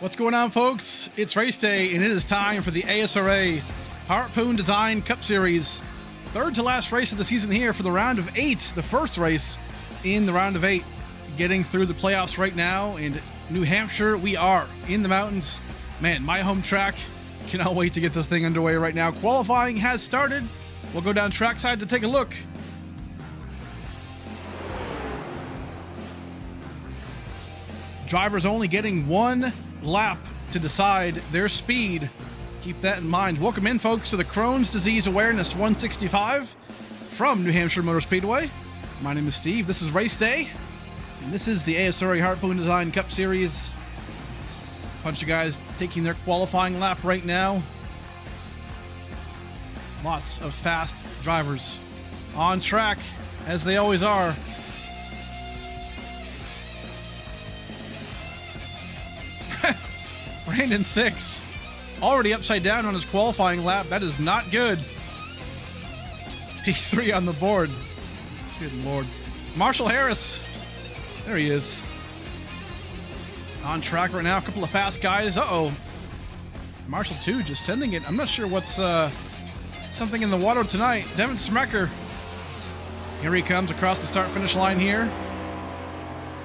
What's going on, folks? It's race day, and it is time for the ASRA Harpoon Design Cup Series. Third to last race of the season here for the round of 8. The first race in the round of 8. Getting through the playoffs right now. In New Hampshire, we are in the mountains. Man, my home track. Cannot wait to get this thing underway right now. Qualifying has started. We'll go down trackside to take a look. Drivers only getting one lap to decide their speed. Keep that in mind. Welcome in, folks, to the Crohn's Disease Awareness 165 from New Hampshire Motor Speedway. My name is Steve. This is race day, and this is the ASRA Harpoon Design Cup Series. Bunch of guys taking their qualifying lap right now. Lots of fast drivers on track, as they always are. Brandon 6 already upside down on his qualifying lap. That is not good. P3 on the board. Good Lord. Marshall Harris. There he is. On track right now. A couple of fast guys. Uh-oh. Marshall 2 just sending it. I'm not sure what's something in the water tonight. Devin Smecker. Here he comes across the start-finish line here.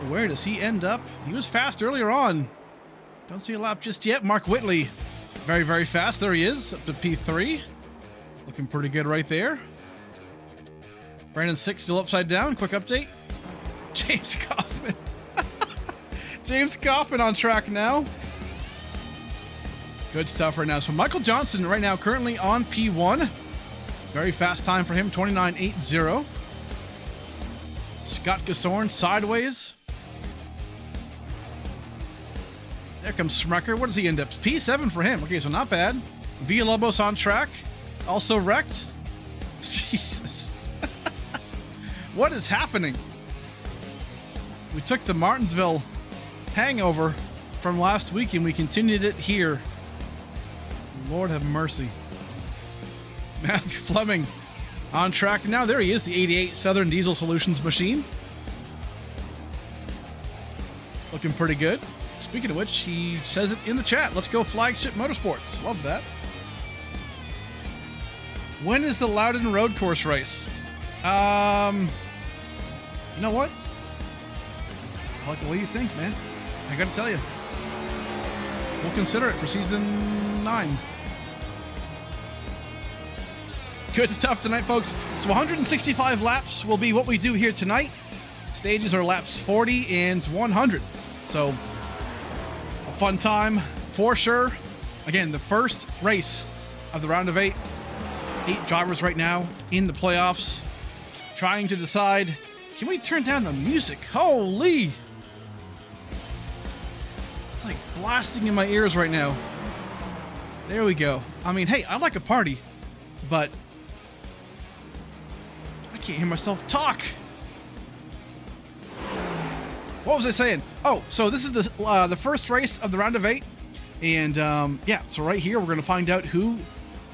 Where does he end up? He was fast earlier on. Don't see a lap just yet. Mark Whitley, very, very fast. There he is, up to P3. Looking pretty good right there. Brandon 6 still upside down. Quick update. James Kaufman. James Kaufman on track now. Good stuff right now. So Michael Johnson right now currently on P1. Very fast time for him, 29.80. Scott Gasorn sideways. There comes Smecker. What does he end up? P7 for him. Okay, so not bad. Villalobos on track. Also wrecked. Jesus. What is happening? We took the Martinsville hangover from last week and we continued it here. Lord have mercy. Matthew Fleming on track. Now there he is, the 88 Southern Diesel Solutions machine. Looking pretty good. Speaking of which, he says it in the chat. Let's go Flagship Motorsports. Love that. When is the Loudon Road Course race? You know what? I like the way you think, man. I gotta tell you. We'll consider it for season 9. Good stuff tonight, folks. So 165 laps will be what we do here tonight. Stages are laps 40 and 100. So fun time for sure. Again, the first race of the round of 8. 8 drivers right now in the playoffs, trying to decide, can we turn down the music? Holy! It's like blasting in my ears right now. There we go. I mean, hey, I like a party, but I can't hear myself talk. What was I saying? Oh, so this is the first race of the round of 8. And yeah, so right here we're going to find out who,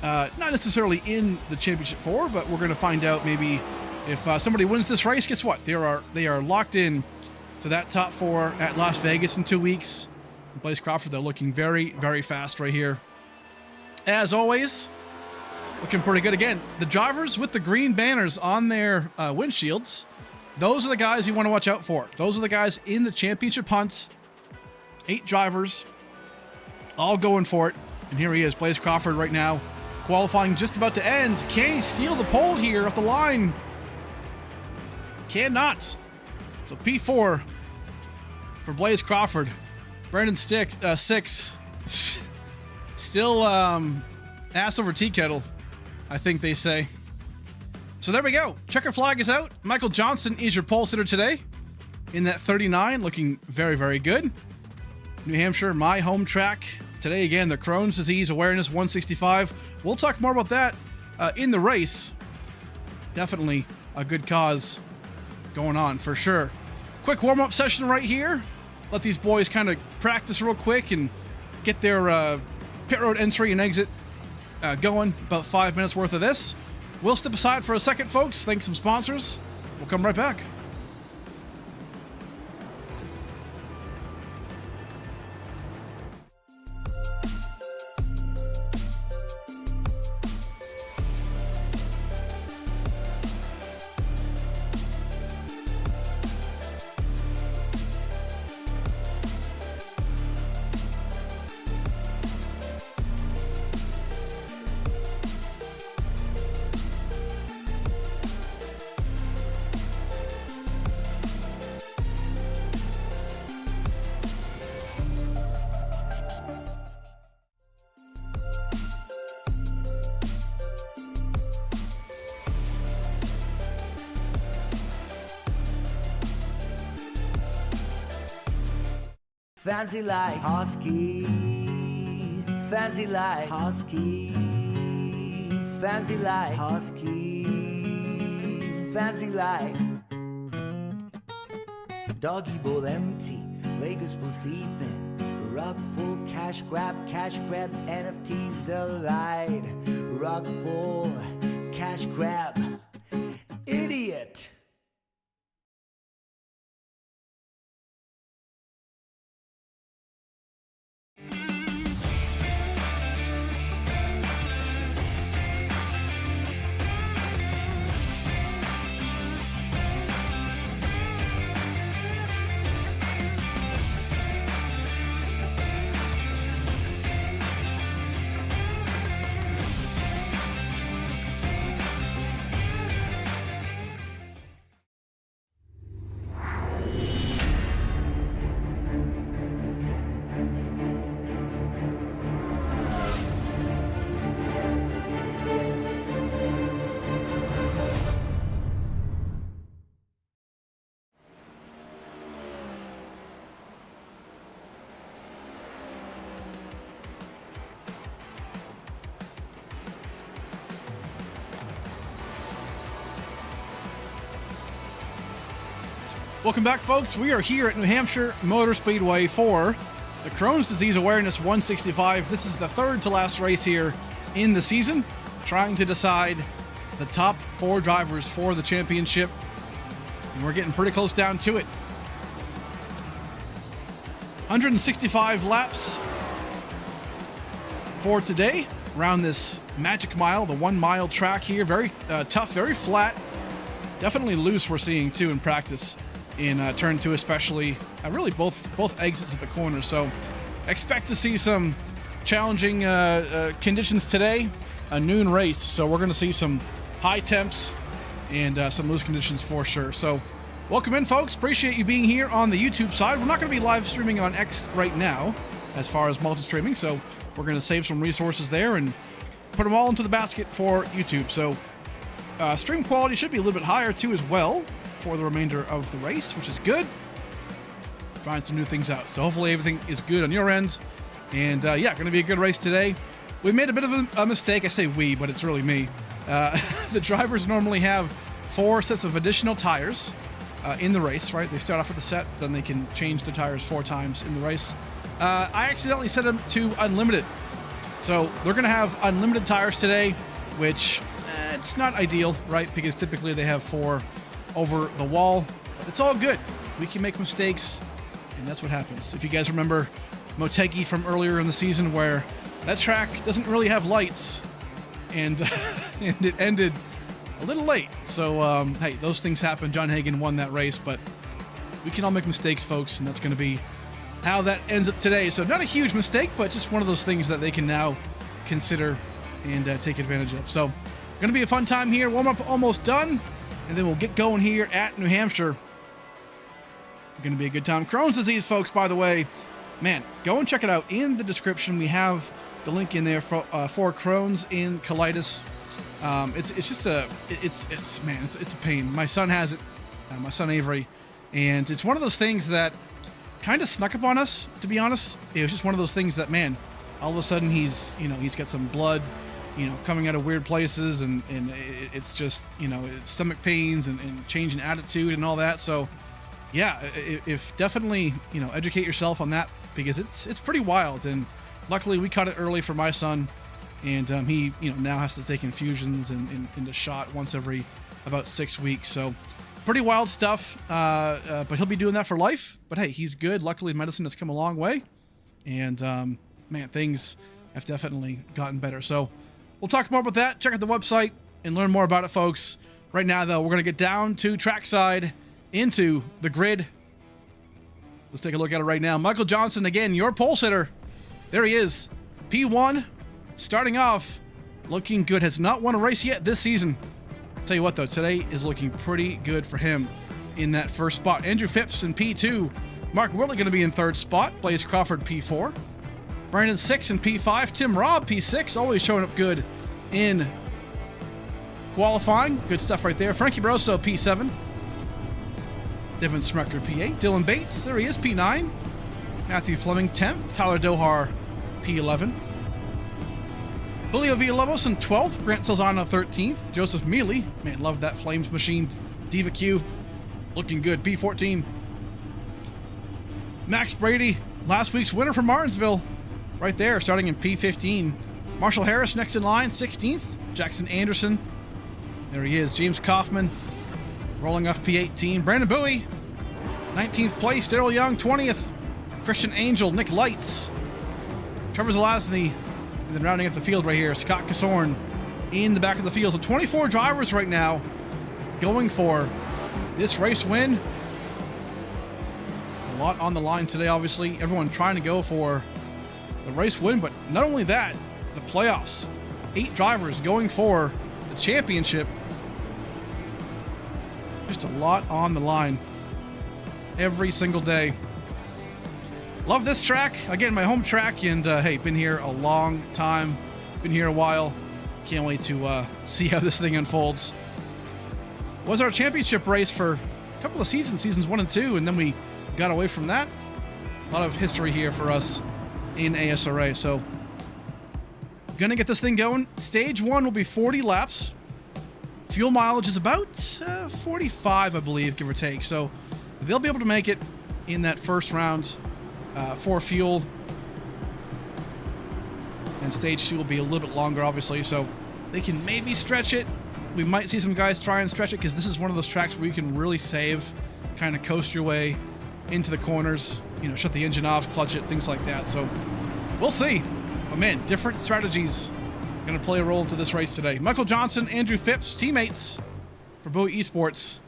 not necessarily in the championship 4, but we're going to find out maybe if somebody wins this race. Guess what? They are locked in to that top 4 at Las Vegas in 2 weeks. And Blaze Crawford, they're looking very, very fast right here. As always, looking pretty good. Again, the drivers with the green banners on their windshields, those are the guys you want to watch out for. Those are the guys in the championship hunt. 8 drivers, all going for it. And here he is, Blaze Crawford right now. Qualifying just about to end. Can he steal the pole here off the line? Cannot. So P4 for Blaze Crawford. Brandon 6. Still ass over tea kettle, I think they say. So there we go. Checker flag is out. Michael Johnson is your pole sitter today in that 39, looking very, very good. New Hampshire, my home track. Today, again, the Crohn's Disease Awareness 165. We'll talk more about that in the race. Definitely a good cause going on for sure. Quick warm-up session right here. Let these boys kind of practice real quick and get their pit road entry and exit going. About 5 minutes worth of this. We'll step aside for a second, folks. Thank some sponsors. We'll come right back. Fancy like Husky, fancy like Husky, fancy like Husky, fancy like Doggy bowl empty, Lakers pool sleeping, rug pull, cash grab, NFTs delight, rug pull, cash grab, idiot. Welcome back, folks. We are here at New Hampshire Motor Speedway for the Crohn's Disease Awareness 165. This is the third to last race here in the season, trying to decide the top 4 drivers for the championship. And we're getting pretty close down to it. 165 laps for today around this magic mile, the 1 mile track here. Very tough, very flat. Definitely loose, we're seeing too in practice. In turn 2 especially, really both exits at the corner, so expect to see some challenging conditions today. A noon race, so we're going to see some high temps and some loose conditions for sure. So welcome in, folks. Appreciate you being here on the YouTube side. We're not going to be live streaming on X right now as far as multi-streaming, so we're going to save some resources there and put them all into the basket for YouTube. So stream quality should be a little bit higher too as well for the remainder of the race, which is good. Trying some new things out, so hopefully everything is good on your end. And yeah, going to be a good race today. We made a bit of a mistake. I say we, but it's really me. The drivers normally have 4 sets of additional tires in the race, right? They start off with a set, then they can change the tires 4 times in the race. I accidentally set them to unlimited, so they're going to have unlimited tires today, which it's not ideal, right? Because typically they have 4 over the wall. It's all good. We can make mistakes, and that's what happens. If you guys remember Motegi from earlier in the season, where that track doesn't really have lights, and and it ended a little late. So hey, those things happen. John Hagan won that race, but we can all make mistakes, folks, and that's going to be how that ends up today. So not a huge mistake, but just one of those things that they can now consider and take advantage of. So going to be a fun time here. Warm up almost done, and then we'll get going here at New Hampshire. Going to be a good time. Crohn's disease, folks, by the way, man, go and check it out in the description. We have the link in there for Crohn's and colitis. It's just it's a pain. My son has it, my son Avery, and it's one of those things that kind of snuck up on us, to be honest. It was just one of those things that, man, all of a sudden he's got some blood, coming out of weird places, and it's just, it's stomach pains and change in attitude and all that. So yeah, if definitely, educate yourself on that, because it's pretty wild. And luckily we caught it early for my son, and he, now has to take infusions and the shot once every about 6 weeks. So pretty wild stuff. But he'll be doing that for life. But hey, he's good. Luckily medicine has come a long way, and man, things have definitely gotten better. So we'll talk more about that. Check out the website and learn more about it, folks. Right now, though, we're going to get down to trackside into the grid. Let's take a look at it right now. Michael Johnson, again, your pole sitter. There he is. P1, starting off, looking good. Has not won a race yet this season. Tell you what, though, today is looking pretty good for him in that first spot. Andrew Phipps in P2. Mark Whirley going to be in third spot. Blaze Crawford, P4. Brandon 6 in P5. Tim Robb, P6. Always showing up good in qualifying. Good stuff right there. Frankie Barroso, P7. Devin Smucker, P8. Dylan Bates, there he is, P9. Matthew Fleming 10th. Tyler Dohar P11. Julio Villalobos in 12th. Grant Salzano 13th. Joseph Mealy, man, love that Flames machine. Diva Q, looking good, P14. Max Brady, last week's winner from Martinsville, right there, starting in P15. Marshall Harris next in line, 16th. Jackson Anderson, there he is. James Kaufman, rolling off P18. Brandon Bowie, 19th place. Daryl Young, 20th. Christian Angel, Nick Lights. Trevor Zelazny, and then rounding up the field right here, Scott Casorn in the back of the field. So 24 drivers right now going for this race win. A lot on the line today, obviously. Everyone trying to go for the race win, but not only that, the playoffs. 8 drivers going for the championship. Just a lot on the line every single day. Love this track. Again, my home track, and hey, been here a long time. Been here a while. Can't wait to see how this thing unfolds. Was our championship race for a couple of seasons 1 and 2, and then we got away from that. A lot of history here for us in ASRA, so gonna get this thing going. Stage 1 will be 40 laps. Fuel mileage is about 45, I believe, give or take. So they'll be able to make it in that first round for fuel. And stage 2 will be a little bit longer, obviously, so they can maybe stretch it. We might see some guys try and stretch it, because this is one of those tracks where you can really save, kind of coast your way into the corners, you know, shut the engine off, clutch it, things like that. So we'll see. But man, different strategies going to play a role into this race today. Michael Johnson, Andrew Phipps, teammates for Bowie Esports.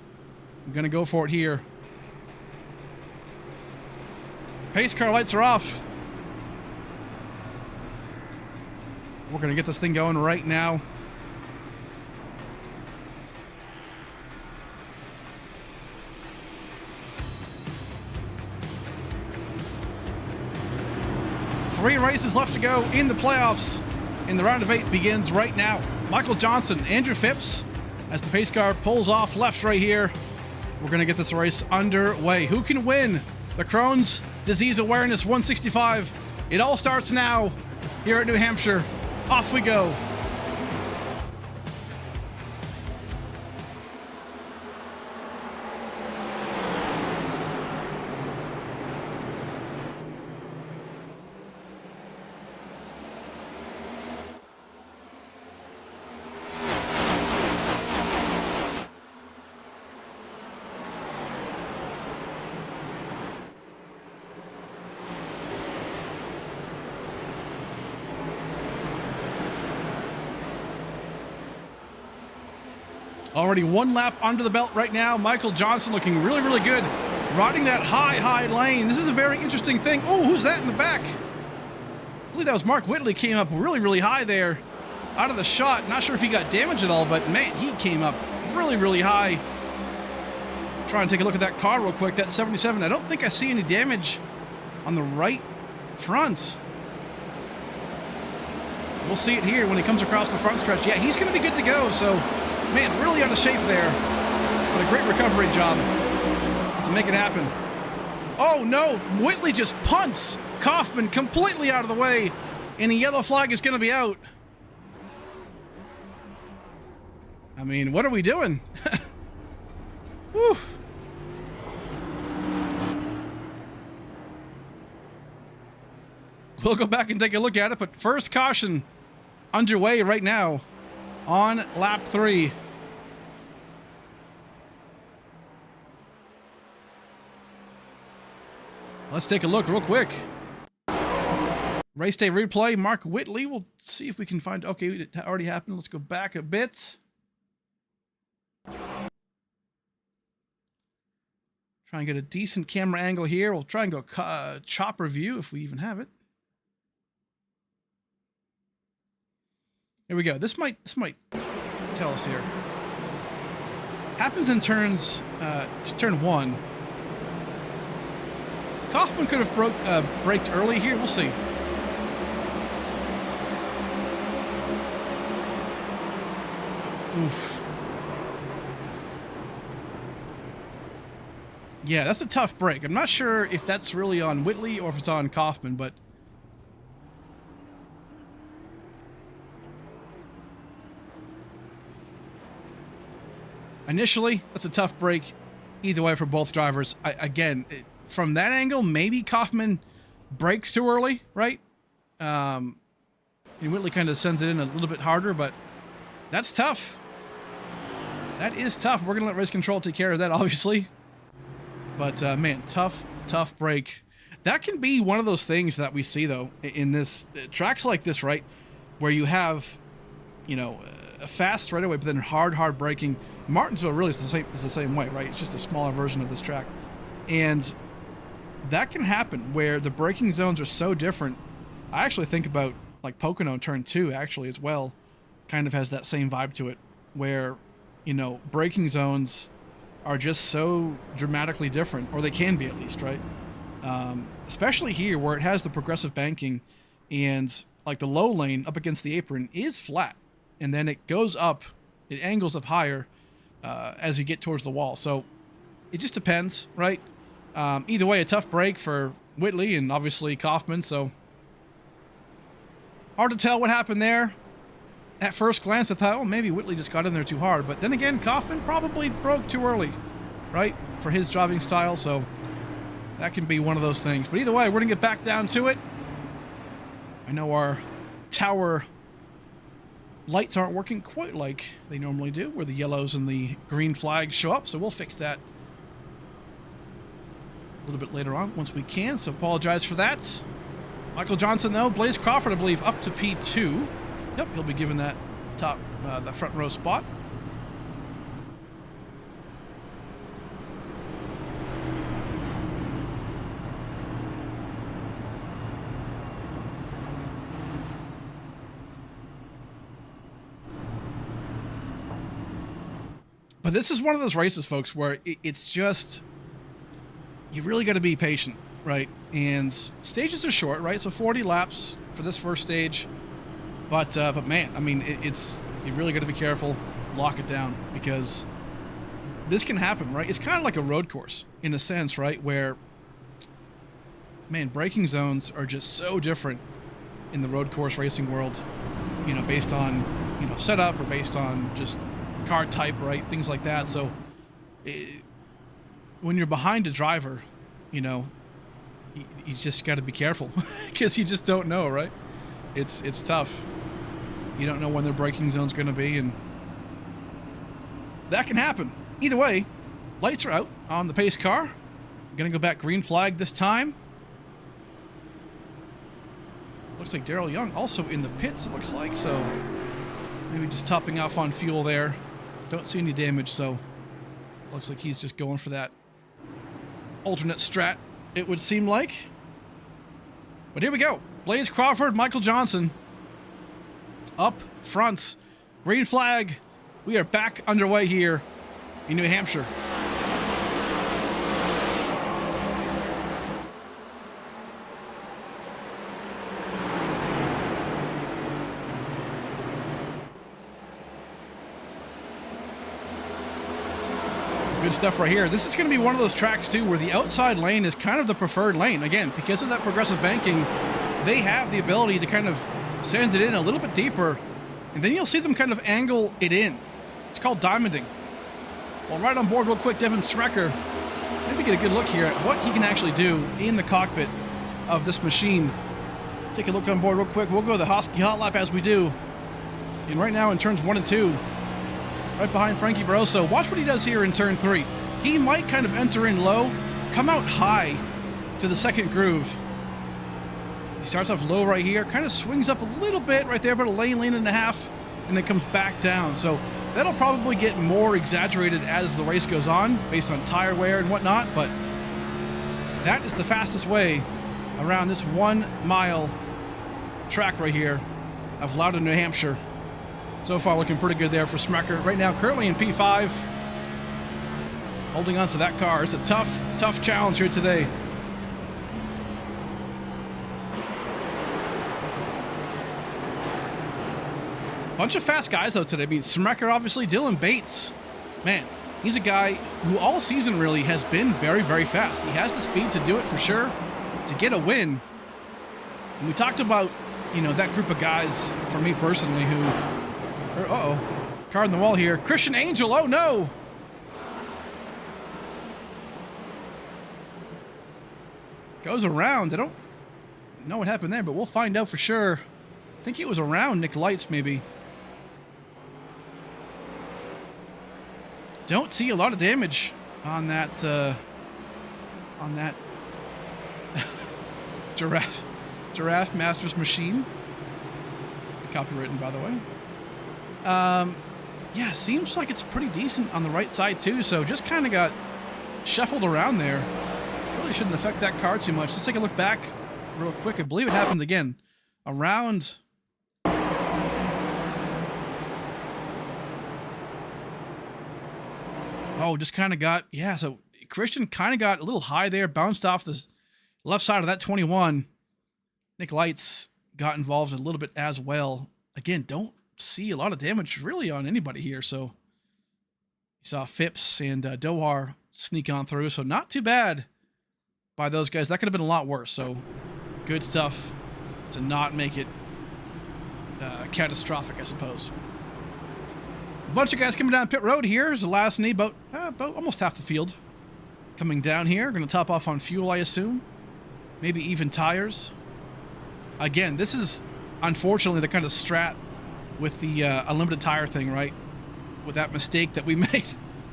I'm going to go for it here. Pace car lights are off. We're going to get this thing going right now. Three races left to go in the playoffs, and the round of 8 begins right now. Michael Johnson, Andrew Phipps, as the pace car pulls off left right here. We're going to get this race underway. Who can win the Crohn's Disease Awareness 165? It all starts now here at New Hampshire. Off we go. Already 1 lap under the belt right now. Michael Johnson looking really, really good. Riding that high lane. This is a very interesting thing. Oh, who's that in the back? I believe that was Mark Whitley. Came up really, really high there out of the shot. Not sure if he got damaged at all, but man, he came up really, really high. Try and take a look at that car real quick. That 77. I don't think I see any damage on the right front. We'll see it here when he comes across the front stretch. Yeah, he's going to be good to go. So, man, really out of shape there. But a great recovery job to make it happen. Oh, no. Whitley just punts Kaufman completely out of the way. And the yellow flag is going to be out. I mean, what are we doing? Whew. We'll go back and take a look at it, but first caution underway right now on lap 3. Let's take a look real quick. Race day replay, Mark Whitley. We'll see if we can find... Okay, it already happened. Let's go back a bit. Try and get a decent camera angle here. We'll try and go chopper view if we even have it. Here we go. This might tell us here. Happens in turns turn 1. Kaufman could have braked early here. We'll see. Oof. Yeah, that's a tough break. I'm not sure if that's really on Whitley or if it's on Kaufman, but initially, that's a tough break either way for both drivers. From that angle, maybe Kaufman brakes too early, right? And Whitley kind of sends it in a little bit harder, but that's tough. That is tough. We're going to let race control take care of that, obviously. But, man, tough break. That can be one of those things that we see, though, in this tracks like this, right? Where you have, a fast straightaway, but then hard braking. Martinsville really is the same way, right? It's just a smaller version of this track. And that can happen where the braking zones are so different. I actually think about, like, Pocono Turn 2, actually, as well. Kind of has that same vibe to it, where, braking zones are just so dramatically different, or they can be at least, right? Especially here where it has the progressive banking and like the low lane up against the apron is flat, and then it goes up, it angles up higher as you get towards the wall. So it just depends, right? Either way, a tough break for Whitley and obviously Kaufman. So hard to tell what happened there. At first glance, I thought, oh, maybe Whitley just got in there too hard. But then again, Kaufman probably broke too early, right, for his driving style. So that can be one of those things. But either way, we're going to get back down to it. I know our tower lights aren't working quite like they normally do, where the yellows and the green flags show up. So we'll fix that a little bit later on once we can. So apologize for that. Michael Johnson, though, Blaze Crawford, I believe, up to P2. Yep, he'll be given that that front row spot. But this is one of those races, folks, where it's just, you really got to be patient, right? And stages are short, right? So 40 laps for this first stage. But man, I mean, you really got to be careful, lock it down, because this can happen, right? It's kind of like a road course in a sense, right? Where, man, braking zones are just so different in the road course racing world, based on, setup or based on just car type, right? Things like that. So when you're behind a driver, you just got to be careful because you just don't know, right? It's tough. You don't know when their braking zone's going to be, and that can happen. Either way, lights are out on the pace car. Going to go back green flag this time. Looks like Daryl Young also in the pits, it looks like, so maybe just topping off on fuel there. Don't see any damage, so looks like he's just going for that alternate strat, it would seem like. But here we go. Blaze Crawford, Michael Johnson up front. Green flag. We are back underway here in New Hampshire. Good stuff right here. This is going to be one of those tracks too where the outside lane is kind of the preferred lane. Again, because of that progressive banking, they have the ability to kind of sand it in a little bit deeper, and then you'll see them kind of angle it in. It's called diamonding. Well, right on board real quick, Devin Srecker. Maybe get a good look here at what he can actually do in the cockpit of this machine. Take a look on board real quick. We'll go to the Hosky Hot Lap as we do. And right now in turns 1 and 2, right behind Frankie Barroso. Watch what he does here in turn 3. He might kind of enter in low, come out high to the second groove. He starts off low right here, kind of swings up a little bit right there, about a lane and a half, and then comes back down. So that'll probably get more exaggerated as the race goes on, based on tire wear and whatnot, but that is the fastest way around this 1 mile track right here of Loudon, New Hampshire. So far looking pretty good there for Smecker. Right now, currently in P5, holding on to that car. It's a tough challenge here today. Bunch of fast guys though today. I mean, Smecker obviously, Dylan Bates. Man, He's a guy who all season really has been very, very fast. He has the speed to do it for sure, to get a win. And we talked about, you know, that group of guys, for me personally, who... Uh-oh. Card on the wall here. Christian Angel, oh no! Goes around. I don't know what happened there, but we'll find out for sure. I think it was around Nick Lights, maybe. Don't see a lot of damage on that giraffe Masters machine. It's copywritten, by the way. Yeah, seems like it's pretty decent on the right side too. So just kind of got shuffled around there. Really shouldn't affect that card too much. Let's take a look back real quick. I believe it happened again around. Oh, just kind of got, yeah, so Christian kind of got a little high there, bounced off the left side of that 21. Nick Lights got involved a little bit as well. Again, don't see a lot of damage really on anybody here. So you saw Phipps and Dohar sneak on through, so not too bad by those guys. That could have been a lot worse, so good stuff to not make it catastrophic, I suppose. A bunch of guys coming down pit road here. There's the last knee, about almost half the field coming down here. Going to top off on fuel, I assume. Maybe even tires. Again, this is unfortunately the kind of strat with the unlimited tire thing, right? With that mistake that we made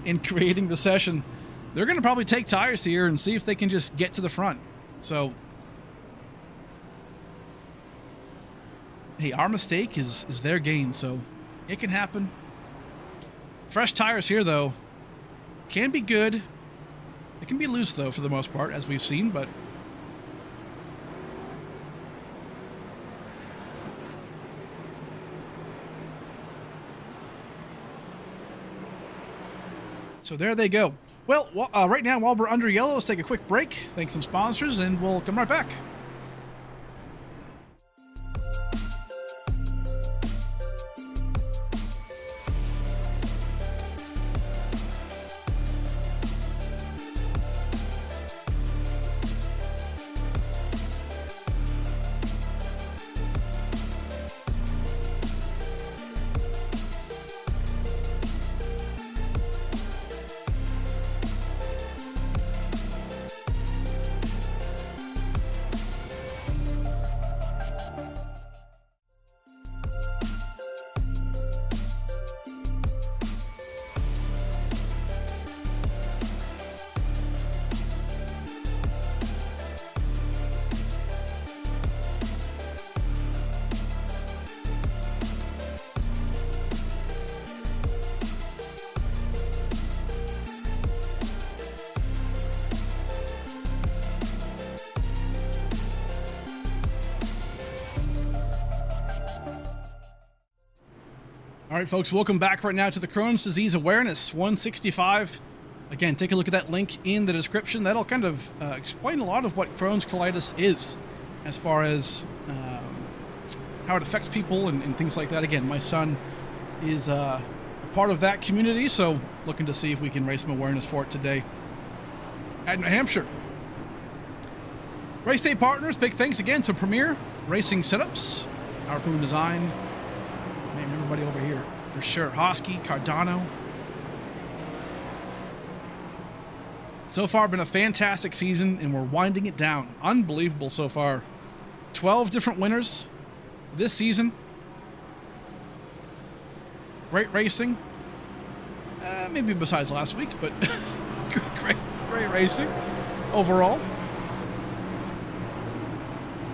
in creating the session. They're going to probably take tires here and see if they can just get to the front. So, hey, our mistake is their gain, so it can happen. Fresh tires here, though, can be good. It can be loose, though, for the most part, as we've seen, but... So there they go. Well, right now, while we're under yellow, let's take a quick break, thank some sponsors, and we'll come right back. All right, folks, welcome back right now to the Crohn's Disease Awareness 165. Again, take a look at that link in the description. That'll kind of explain a lot of what Crohn's colitis is, as far as how it affects people and things like that. Again, my son is a part of that community, so looking to see if we can raise some awareness for it today at New Hampshire. Race day partners, big thanks again to Premier Racing Setups, Harpoon Design. Man, everybody over here, for sure. Hosky, Cardano. So far, been a fantastic season, and we're winding it down. Unbelievable so far. 12 different winners this season. Great racing. Maybe besides last week, but great racing overall.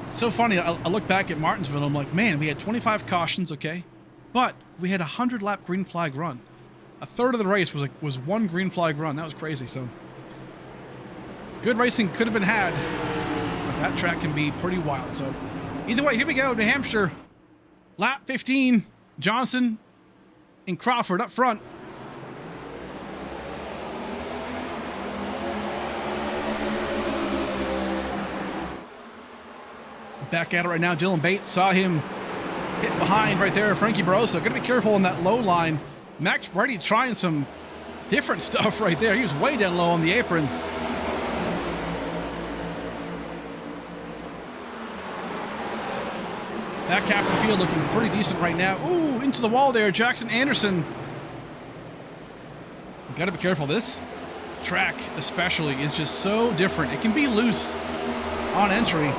It's so funny. I look back at Martinsville, and I'm like, man, we had 25 cautions, okay? But we had a 100-lap green flag run. A third of the race was one green flag run. That was crazy. So good racing could have been had, but that track can be pretty wild. So either way, here we go. New Hampshire, lap 15. Johnson and Crawford up front. Back at it right now. Dylan Bates saw him hit behind right there, Frankie Barossa. Got to be careful on that low line. Max Brady trying some different stuff right there. He was way down low on the apron. That half of the field looking pretty decent right now. Ooh, into the wall there, Jackson Anderson. You gotta be careful. This track especially is just so different. It can be loose on entry.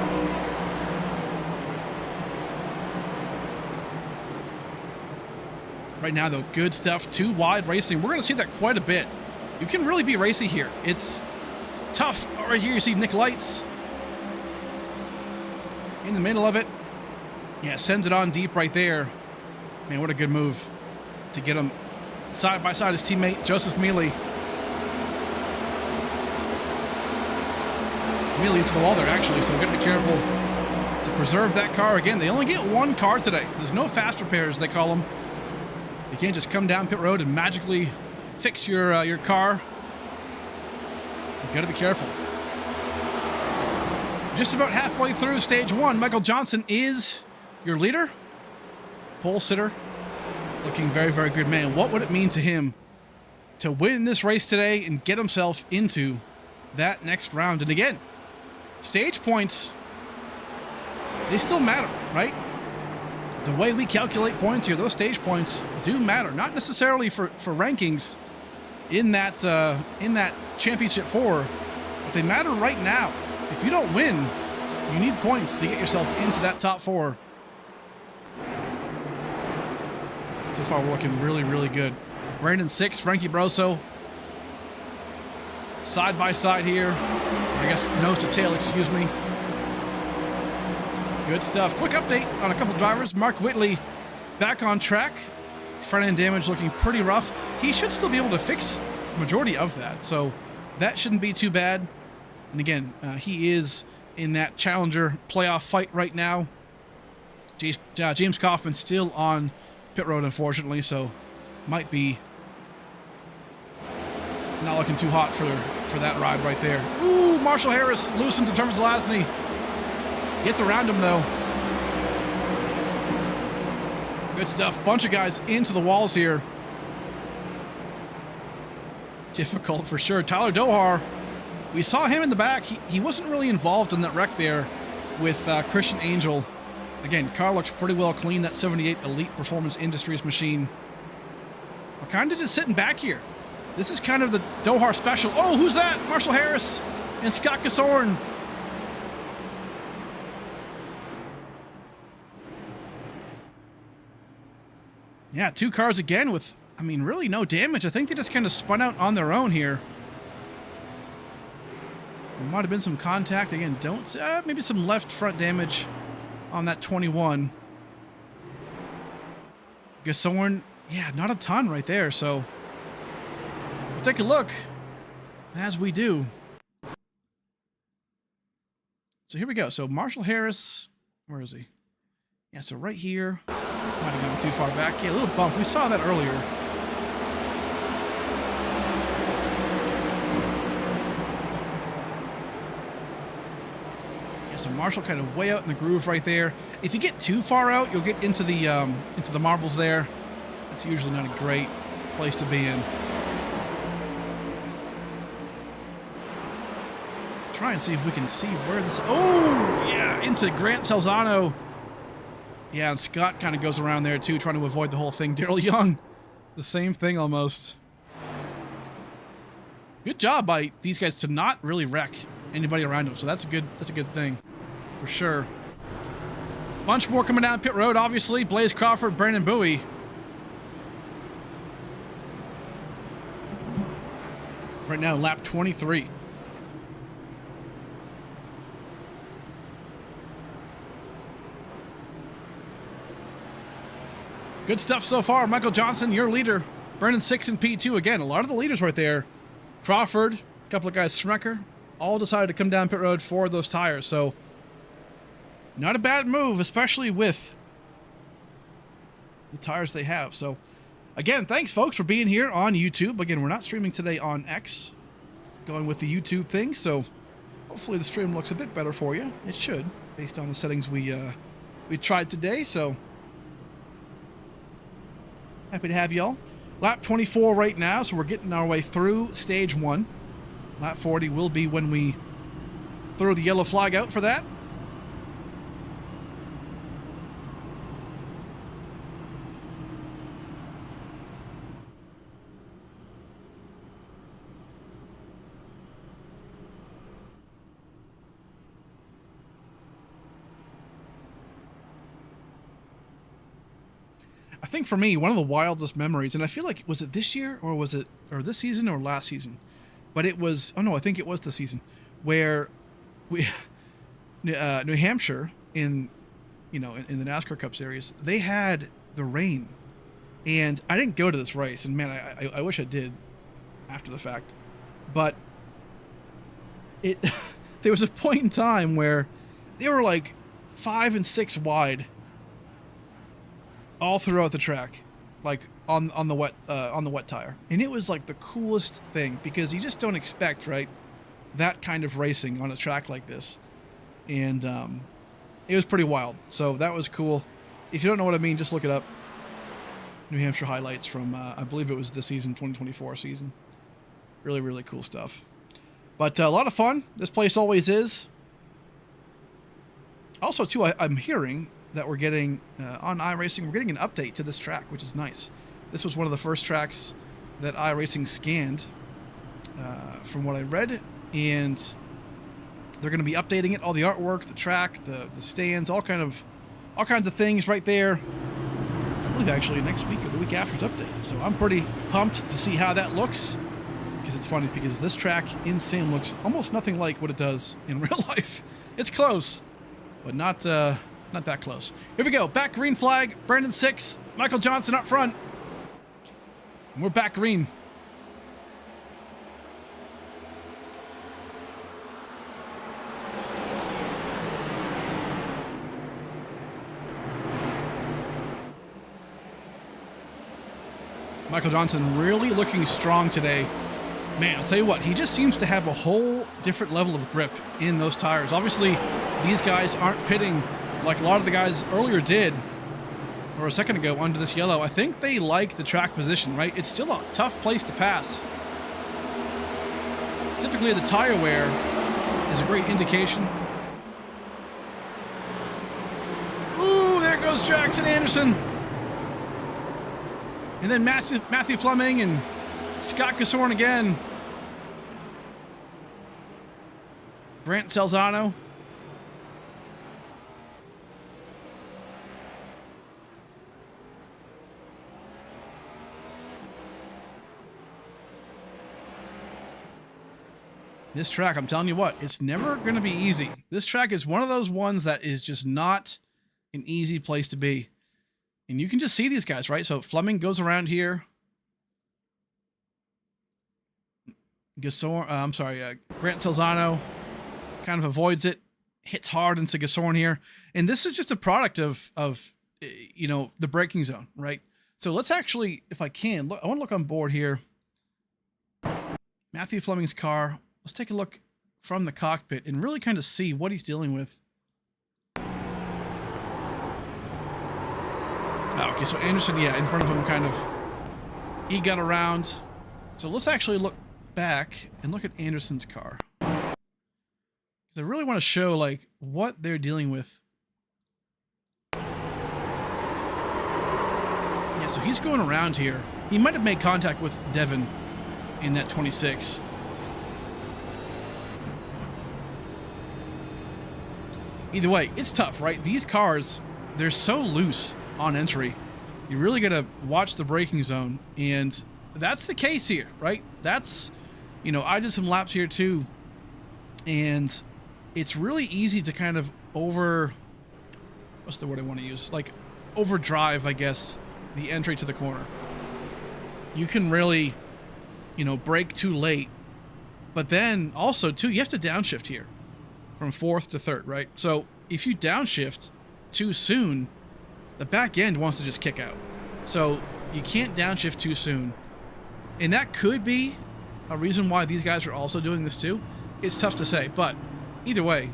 Right now though, good stuff. Too wide racing. We're gonna see that quite a bit. You can really be racy here. It's tough. Right here you see Nick Lights in the middle of it. Yeah, sends it on deep right there. Man, what a good move to get him side by side his teammate, Joseph Mealy. Mealy into the wall there, actually, so we've got to be careful to preserve that car. Again, they only get one car today. There's no fast repairs, they call them. You can't just come down pit road and magically fix your car. You've got to be careful. Just about halfway through stage one, Michael Johnson is your leader, pole sitter, looking very, very good. Man, what would it mean to him to win this race today and get himself into that next round? And again, stage points, they still matter, right? The way we calculate points here, those stage points do matter. Not necessarily for rankings in that championship 4, but they matter right now. If you don't win, you need points to get yourself into that top 4. So far, we're looking really, really good. Brandon 6, Frankie Broso. Side by side here. I guess nose to tail, excuse me. Good stuff. Quick update on a couple drivers. Mark Whitley back on track. Front end damage looking pretty rough. He should still be able to fix the majority of that, so that shouldn't be too bad. And again, he is in that challenger playoff fight right now. James Kaufman still on pit road, unfortunately, so might be not looking too hot for that ride right there. Ooh, Marshall Harris loosened to Travis Lasney. Gets around him though. Good stuff. Bunch of guys into the walls here. Difficult for sure. Tyler Dohar, we saw him in the back. He wasn't really involved in that wreck there with Christian Angel. Again, car looks pretty well clean, that 78 Elite Performance Industries machine. We're kind of just sitting back here. This is kind of the Dohar special. Oh, who's that? Marshall Harris and Scott Gasorn. Yeah, 2 cars again with, I mean, really no damage. I think they just kind of spun out on their own here. There might have been some contact. Again, maybe some left front damage on that 21. Gasorn, yeah, not a ton right there, so we'll take a look as we do. So here we go. So Marshall Harris, where is he? Yeah, so right here. Might have gone too far back. Yeah, a little bump. We saw that earlier. Yeah, so Marshall kind of way out in the groove right there. If you get too far out, you'll get into the marbles there. That's usually not a great place to be in. Try and see if we can see where this. Oh, yeah, into Grant Salzano. Yeah, and Scott kind of goes around there too, trying to avoid the whole thing. Daryl Young, the same thing almost. Good job by these guys to not really wreck anybody around them, so that's a good thing, for sure. Bunch more coming down pit road, obviously. Blaze Crawford, Brandon Bowie. Right now, lap 23. Good stuff so far. Michael Johnson, your leader. Brennan 6 and P2. Again, a lot of the leaders right there. Crawford, a couple of guys, Schmecker, all decided to come down pit road for those tires. So, not a bad move, especially with the tires they have. So, again, thanks, folks, for being here on YouTube. Again, we're not streaming today on X. Going with the YouTube thing. So, hopefully the stream looks a bit better for you. It should, based on the settings we tried today. So, happy to have y'all. Lap 24 right now, so we're getting our way through stage 1. Lap 40 will be when we throw the yellow flag out for that. I think for me, one of the wildest memories, and I feel like, was it this year or was it, or this season or last season? But it was, oh no, I think it was the season where we, New Hampshire in the NASCAR Cup Series, they had the rain, and I didn't go to this race, and man, I wish I did after the fact, but there was a point in time where they were like 5 and 6 wide all throughout the track, like on the wet tire, and it was like the coolest thing because you just don't expect, right, that kind of racing on a track like this, and it was pretty wild. So that was cool. If you don't know what I mean, just look it up. New Hampshire highlights from I believe it was the season 2024 season. Really, really cool stuff. But a lot of fun. This place always is. Also, too, I'm hearing that we're getting, on iRacing, we're getting an update to this track, which is nice. This was one of the first tracks that iRacing scanned, from what I read, and they're going to be updating it, all the artwork, the track, the stands, all kinds of things right there. I believe actually next week or the week after it's updated. So I'm pretty pumped to see how that looks, because it's funny because this track in sim looks almost nothing like what it does in real life. It's close, but not that close. Here we go. Back green flag. Brandon 6. Michael Johnson up front. And we're back green. Michael Johnson really looking strong today. Man, I'll tell you what, he just seems to have a whole different level of grip in those tires. Obviously, these guys aren't pitting like a lot of the guys earlier did, or a second ago, under this yellow. I think they like the track position, right? It's still a tough place to pass. Typically, the tire wear is a great indication. Ooh, there goes Jackson Anderson. And then Matthew Fleming and Scott Gasorn again. Brant Salzano. This track, I'm telling you what, it's never going to be easy. This track is one of those ones that is just not an easy place to be. And you can just see these guys, right? So Fleming goes around here. Grant Salzano kind of avoids it, hits hard into Gasorn here. And this is just a product of the braking zone, right? So let's actually, if I can, look, I want to look on board here. Matthew Fleming's car. Let's take a look from the cockpit and really kind of see what he's dealing with. Oh, okay, so Anderson, yeah, in front of him kind of, he got around. So let's actually look back and look at Anderson's car. Because I really want to show, like, what they're dealing with. Yeah, so he's going around here. He might have made contact with Devin in that 26. Either way, it's tough, right? These cars, they're so loose on entry. You really got to watch the braking zone, and that's the case here, right? That's, I did some laps here too, and it's really easy to kind of what's the word I want to use? Like overdrive, I guess, the entry to the corner. You can really, brake too late, but then also too, you have to downshift here from 4th to 3rd, right? So if you downshift too soon, the back end wants to just kick out. So you can't downshift too soon. And that could be a reason why these guys are also doing this too. It's tough to say, but either way,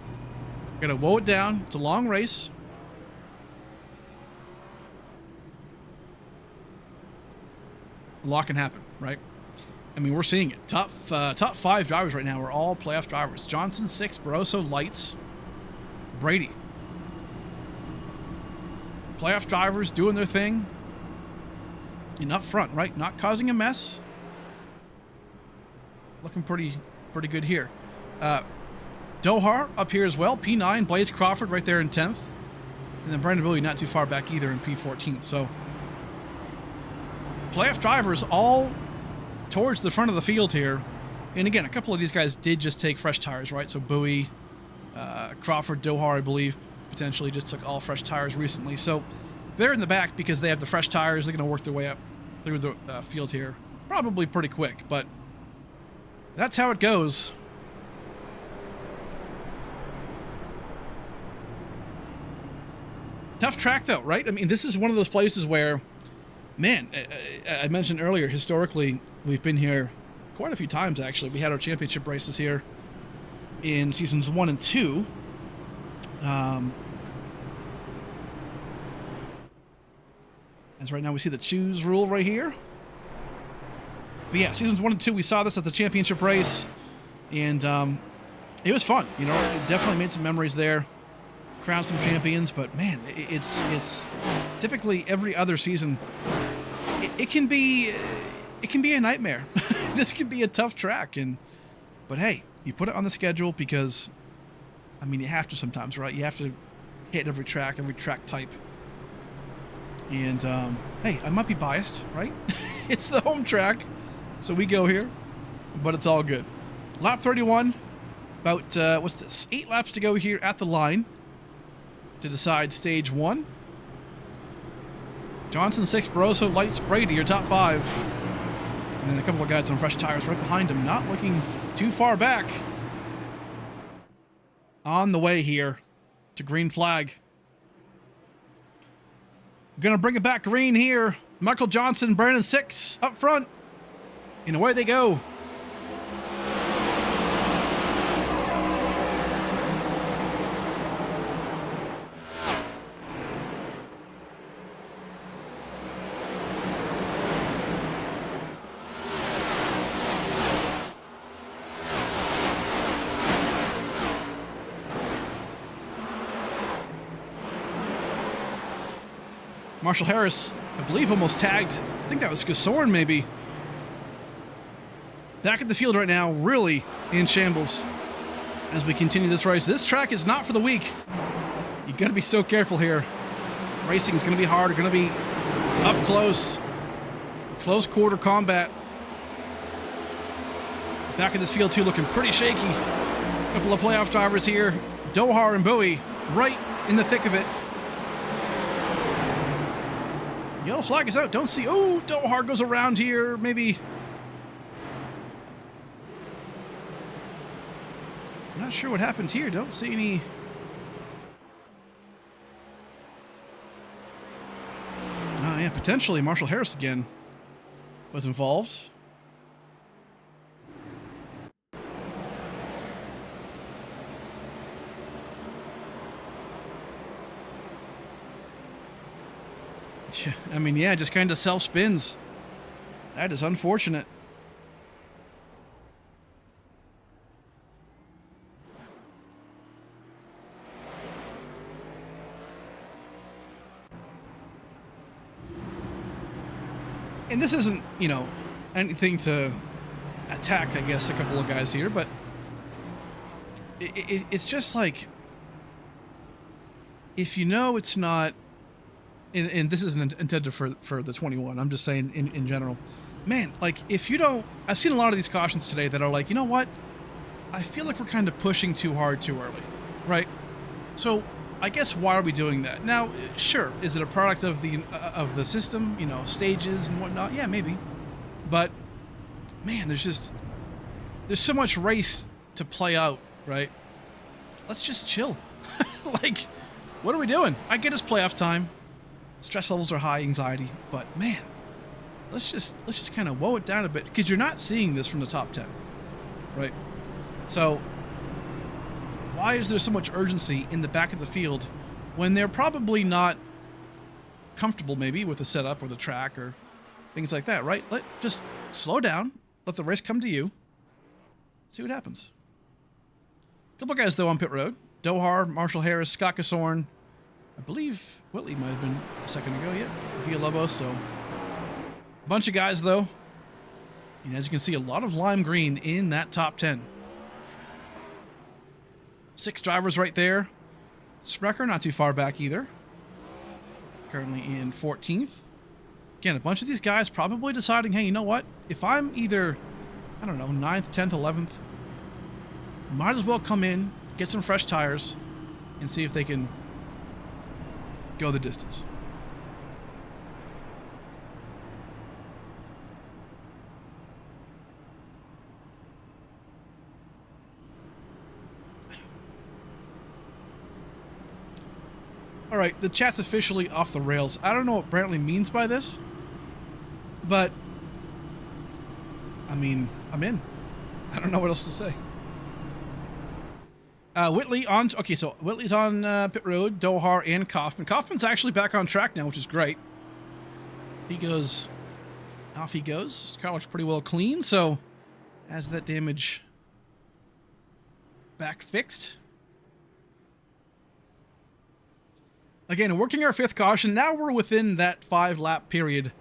we're going to woe it down. It's a long race. a lot can happen, right? I mean, we're seeing it. Top 5 drivers right now are all playoff drivers. Johnson, 6, Barroso, Lights, Brady. Playoff drivers doing their thing. And up front, right? Not causing a mess. Looking pretty good here. Dohar up here as well. P9, Blaze Crawford right there in 10th. And then Brandon Bowie not too far back either in P14th. So playoff drivers all towards the front of the field here. And again, a couple of these guys did just take fresh tires, right? So Bowie, Crawford, Dohar, I believe, potentially just took all fresh tires recently. So they're in the back because they have the fresh tires. They're going to work their way up through the field here. Probably pretty quick, but that's how it goes. Tough track, though, right? I mean, this is one of those places where, man, I mentioned earlier, historically, we've been here quite a few times, actually. We had our championship races here in seasons 1 and 2. As right now we see the choose rule right here. But yeah, seasons 1 and 2, we saw this at the championship race. And it was fun. You know, it definitely made some memories there. Crowned some champions, but man, it's typically every other season. It can be a nightmare. This can be a tough track, but hey, you put it on the schedule because, I mean, you have to sometimes, right? You have to hit every track type. And hey, I might be biased, right? It's the home track, so we go here, but it's all good. Lap 31, about what's this? 8 laps to go here at the line to decide stage 1. Johnson, 6, Barroso, Lights, Brady, your top 5. And then a couple of guys on fresh tires right behind him, not looking too far back. On the way here to green flag. Gonna bring it back green here. Michael Johnson, Brandon 6 up front. And away they go. Marshall Harris, I believe, almost tagged. I think that was Gasorn, maybe. Back in the field right now, really in shambles as we continue this race. This track is not for the weak. You got to be so careful here. Racing is going to be hard. Going to be up close quarter combat. Back in this field too, looking pretty shaky. A couple of playoff drivers here. Dohar and Bowie right in the thick of it. Yellow flag is out. Don't see. Oh, Dohar goes around here. Maybe. Not sure what happened here. Don't see any. Oh, yeah, potentially Marshall Harris again was involved. I mean, yeah, just kind of self-spins. That is unfortunate. And this isn't, you know, anything to attack, I guess, a couple of guys here, but it's just like, if you know it's not, and this isn't intended for the 21, I'm just saying in general, man, like, if you don't, I've seen a lot of these cautions today that are like, you know what, I feel like we're kind of pushing too hard too early, right? So I guess, why are we doing that? Now, sure, is it a product of the system, you know, stages and whatnot? Yeah, maybe. But man, there's so much race to play out, right? Let's just chill. Like, what are we doing? I get it's playoff time. Stress levels are high, anxiety, but man, let's just kind of woe it down a bit, because you're not seeing this from the top 10, right? So why is there so much urgency in the back of the field when they're probably not comfortable maybe with the setup or the track or things like that, right? Just slow down, let the race come to you, see what happens. A couple guys though on pit road: Dohar, Marshall Harris, Scott Casorn. I believe Whitley might have been a second ago. Yeah, Villalobos. So a bunch of guys though, and as you can see, a lot of lime green in that top 10. 6 drivers right there. Sprecher not too far back either. Currently in 14th. Again, a bunch of these guys probably deciding, hey, you know what? If I'm either, I don't know, 9th, 10th, 11th, might as well come in, get some fresh tires, and see if they can go the distance. All right, the chat's officially off the rails. I don't know what Brantley means by this, but I mean, I'm in. I don't know what else to say. Whitley on. Okay, so Whitley's on pit road. Dohar and Kaufman. Kaufman's actually back on track now, which is great. He goes. Off he goes. Car looks pretty well clean. So, has that damage back fixed. Again, working our 5th caution. Now we're within that 5-lap period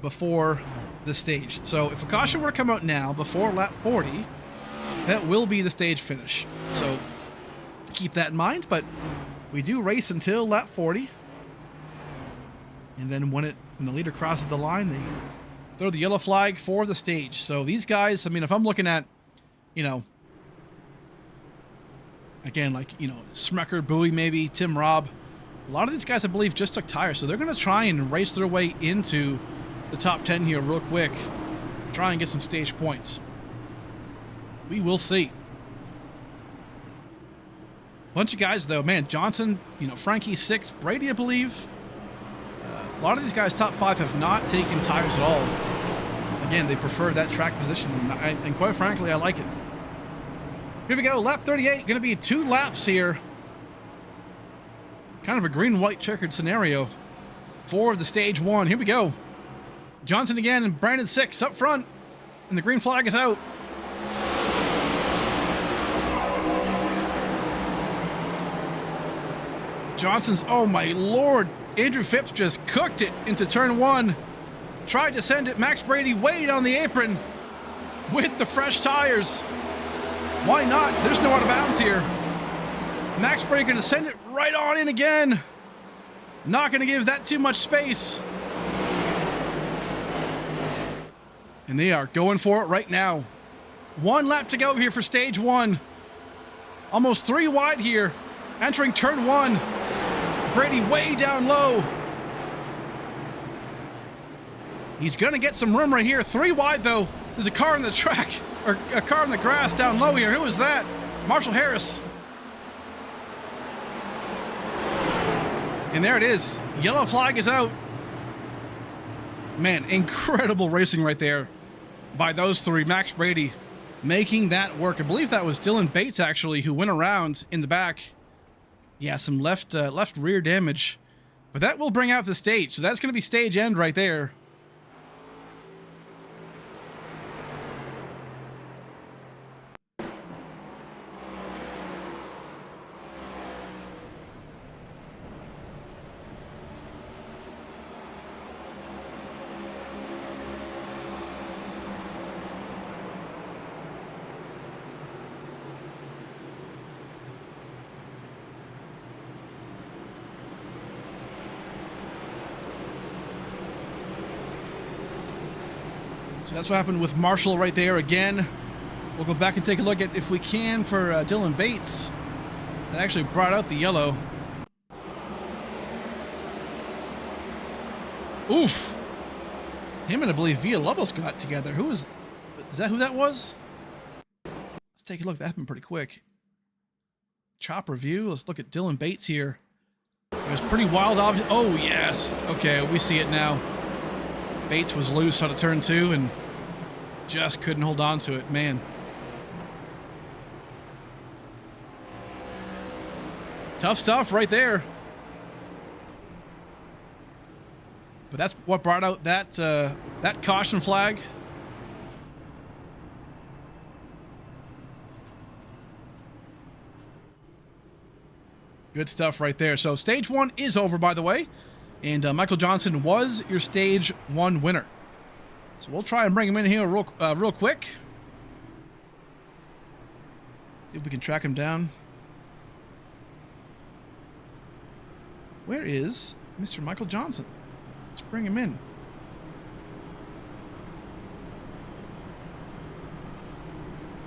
before the stage. So if a caution were to come out now before lap 40, that will be the stage finish. So keep that in mind, but we do race until lap 40. And then when the leader crosses the line, they throw the yellow flag for the stage. So these guys, I mean, if I'm looking at, you know, again, like, you know, Smecker, Bowie, maybe, Tim Robb. A lot of these guys, I believe, just took tires. So they're going to try and race their way into the top 10 here real quick. Try and get some stage points. We will see. Bunch of guys, though. Man, Johnson, you know, Frankie 6th. Brady, I believe. A lot of these guys, top 5, have not taken tires at all. Again, they prefer that track position. And quite frankly, I like it. Here we go, lap 38, going to be 2 laps here. Kind of a green-white checkered scenario for the stage 1. Here we go. Johnson again and Brandon 6 up front, and the green flag is out. Johnson's, oh my lord, Andrew Phipps just cooked it into turn 1. Tried to send it, Max Brady way down the apron with the fresh tires. Why not? There's no out of bounds here. Max Brady going to send it right on in again. Not going to give that too much space. And they are going for it right now. 1 lap to go here for stage 1. Almost 3 wide here. Entering turn 1. Brady way down low. He's going to get some room right here. 3 wide though. There's a car on the track. Or a car in the grass down low here. Who is that? Marshall Harris. And there it is. Yellow flag is out. Man, incredible racing right there by those 3. Max Brady making that work. I believe that was Dylan Bates, actually, who went around in the back. Yeah, some left rear damage. But that will bring out the stage. So that's going to be stage end right there. So that's what happened with Marshall right there again. We'll go back and take a look at, if we can, for Dylan Bates. That actually brought out the yellow. Oof. Him and I believe Villalobos got together. Is that who that was? Let's take a look. That happened pretty quick. Chop review. Let's look at Dylan Bates here. It was pretty wild. Oh, yes. Okay, we see it now. Bates was loose out of turn 2 and just couldn't hold on to it. Man. Tough stuff right there. But that's what brought out that caution flag. Good stuff right there. So stage 1 is over, by the way. And Michael Johnson was your stage 1 winner. So we'll try and bring him in here real quick. See if we can track him down. Where is Mr. Michael Johnson? Let's bring him in.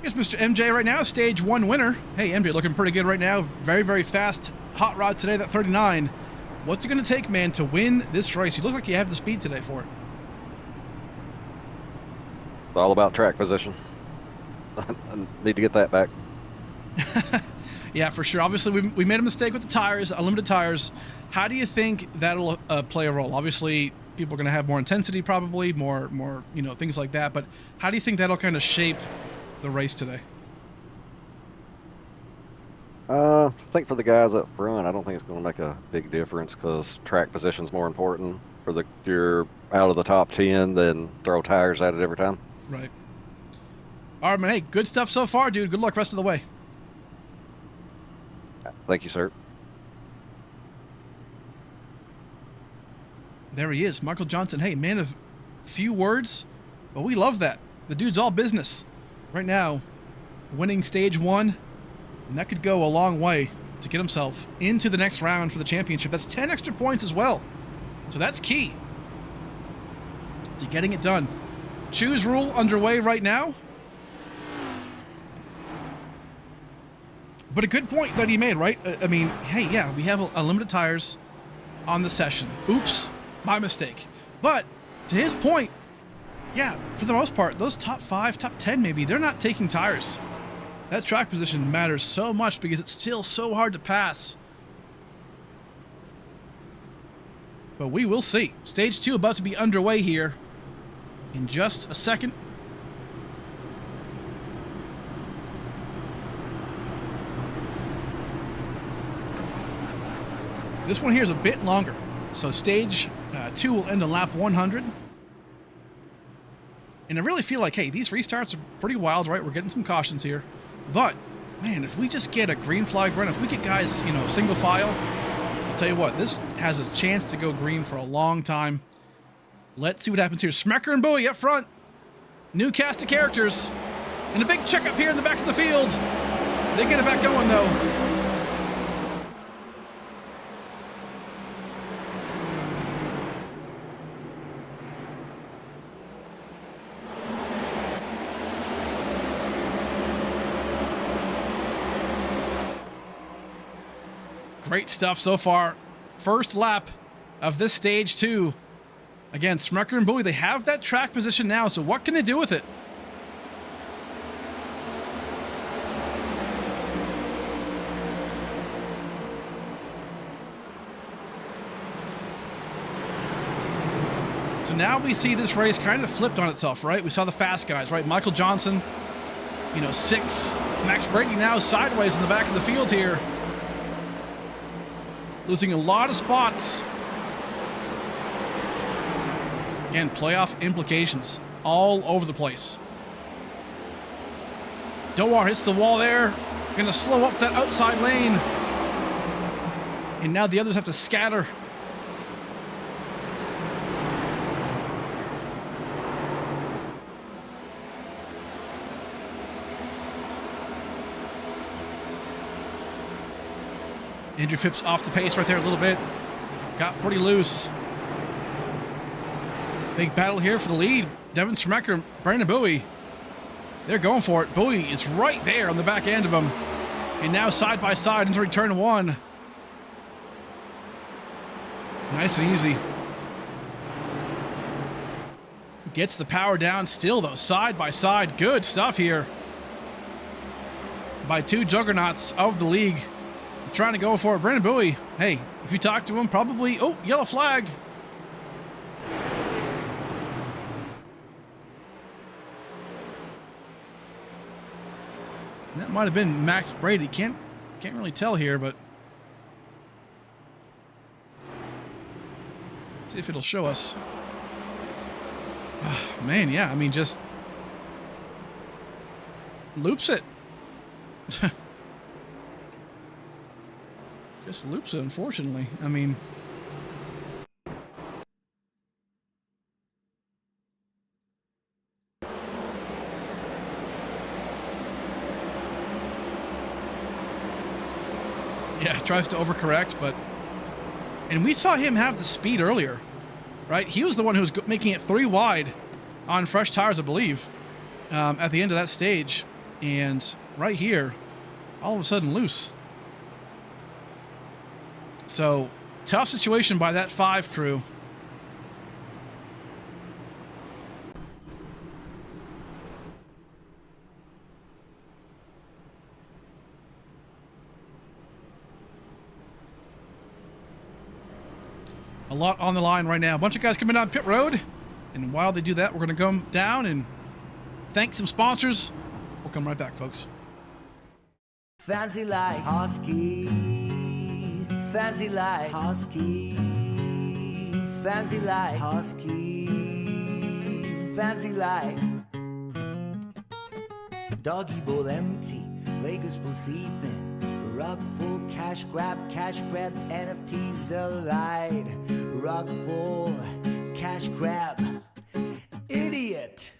Here's Mr. MJ right now, stage 1 winner. Hey, MJ, looking pretty good right now. Very, very fast hot rod today, that 39. What's it going to take, man, to win this race? You look like you have the speed today for it. It's all about track position. I need to get that back. Yeah, for sure. Obviously, we made a mistake with the tires, unlimited tires. How do you think that'll play a role? Obviously, people are going to have more intensity, probably more, things like that. But how do you think that'll kind of shape the race today? I think for the guys up front, I don't think it's going to make a big difference because track position's more important. If you're out of the top 10, then throw tires at it every time. Right. All right, man. Hey, good stuff so far, dude. Good luck rest of the way. Thank you, sir. There he is, Michael Johnson. Hey, man of few words, but we love that. The dude's all business. Right now, winning stage 1, and that could go a long way to get himself into the next round for the championship. That's 10 extra points as well. So that's key to getting it done. Choose rule underway right now. But a good point that he made, right? I mean, hey, yeah, we have unlimited tires on the session. Oops, my mistake. But to his point, yeah, for the most part, those top 5, top 10 maybe, they're not taking tires. That track position matters so much because it's still so hard to pass. But we will see. Stage 2 about to be underway here in just a second. This one here is a bit longer. So stage 2 will end on lap 100. And I really feel like, hey, these restarts are pretty wild, right? We're getting some cautions here. But, man, if we just get a green flag run, if we get guys, single file, I'll tell you what, this has a chance to go green for a long time. Let's see what happens here. Smecker and Bowie up front. New cast of characters. And a big checkup here in the back of the field. They get it back going, though. Great stuff so far. First lap of this stage 2. Again, Smecker and Bowie, they have that track position now, so what can they do with it? So now we see this race kind of flipped on itself, right? We saw the fast guys, right? Michael Johnson, 6. Max Brady now sideways in the back of the field here. Losing a lot of spots. Again, playoff implications all over the place. Dowar hits the wall there. Gonna slow up that outside lane. And now the others have to scatter. Andrew Phipps off the pace right there a little bit. Got pretty loose. Big battle here for the lead. Devin Smecker and Brandon Bowie. They're going for it. Bowie is right there on the back end of him. And now side by side into turn 1. Nice and easy. Gets the power down still, though. Side by side. Good stuff here by 2 juggernauts of the league. Trying to go for it. Brandon Bowie, hey, if you talk to him, probably... Oh, yellow flag. That might have been Max Brady. Can't really tell here, but... See if it'll show us. Man, yeah, I mean, just loops it. Just loops it, unfortunately. I mean, yeah, tries to overcorrect, but... And we saw him have the speed earlier, right? He was the one who was making it 3 wide on fresh tires, I believe, at the end of that stage. And right here, all of a sudden loose. So, tough situation by that 5 crew. A lot on the line right now. A bunch of guys coming down pit road. And while they do that, we're going to come down and thank some sponsors. We'll come right back, folks. Fancy like Husky, fancy like Husky, fancy like Husky, fancy like Doggy bowl empty, Lakers pool sleeping, rug pull, cash grab, NFTs delight, rug pull, cash grab, idiot.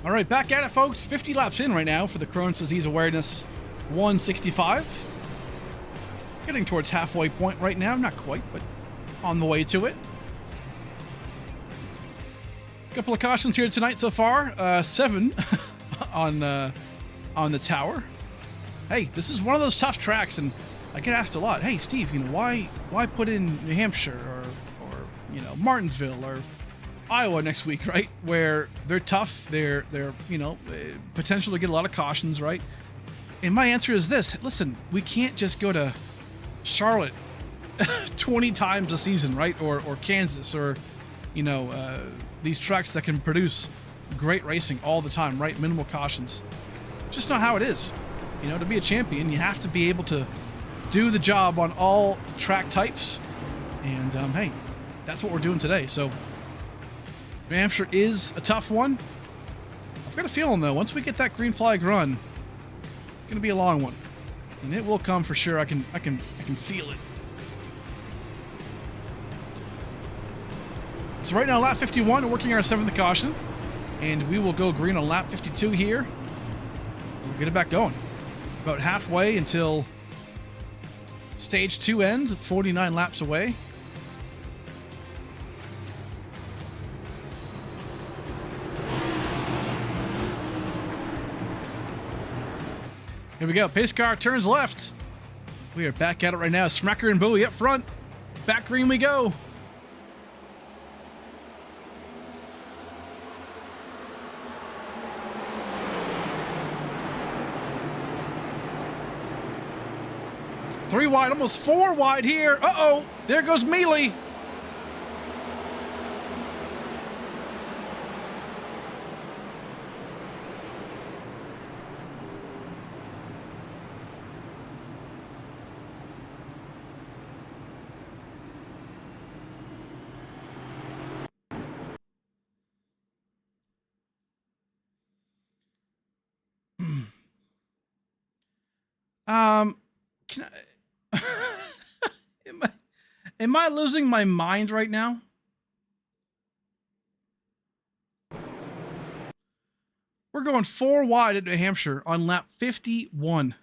All right, back at it, folks. 50 laps in right now for the Crohn's Disease Awareness 165. Getting towards halfway point right now. Not quite, but on the way to it. Couple of cautions here tonight so far. 7 on the tower. Hey, this is one of those tough tracks, and I get asked a lot. Hey, Steve, why put in New Hampshire or Martinsville or Iowa next week, right? Where they're tough, they're potential to get a lot of cautions, right? And my answer is this: listen, we can't just go to Charlotte 20 times a season, right? Or Kansas, or these tracks that can produce great racing all the time, right? Minimal cautions. Just not how it is. To be a champion, you have to be able to do the job on all track types. And hey, that's what we're doing today. So New Hampshire is a tough one. I've got a feeling, though, once we get that green flag run, it's going to be a long one, and it will come for sure. I can feel it. So right now, lap 51, working our 7th caution, and we will go green on lap 52 here. We'll get it back going. About halfway until stage 2 ends, 49 laps away. Here we go. Pace car turns left. We are back at it right now. Smacker and Bowie up front. Back green we go. Three wide, almost 4 wide here. Uh-oh, there goes Mealy. Can I, am I losing my mind right now? We're going 4 wide at New Hampshire on lap 51.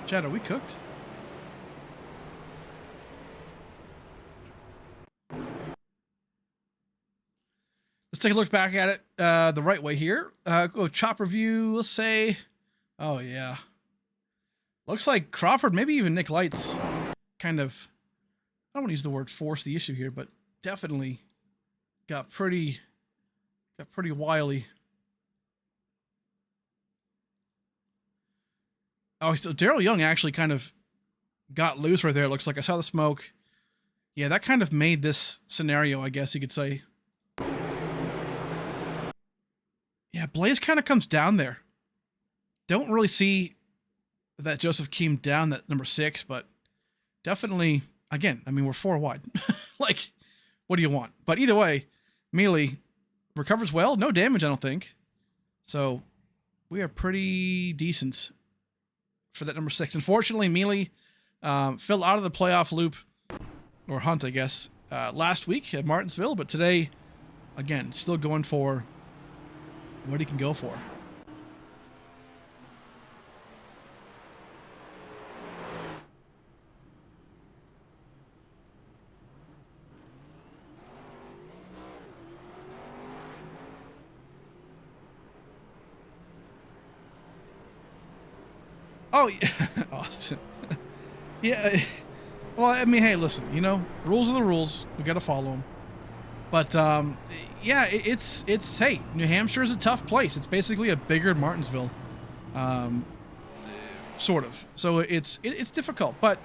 Chad, are we cooked? Let's take a look back at it the right way here. Go chopper view. Let's say, oh yeah. Looks like Crawford, maybe even Nick Light's kind of, I don't want to use the word force the issue here, but definitely got pretty wily. Oh, so Daryl Young actually kind of got loose right there. It looks like I saw the smoke. Yeah, that kind of made this scenario, I guess you could say. Yeah, Blaze kind of comes down there. Don't really see that Joseph Keem down that number 6, but definitely, again, I mean, we're 4 wide. Like, what do you want? But either way, Mealy recovers well. No damage, I don't think. So we are pretty decent for that number 6. Unfortunately, Mealy fell out of the playoff loop, or hunt, I guess, last week at Martinsville. But today, again, still going for what he can go for. Oh, yeah. Austin. Yeah. Well, I mean, hey, listen, you know, rules are the rules. We got to follow them. But, yeah, it's, hey, New Hampshire is a tough place. It's basically a bigger Martinsville, sort of. So it's difficult, but,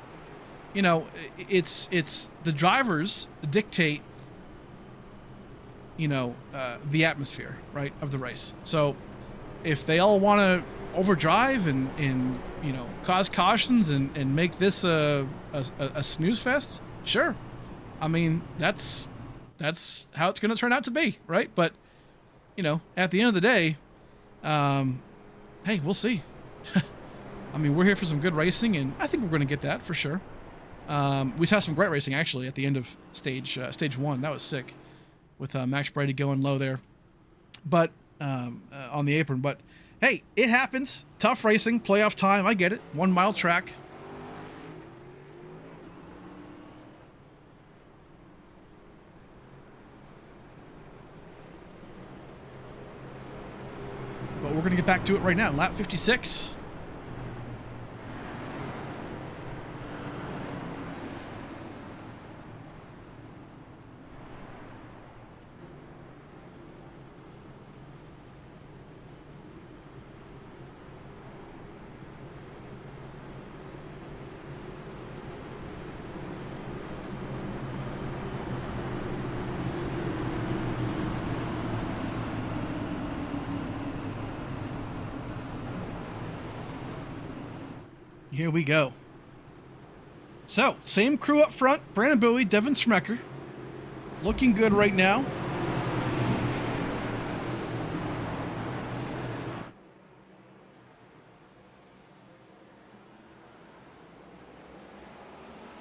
you know, it's the drivers dictate, you know, the atmosphere, right, of the race. So if they all want to overdrive and, you know, cause cautions and make this a snooze fest, sure. I mean, that's how it's going to turn out to be, right? But, you know, at the end of the day, hey, we'll see. I mean, we're here for some good racing, and I think we're going to get that for sure. We saw some great racing, actually, at the end of stage 1. That was sick with Max Brady going low there, but on the apron. But, hey, it happens. Tough racing, playoff time. I get it. 1 mile track. But we're going to get back to it right now. Lap 56. Here we go. So, same crew up front. Brandon Bowie, Devin Smecker. Looking good right now.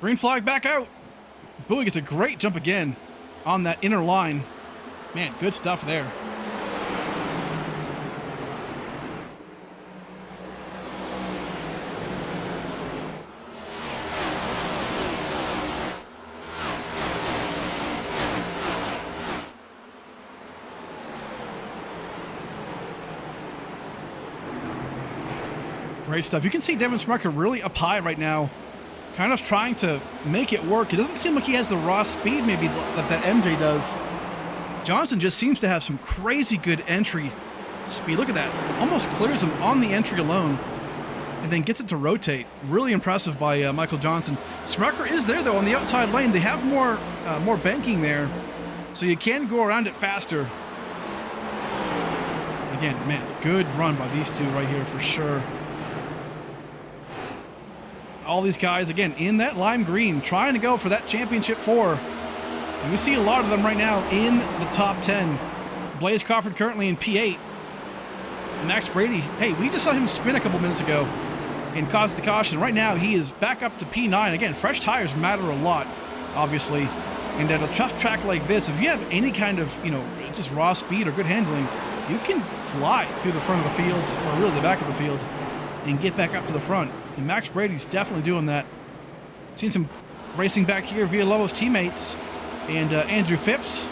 Green flag back out. Bowie gets a great jump again on that inner line. Man, good stuff there. Great stuff. You can see Devin Smecker really up high right now, kind of trying to make it work. It doesn't seem like he has the raw speed maybe that MJ does. Johnson just seems to have some crazy good entry speed. Look at that. Almost clears him on the entry alone and then gets it to rotate. Really impressive by Michael Johnson. Smecker is there, though, on the outside lane. They have more banking there, so you can go around it faster. Again, man, good run by these two right here for sure. All these guys, again, in that lime green, trying to go for that championship 4. And we see a lot of them right now in the top 10. Blaze Crawford currently in P8. Max Brady, hey, we just saw him spin a couple minutes ago and cause the caution. Right now, he is back up to P9. Again, fresh tires matter a lot, obviously. And at a tough track like this, if you have any kind of, just raw speed or good handling, you can fly through the front of the field, or really the back of the field, and get back up to the front. And Max Brady's definitely doing that. Seen some racing back here via Lowe's teammates and Andrew Phipps.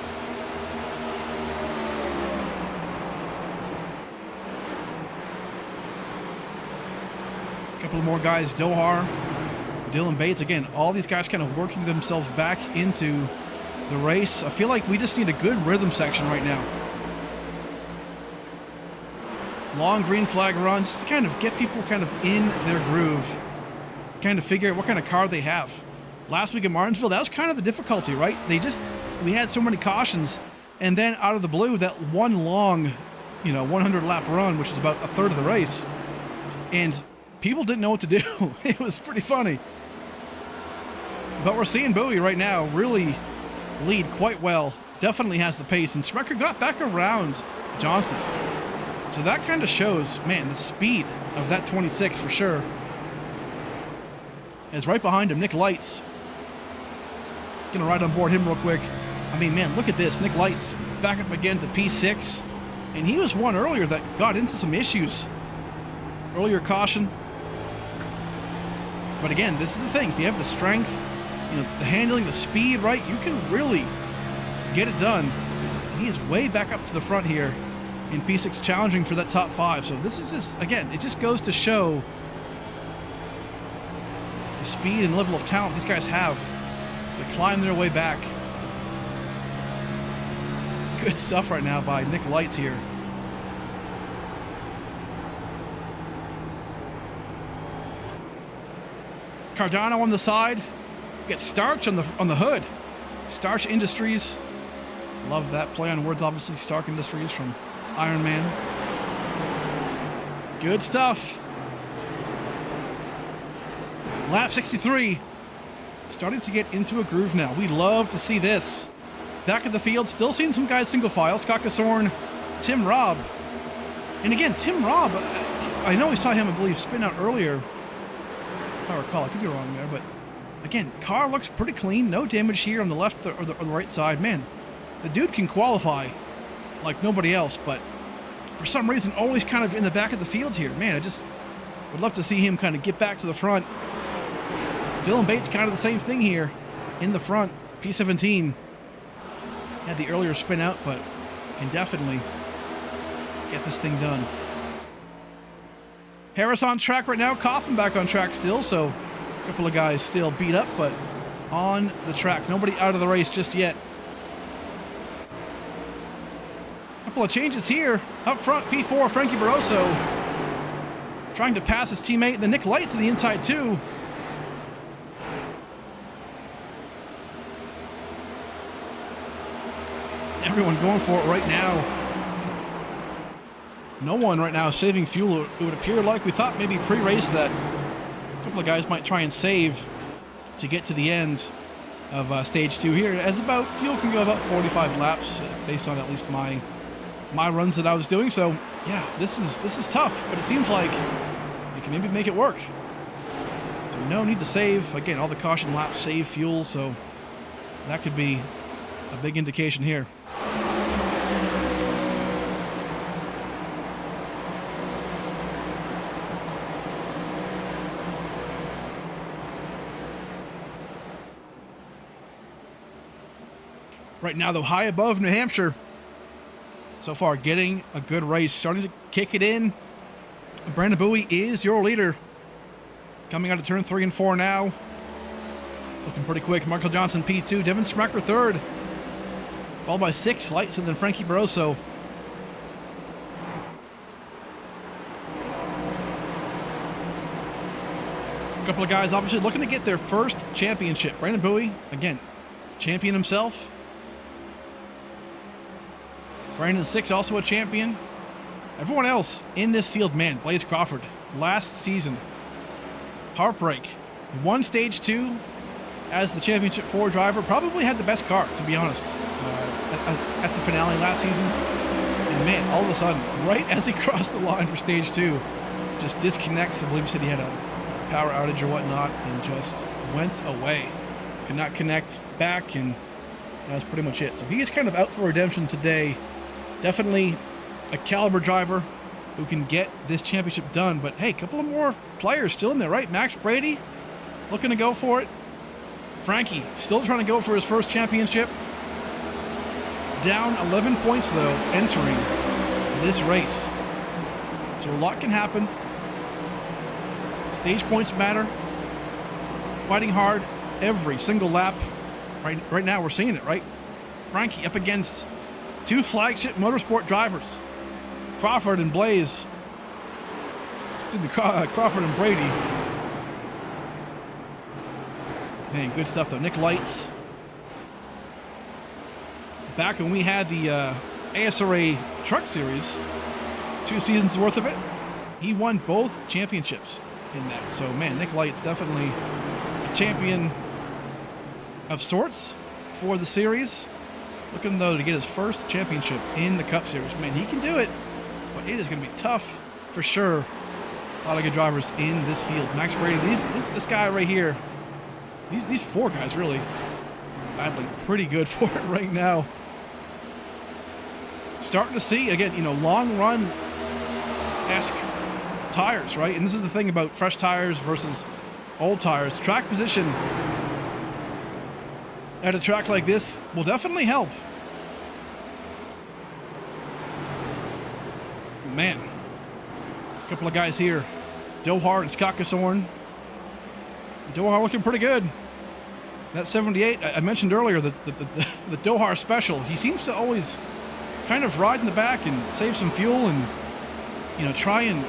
A couple of more guys, Dohar, Dylan Bates. Again, all these guys kind of working themselves back into the race. I feel like we just need a good rhythm section right now. Long green flag run, just to kind of get people kind of in their groove, kind of figure out what kind of car they have. Last week at Martinsville, that was kind of the difficulty, right? We had so many cautions, and then out of the blue, that one long, 100 lap run, which is about a third of the race, and people didn't know what to do. It was pretty funny. But we're seeing Bowie right now really lead quite well. Definitely has the pace, and Sprecher got back around Johnson. So that kind of shows, man, the speed of that 26 for sure. As right behind him, Nick Lights. Gonna ride on board him real quick. I mean, man, look at this. Nick Lights back up again to P6. And he was one earlier that got into some issues. Earlier caution. But again, this is the thing. If you have the strength, the handling, the speed, right, you can really get it done. And he is way back up to the front here in P6, challenging for that top 5. So this is just, again, it just goes to show the speed and level of talent these guys have to climb their way back. Good stuff right now by Nick Lights here. Cardano on the side. Get Starch on the hood. Starch Industries. Love that play on words, obviously. Stark Industries from Iron Man. Good stuff. Lap 63. Starting to get into a groove now. We love to see this. Back at the field, still seeing some guys single file. Scott Casorn, Tim Robb. And again, Tim Robb, I know we saw him, I believe, spin out earlier. If I recall, I could be wrong there, but again, car looks pretty clean. No damage here on the left or the right side. Man, the dude can qualify like nobody else, but for some reason, always kind of in the back of the field here. Man, I just would love to see him kind of get back to the front. Dylan Bates, kind of the same thing here in the front. P17 had the earlier spin out, but can definitely get this thing done. Harris on track right now. Coffin back on track still, so a couple of guys still beat up, but on the track. Nobody out of the race just yet. Couple of changes here. Up front, P4, Frankie Barroso trying to pass his teammate. The Nick Light to the inside too. Everyone going for it right now. No one right now saving fuel. It would appear like we thought maybe pre-race that a couple of guys might try and save to get to the end of stage 2 here. As about fuel can go about 45 laps based on at least my runs that I was doing. So yeah, this is tough, but it seems like they can maybe make it work. So no need to save. Again, all the caution laps save fuel, so that could be a big indication here. Right now, though, high above New Hampshire. So far, getting a good race. Starting to kick it in. Brandon Bowie is your leader. Coming out of turn 3 and 4 now. Looking pretty quick. Michael Johnson, P2. Devin Sprecher, 3rd. Followed by 6 Lights and then Frankie Barroso. A couple of guys obviously looking to get their first championship. Brandon Bowie, again, champion himself. Brandon 6, also a champion. Everyone else in this field, man, Blaze Crawford, last season, heartbreak. Won stage 2 as the championship 4 driver. Probably had the best car, to be honest, at the finale last season. And man, all of a sudden, right as he crossed the line for stage 2, just disconnects. I believe he said he had a power outage or whatnot, and just went away. Could not connect back, and That's pretty much it. So he is kind of out for redemption today. Definitely a caliber driver who can get this championship done. But hey, a couple of more players still in there, right? Max Brady looking to go for it. Frankie still trying to go for his first championship. Down 11 points, though, entering this race. So a lot can happen. Stage points matter. Fighting hard every single lap. Right now, we're seeing it, right? Frankie up against two flagship motorsport drivers, Crawford and Blaze. Crawford and Brady. Man, good stuff, though. Nick Lights. Back when we had the ASRA Truck Series, 2 seasons worth of it, he won both championships in that. So, man, Nick Lights definitely a champion of sorts for the series. Looking, though, to get his first championship in the Cup Series. Man, he can do it, but it is going to be tough for sure. A lot of good drivers in this field. Max Brady, this guy right here, these 4 guys really battling pretty good for it right now. Starting to see, again, long run-esque tires, right? And this is the thing about fresh tires versus old tires. Track position at a track like this will definitely help. Man, a couple of guys here. Dohar and Scott Gasorn. Dohar looking pretty good. That 78, I mentioned earlier, the Dohar special, he seems to always kind of ride in the back and save some fuel and, try and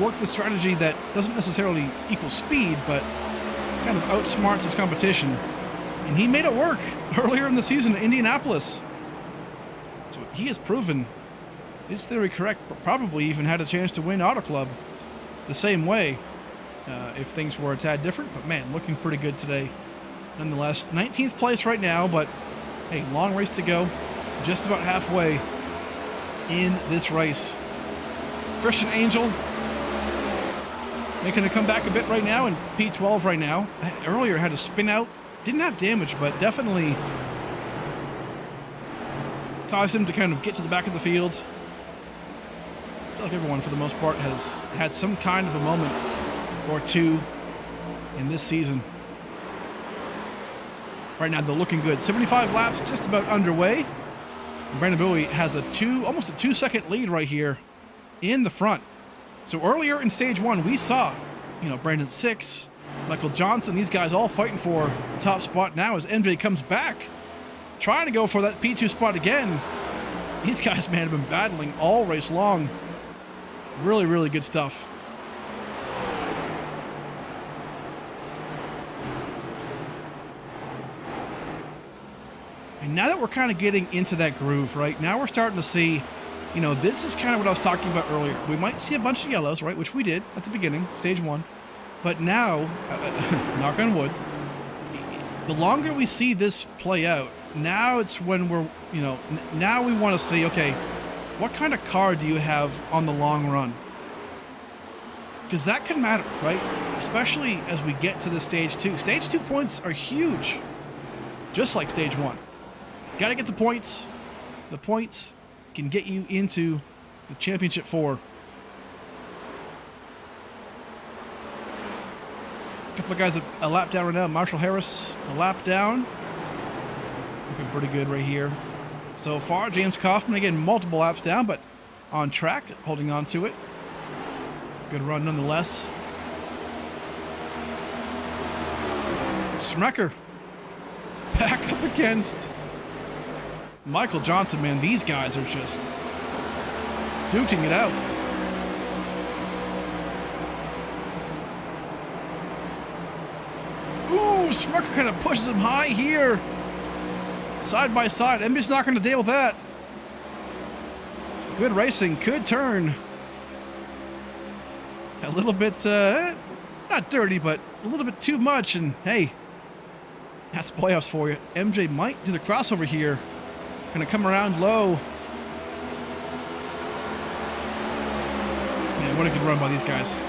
work the strategy that doesn't necessarily equal speed, but kind of outsmarts his competition. And he made it work earlier in the season in Indianapolis. So he has proven his theory correct, but probably even had a chance to win Auto Club the same way if things were a tad different. But man, looking pretty good today nonetheless. 19th place right now, but hey, long race to go. Just about halfway in this race. Christian Angel making a comeback a bit right now in P12 right now. Earlier had a spin out. Didn't have damage, but definitely caused him to kind of get to the back of the field. I feel like everyone, for the most part, has had some kind of a moment or two in this season. Right now, they're looking good. 75 laps just about underway. Brandon Bowie has almost a 2-second lead right here in the front. So earlier in stage 1, we saw, Brandon 6, Michael Johnson, these guys all fighting for the top spot now as MJ comes back, trying to go for that P2 spot again. These guys, man, have been battling all race long. Really, really good stuff. And now that we're kind of getting into that groove, right? Now we're starting to see, this is kind of what I was talking about earlier. We might see a bunch of yellows, right? Which we did at the beginning, stage 1. But now, knock on wood, the longer we see this play out, now it's when we're, now we want to see, okay, what kind of car do you have on the long run? Because that can matter, right? Especially as we get to the stage 2. Stage 2 points are huge, just like stage 1. Got to get the points. The points can get you into the championship 4. A couple of guys a lap down right now. Marshall Harris, a lap down. Looking pretty good right here. So far, James Kaufman, again, multiple laps down, but on track, holding on to it. Good run nonetheless. Smecker back up against Michael Johnson, man. These guys are just duking it out. Ooh, Smecker kind of pushes him high here. Side by side. I'm just not going to deal with that. Good racing. Could turn a little bit, not dirty, but a little bit too much. And hey, that's playoffs for you. MJ might do the crossover here. Going to come around low. Man, what a good run by these guys.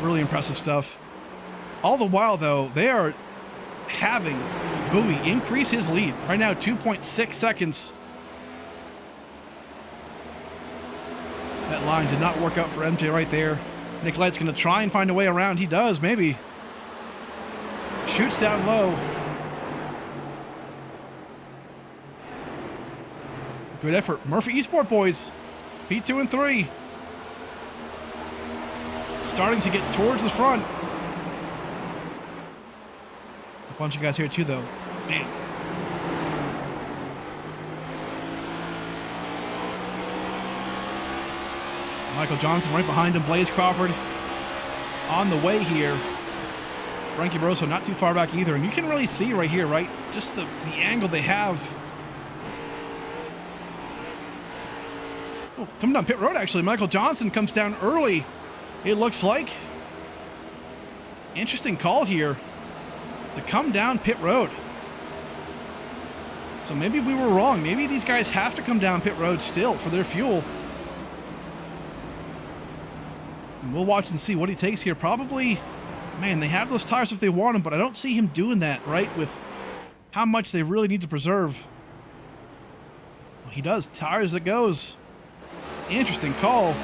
Really impressive stuff. All the while, though, they are having Bowie increase his lead. Right now, 2.6 seconds. That line did not work out for MJ right there. Nick Light's going to try and find a way around. He does, maybe. Shoots down low. Good effort. Murphy Esport boys. P2 and 3. Starting to get towards the front. A bunch of guys here too, though. Man. Michael Johnson right behind him. Blaze Crawford on the way here. Frankie Barroso not too far back either. And you can really see right here, right? Just the angle they have. Oh, coming down pit road, actually. Michael Johnson comes down early, it looks like. Interesting call here to come down pit road. So maybe we were wrong. Maybe these guys have to come down pit road still for their fuel. And we'll watch and see what he takes here. Probably, man, they have those tires if they want them, but I don't see him doing that, right? With how much they really need to preserve. Well, he does. Tires that goes. Interesting call.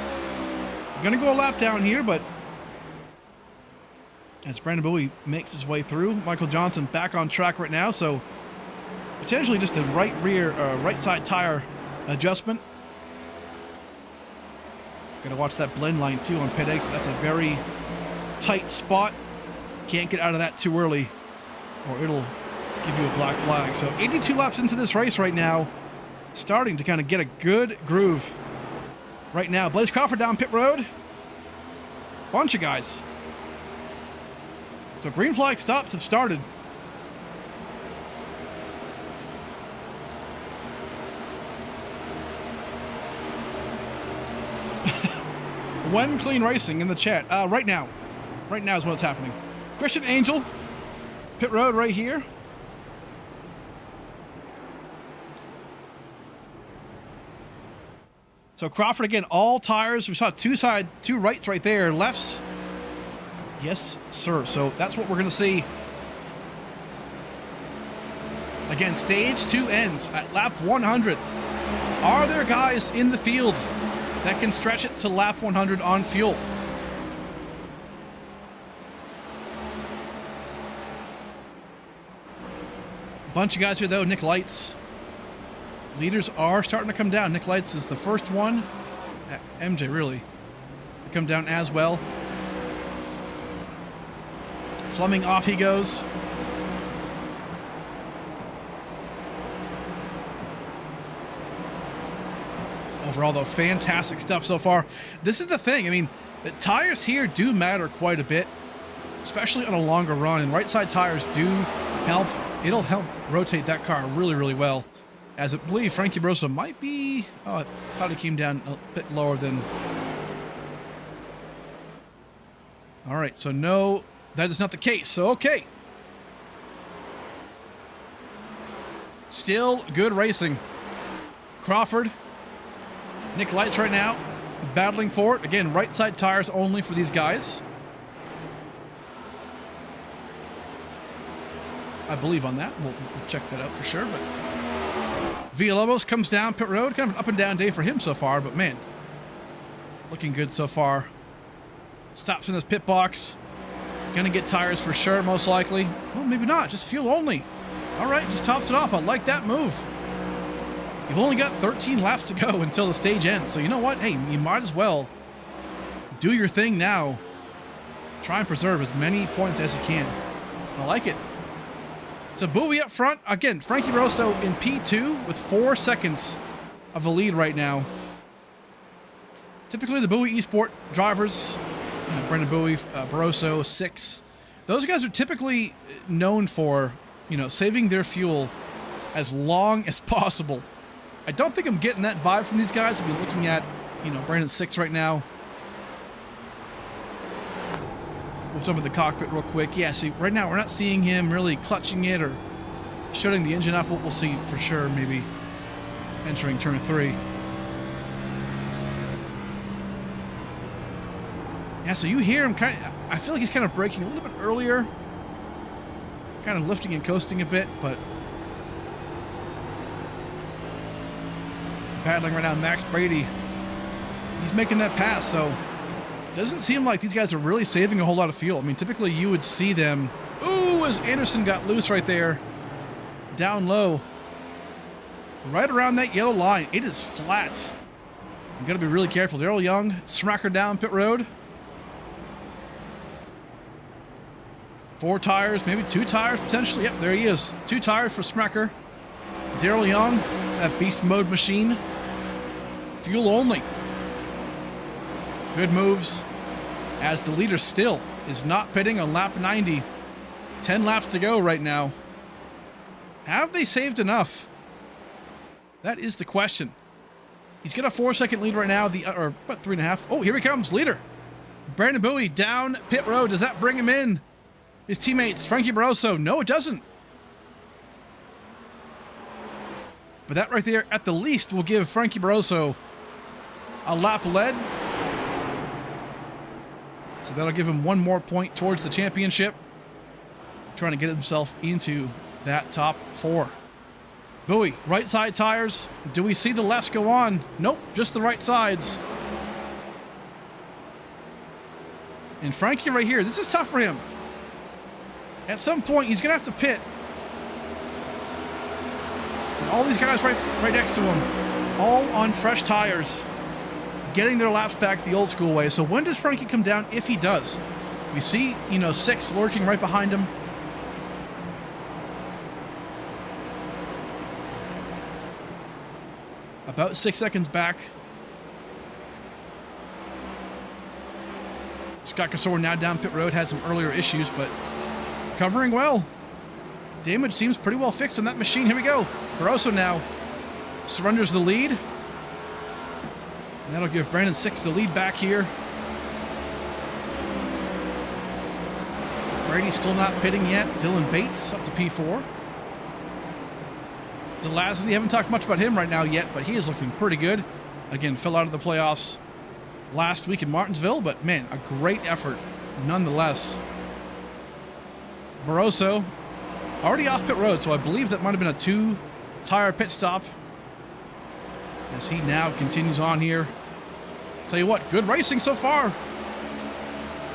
Gonna go a lap down here, but as Brandon Bowie makes his way through, Michael Johnson back on track right now, so potentially just a right side tire adjustment. Gotta watch that blend line too on pit exit. That's a very tight spot. Can't get out of that too early or it'll give you a black flag. So 82 laps into this race right now, starting to kind of get a good groove right now. Blaze Crawford down pit road. Bunch of guys. So green flag stops have started. When clean racing in the chat. Right now is what's happening. Christian Angel, pit road right here. So Crawford again, all tires. We saw two rights right there, lefts. Yes, sir. So that's what we're going to see. Again, stage 2 ends at lap 100. Are there guys in the field that can stretch it to lap 100 on fuel? Bunch of guys here though. Nick Lights. Leaders are starting to come down. Nick Lights is the first one. MJ really to come down as well. Fleming off he goes. Overall, though, fantastic stuff so far. This is the thing. I mean, the tires here do matter quite a bit, especially on a longer run. And right side tires do help. It'll help rotate that car really, really well. As I believe Frankie Barroso might be... Oh, I thought he came down a bit lower than... All right, so no, that is not the case. So, okay. Still good racing. Crawford, Nick Lights right now, battling for it. Again, right side tires only for these guys. I believe on that. We'll check that out for sure. But Villalobos comes down pit road. Kind of an up and down day for him so far, but man, looking good so far. Stops in this pit box. Gonna get tires for sure, most likely. Well, maybe not. Just fuel only. All right, just tops it off. I like that move. You've only got 13 laps to go until the stage ends. So you know what? Hey, you might as well do your thing now. Try and preserve as many points as you can. I like it. So Bowie up front. Again, Frankie Barroso in P2 with 4 seconds of the lead right now. Typically the Bowie Esport drivers, Brendan Bowie, Barroso, 6. Those guys are typically known for, saving their fuel as long as possible. I don't think I'm getting that vibe from these guys. I'll be looking at, Brandon 6 right now. We'll jump in the cockpit real quick. Yeah, see, right now we're not seeing him really clutching it or shutting the engine off. We'll see for sure, maybe entering turn 3. Yeah, so you hear him I feel like he's kind of braking a little bit earlier. kind of lifting and coasting a bit, but battling right now, Max Brady. He's making that pass, so doesn't seem like these guys are really saving a whole lot of fuel. I mean, typically you would see them. Ooh, as Anderson got loose right there, down low, right around that yellow line. It is flat. You got to be really careful. Daryl Young, smacker down pit road. 4 tires, maybe 2 tires potentially. Yep, there he is. 2 tires for Smacker. Daryl Young, that beast mode machine. Fuel only. Good moves, as the leader still is not pitting on lap 90. 10 laps to go right now. Have they saved enough? That is the question. He's got a 4-second lead right now, or about 3.5. Oh, here he comes, leader. Brandon Bowie down pit road. Does that bring him in? His teammates, Frankie Barroso. No, it doesn't. But that right there, at the least, will give Frankie Barroso a lap led. So that'll give him 1 more point towards the championship. Trying to get himself into that top 4. Bowie, right side tires. Do we see the lefts go on? Nope, just the right sides. And Frankie right here, this is tough for him. At some point, he's going to have to pit. And all these guys right next to him, all on fresh tires, getting their laps back the old school way. So when does Frankie come down, if he does? We see, 6 lurking right behind him. About 6 seconds back. Scott Kasor now down pit road, had some earlier issues, but covering well. Damage seems pretty well fixed on that machine. Here we go. Barroso now surrenders the lead. And that'll give Brandon Six the lead back here. Brady still not pitting yet. Dylan Bates up to P4. Delazny, haven't talked much about him right now yet, but he is looking pretty good. Again, fell out of the playoffs last week in Martinsville, but man, a great effort nonetheless. Barroso already off pit road, so I believe that might have been a 2-tire pit stop as he now continues on here. Tell you what, good racing so far.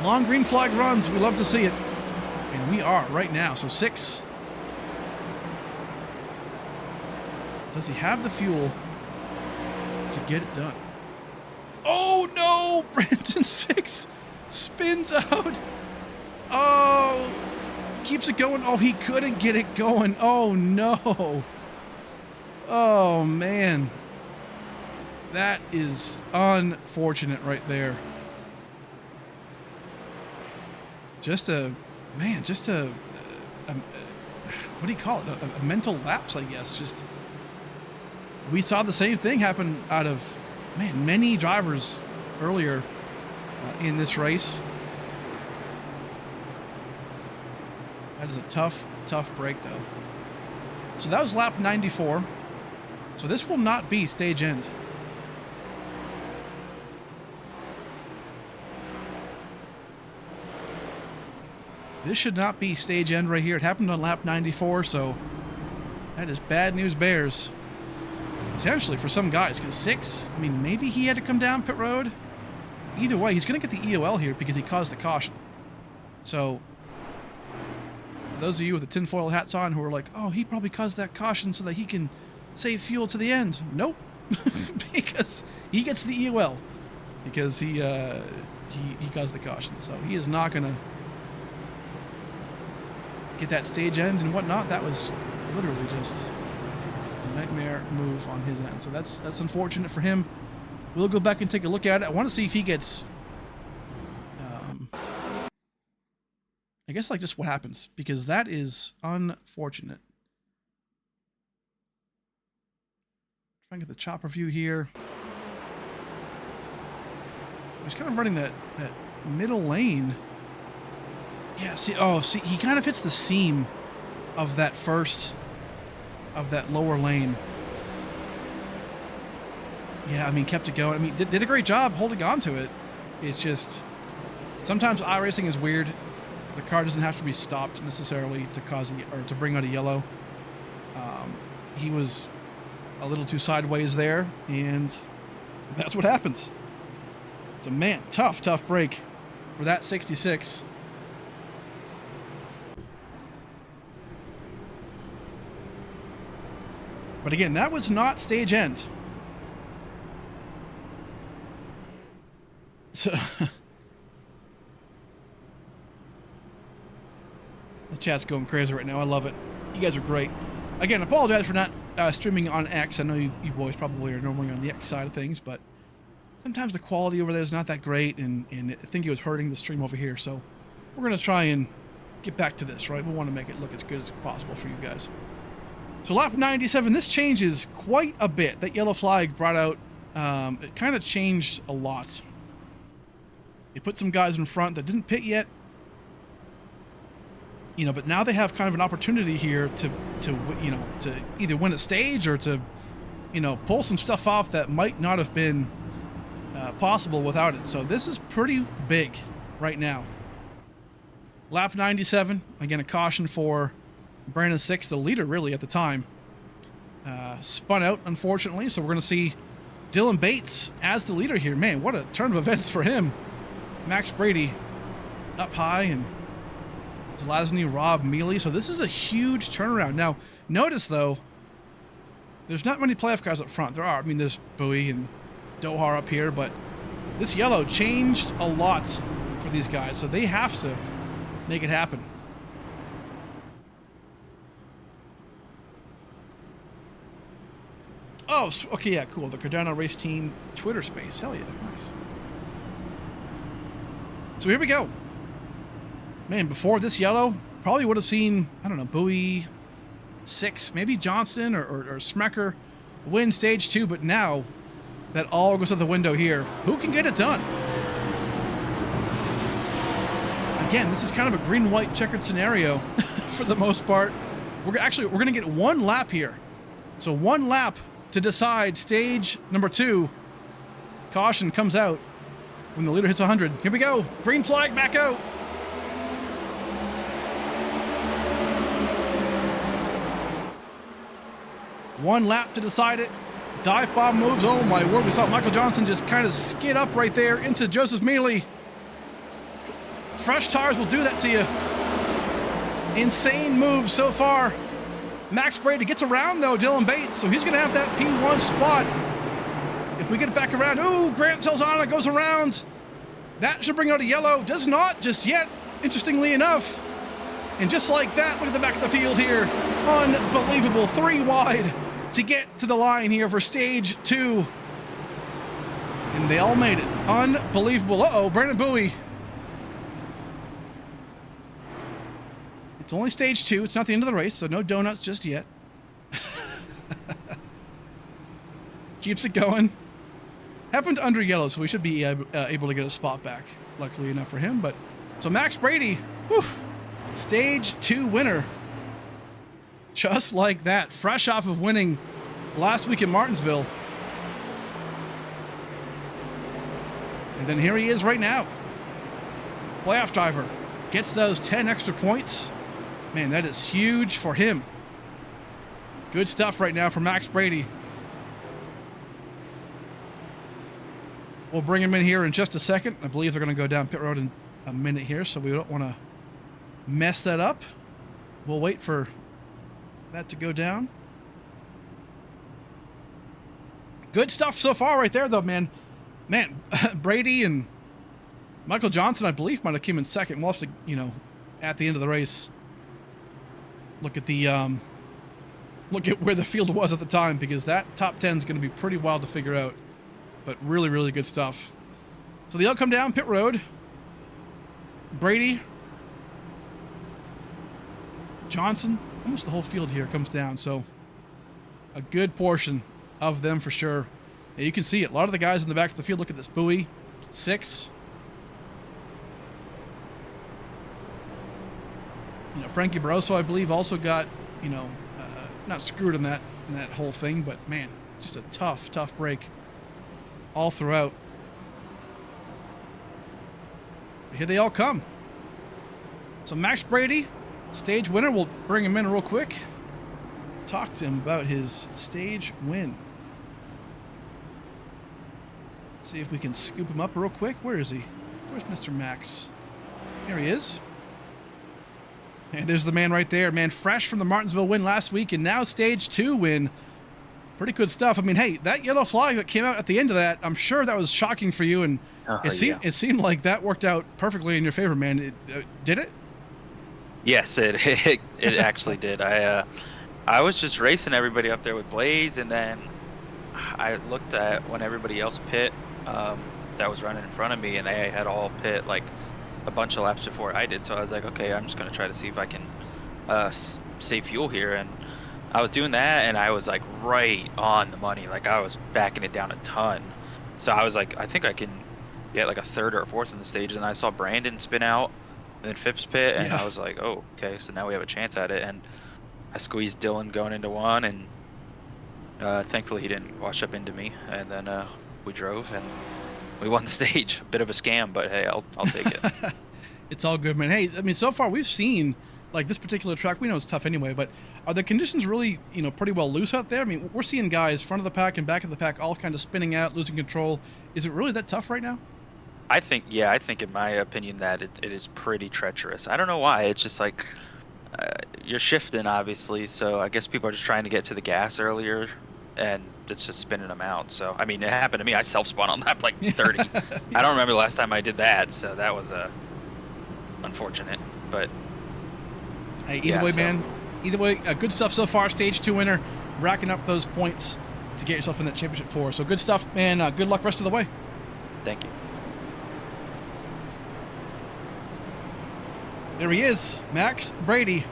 Long green flag runs, we love to see it. And we are right now, so 6. Does he have the fuel to get it done? Oh no! Brandon Six spins out. Oh, keeps it going. Oh, he couldn't get it going. Oh no. Oh man. That is unfortunate right there. Just a what do you call it? A mental lapse, I guess. Just, we saw the same thing happen out of, many drivers earlier in this race. That is a tough break, though. So that was lap 94. So this will not be stage end. This should not be stage end right here. It happened on lap 94, so that is bad news bears. Potentially for some guys, because 6, maybe he had to come down pit road. Either way, he's going to get the EOL here because he caused the caution. So, for those of you with the tinfoil hats on who are like, oh, he probably caused that caution so that he can save fuel to the end. Nope. Because he gets the EOL because he caused the caution. So he is not going to get that stage end and whatnot. That was literally just a nightmare move on his end. So that's unfortunate for him. We'll go back and take a look at it. I want to see if he gets, I guess, just what happens, because that is unfortunate. Try and get the chopper view here. He's kind of running that middle lane. Yeah, see, he kind of hits the seam of that lower lane. Yeah, kept it going. Did a great job holding on to it. It's just, sometimes iRacing is weird. The car doesn't have to be stopped necessarily to cause or to bring out a yellow. He was a little too sideways there, and that's what happens. So man, tough break for that 66. But again, that was not stage end. So the chat's going crazy right now. I love it. You guys are great. Again, apologize for not streaming on X. I know you boys probably are normally on the X side of things, but sometimes the quality over there is not that great, and I think it was hurting the stream over here. So we're going to try and get back to this, right? We want to make it look as good as possible for you guys. So lap 97, this changes quite a bit. That yellow flag brought out, it kind of changed a lot. It put some guys in front that didn't pit yet. You know, but now they have kind of an opportunity here to either win a stage or to, pull some stuff off that might not have been possible without it. So this is pretty big right now. Lap 97, again, a caution for Brandon Six, the leader really at the time. Spun out, unfortunately, so we're going to see Dylan Bates as the leader here. Man, what a turn of events for him. Max Brady up high, and Zelazny, Rob Mealy. So this is a huge turnaround. Now, notice, though, there's not many playoff cars up front. There are. I mean, there's Bowie and Dohar up here, but this yellow changed a lot for these guys, so they have to make it happen. Oh, okay, yeah, cool. The Cardano Race Team Twitter space. Hell yeah, nice. So here we go. Man, before this yellow, probably would have seen, I don't know, Bowie, Six, maybe Johnson or Smecker win stage 2, but now that all goes out the window here. Who can get it done? Again, this is kind of a green-white checkered scenario for the most part. We're going to get one lap here. So one lap to decide stage number 2. Caution comes out when the leader hits 100. Here we go. Green flag back out. One lap to decide it. Dive bomb moves. Oh my word. We saw Michael Johnson just kind of skid up right there into Joseph Mealy. Fresh tires will do that to you. Insane move so far. Max Brady gets around, though, Dylan Bates, so he's going to have that P1 spot. If we get it back around, ooh, Grant Selzana goes around. That should bring out a yellow. Does not just yet, interestingly enough. And just like that, look at the back of the field here. Unbelievable. 3 wide to get to the line here for stage 2. And they all made it. Unbelievable. Uh-oh, Brandon Bowie. It's only stage 2. It's not the end of the race, so no donuts just yet. Keeps it going. Happened under yellow, so we should be able to get a spot back, luckily enough for him. But so Max Brady, whew, stage 2 winner. Just like that. Fresh off of winning last week in Martinsville. And then here he is right now. Playoff driver. Gets those 10 extra points. Man, that is huge for him. Good stuff right now for Max Brady. We'll bring him in here in just a second. I believe they're going to go down pit road in a minute here, so we don't want to mess that up. We'll wait for that to go down. Good stuff so far right there, though, man. Man, Brady and Michael Johnson, I believe, might have came in second. We'll have to, at the end of the race, look at where the field was at the time, because that top 10 is going to be pretty wild to figure out. But really, really good stuff. So they all come down pit road. Brady, Johnson, almost the whole field here comes down. So a good portion of them for sure. Yeah, you can see it. A lot of the guys in the back of the field. Look at this. Bowie, 6. Frankie Barroso, I believe, also got, not screwed in that whole thing, but man, just a tough break all throughout. Here they all come. So Max Brady, stage winner. We'll bring him in real quick. Talk to him about his stage win. Let's see if we can scoop him up real quick. Where is he? Where's Mr. Max? Here he is. And there's the man right there, man. Fresh from the Martinsville win last week, and now stage 2 win. Pretty good stuff. I mean, hey, that yellow flag that came out at the end of that, I'm sure that was shocking for you, and it seemed like that worked out perfectly in your favor, man. Did it? Yes, it actually did. I was just racing everybody up there with Blaze, and then I looked at when everybody else pit that was running in front of me, and they had all pit like a bunch of laps before I did. So I was like, okay, I'm just gonna try to see if I can save fuel here, and I was doing that, and I was like right on the money. Like I was backing it down a ton. So I was like, I think I can get like a 3rd or a 4th in the stage. And I saw Brandon spin out, and then Phipps pit, and I was like, oh, okay, so now we have a chance at it. And I squeezed Dylan going into one, and thankfully he didn't wash up into me. And then we drove, and we won the stage. A bit of a scam, but hey, I'll take it. It's all good, man. Hey, I mean, so far we've seen, like, this particular track, we know it's tough anyway, but are the conditions really, pretty well loose out there? I mean, we're seeing guys front of the pack and back of the pack all kind of spinning out, losing control. Is it really that tough right now? I think in my opinion that it is pretty treacherous. I don't know why. It's just like you're shifting, obviously, so I guess people are just trying to get to the gas earlier, and it's just spinning them out. So, I mean, it happened to me. I self-spun on lap like 30. I don't remember the last time I did that, so that was unfortunate, but... Hey, either way, man. Either way, good stuff so far. Stage 2 winner, racking up those points to get yourself in that championship 4. So good stuff, man. Good luck rest of the way. Thank you. There he is, Max Brady,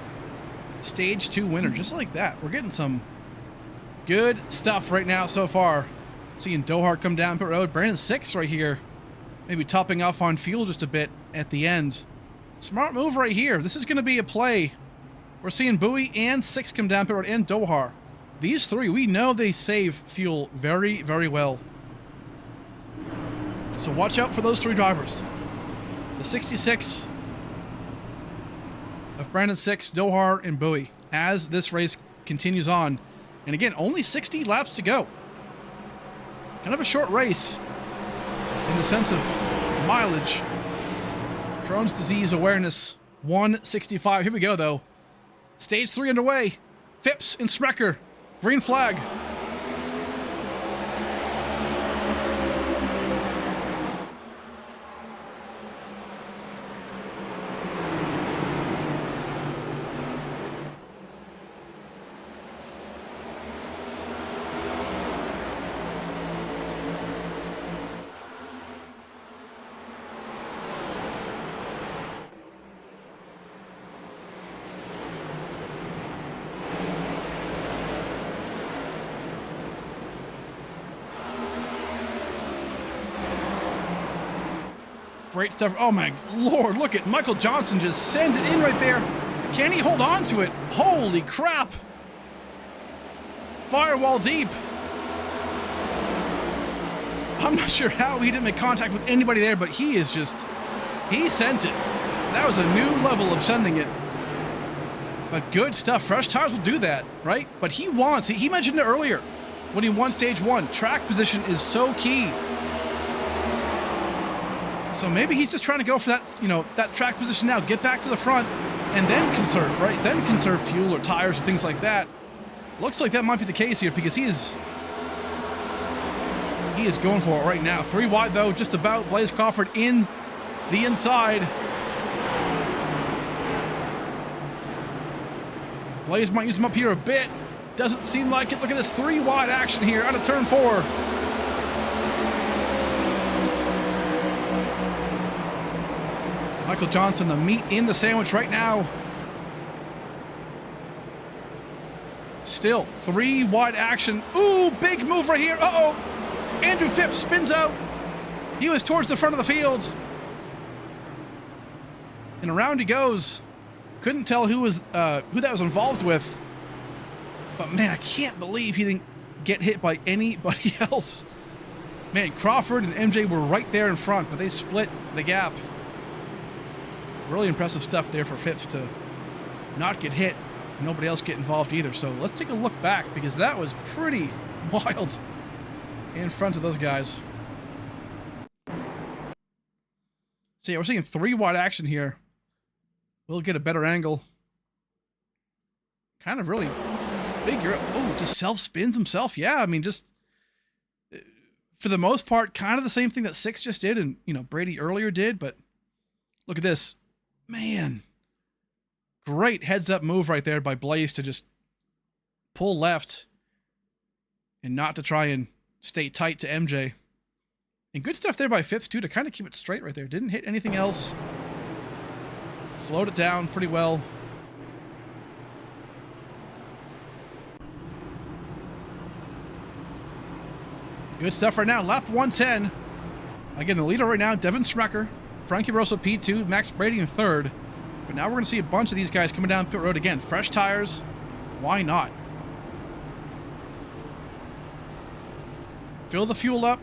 stage 2 winner, just like that. We're getting some good stuff right now so far. Seeing Dohart come down pit road. Brandon 6 right here, maybe topping off on fuel just a bit at the end. Smart move right here. This is going to be a play. We're seeing Bowie and 6 come down pit road, and Dohar. These 3, we know they save fuel very, very well. So watch out for those 3 drivers. The 66 of Brandon 6, Dohar, and Bowie as this race continues on. And again, only 60 laps to go. Kind of a short race in the sense of mileage. Crohn's disease awareness 165. Here we go, though. Stage 3 underway. Phipps and Smecker. Green flag. Great stuff. Oh my Lord, look at Michael Johnson just sends it in right there. Can he hold on to it? Holy crap. Firewall deep. I'm not sure how he didn't make contact with anybody there, but he sent it. That was a new level of sending it. But good stuff. Fresh tires will do that, right? But he mentioned it earlier when he won stage 1. Track position is so key. So maybe he's just trying to go for that, that track position now, get back to the front, and then conserve, right? Then conserve fuel or tires or things like that. Looks like that might be the case here because he is going for it right now. 3 wide though, just about. Blaze Crawford in the inside. Blaze might use him up here a bit. Doesn't seem like it. Look at this 3 wide action here out of turn 4. Michael Johnson, the meat in the sandwich right now. Still 3 wide action. Ooh, big move right here. Uh-oh. Andrew Phipps spins out. He was towards the front of the field. And around he goes. Couldn't tell who that was involved with. But man, I can't believe he didn't get hit by anybody else. Man, Crawford and MJ were right there in front, but they split the gap. really impressive stuff there for Phipps to not get hit. Nobody else get involved either. So let's take a look back, because that was pretty wild in front of those guys. So yeah, we're seeing 3 wide action here. We'll get a better angle. Kind of really figure out. Oh, just self spins himself. Yeah, I mean, just for the most part, kind of the same thing that Six just did, and Brady earlier did. But look at this, man. Great heads up move right there by Blaze to just pull left and not to try and stay tight to MJ. And good stuff there by Phipps too to kind of keep it straight right there. Didn't hit anything else. Slowed it down pretty well. Good stuff right now. Lap 110. Again, the leader right now, Devin Smecker, Frankie Rosso P2, Max Brady in 3rd. But now we're going to see a bunch of these guys coming down pit road again. Fresh tires. Why not? Fill the fuel up.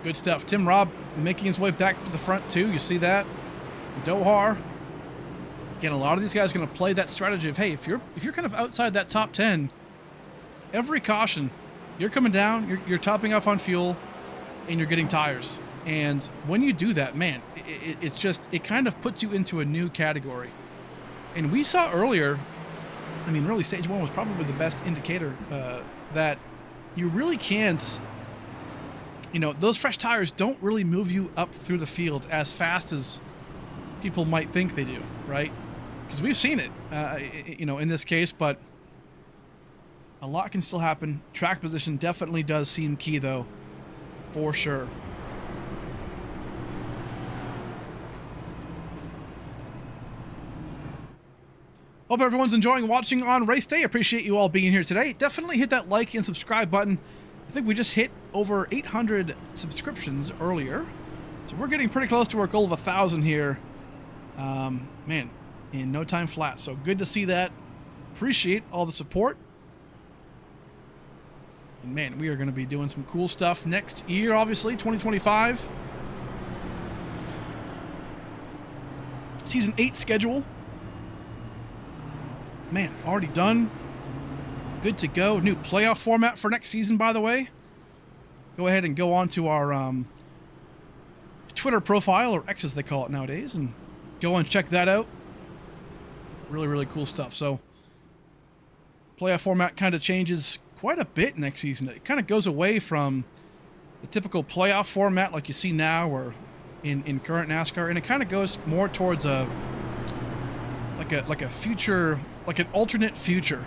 Good stuff. Tim Robb making his way back to the front too. You see that? Dohar. Again, a lot of these guys are going to play that strategy of, hey, if you're kind of outside that top 10, every caution, you're coming down, you're topping off on fuel, and you're getting tires. And when you do that, man, it kind of puts you into a new category. And we saw earlier, I mean, really stage 1 was probably the best indicator that you really can't. Those fresh tires don't really move you up through the field as fast as people might think they do, right? Because we've seen it, in this case, but a lot can still happen. Track position definitely does seem key, though, for sure. Hope everyone's enjoying watching on race day. Appreciate you all being here today. Definitely hit that like and subscribe button. I think we just hit over 800 subscriptions earlier, so we're getting pretty close to our goal of 1,000 here. Man, in no time flat. So good to see that. Appreciate all the support. And man, we are going to be doing some cool stuff next year, obviously, 2025. Season 8 schedule. Man, already done. Good to go. New playoff format for next season, by the way. Go ahead and go on to our Twitter profile, or X as they call it nowadays, and go and check that out. Really, really cool stuff. So, playoff format kind of changes quite a bit next season. It kind of goes away from the typical playoff format like you see now or in current NASCAR, and it kind of goes more towards a future, like an alternate future,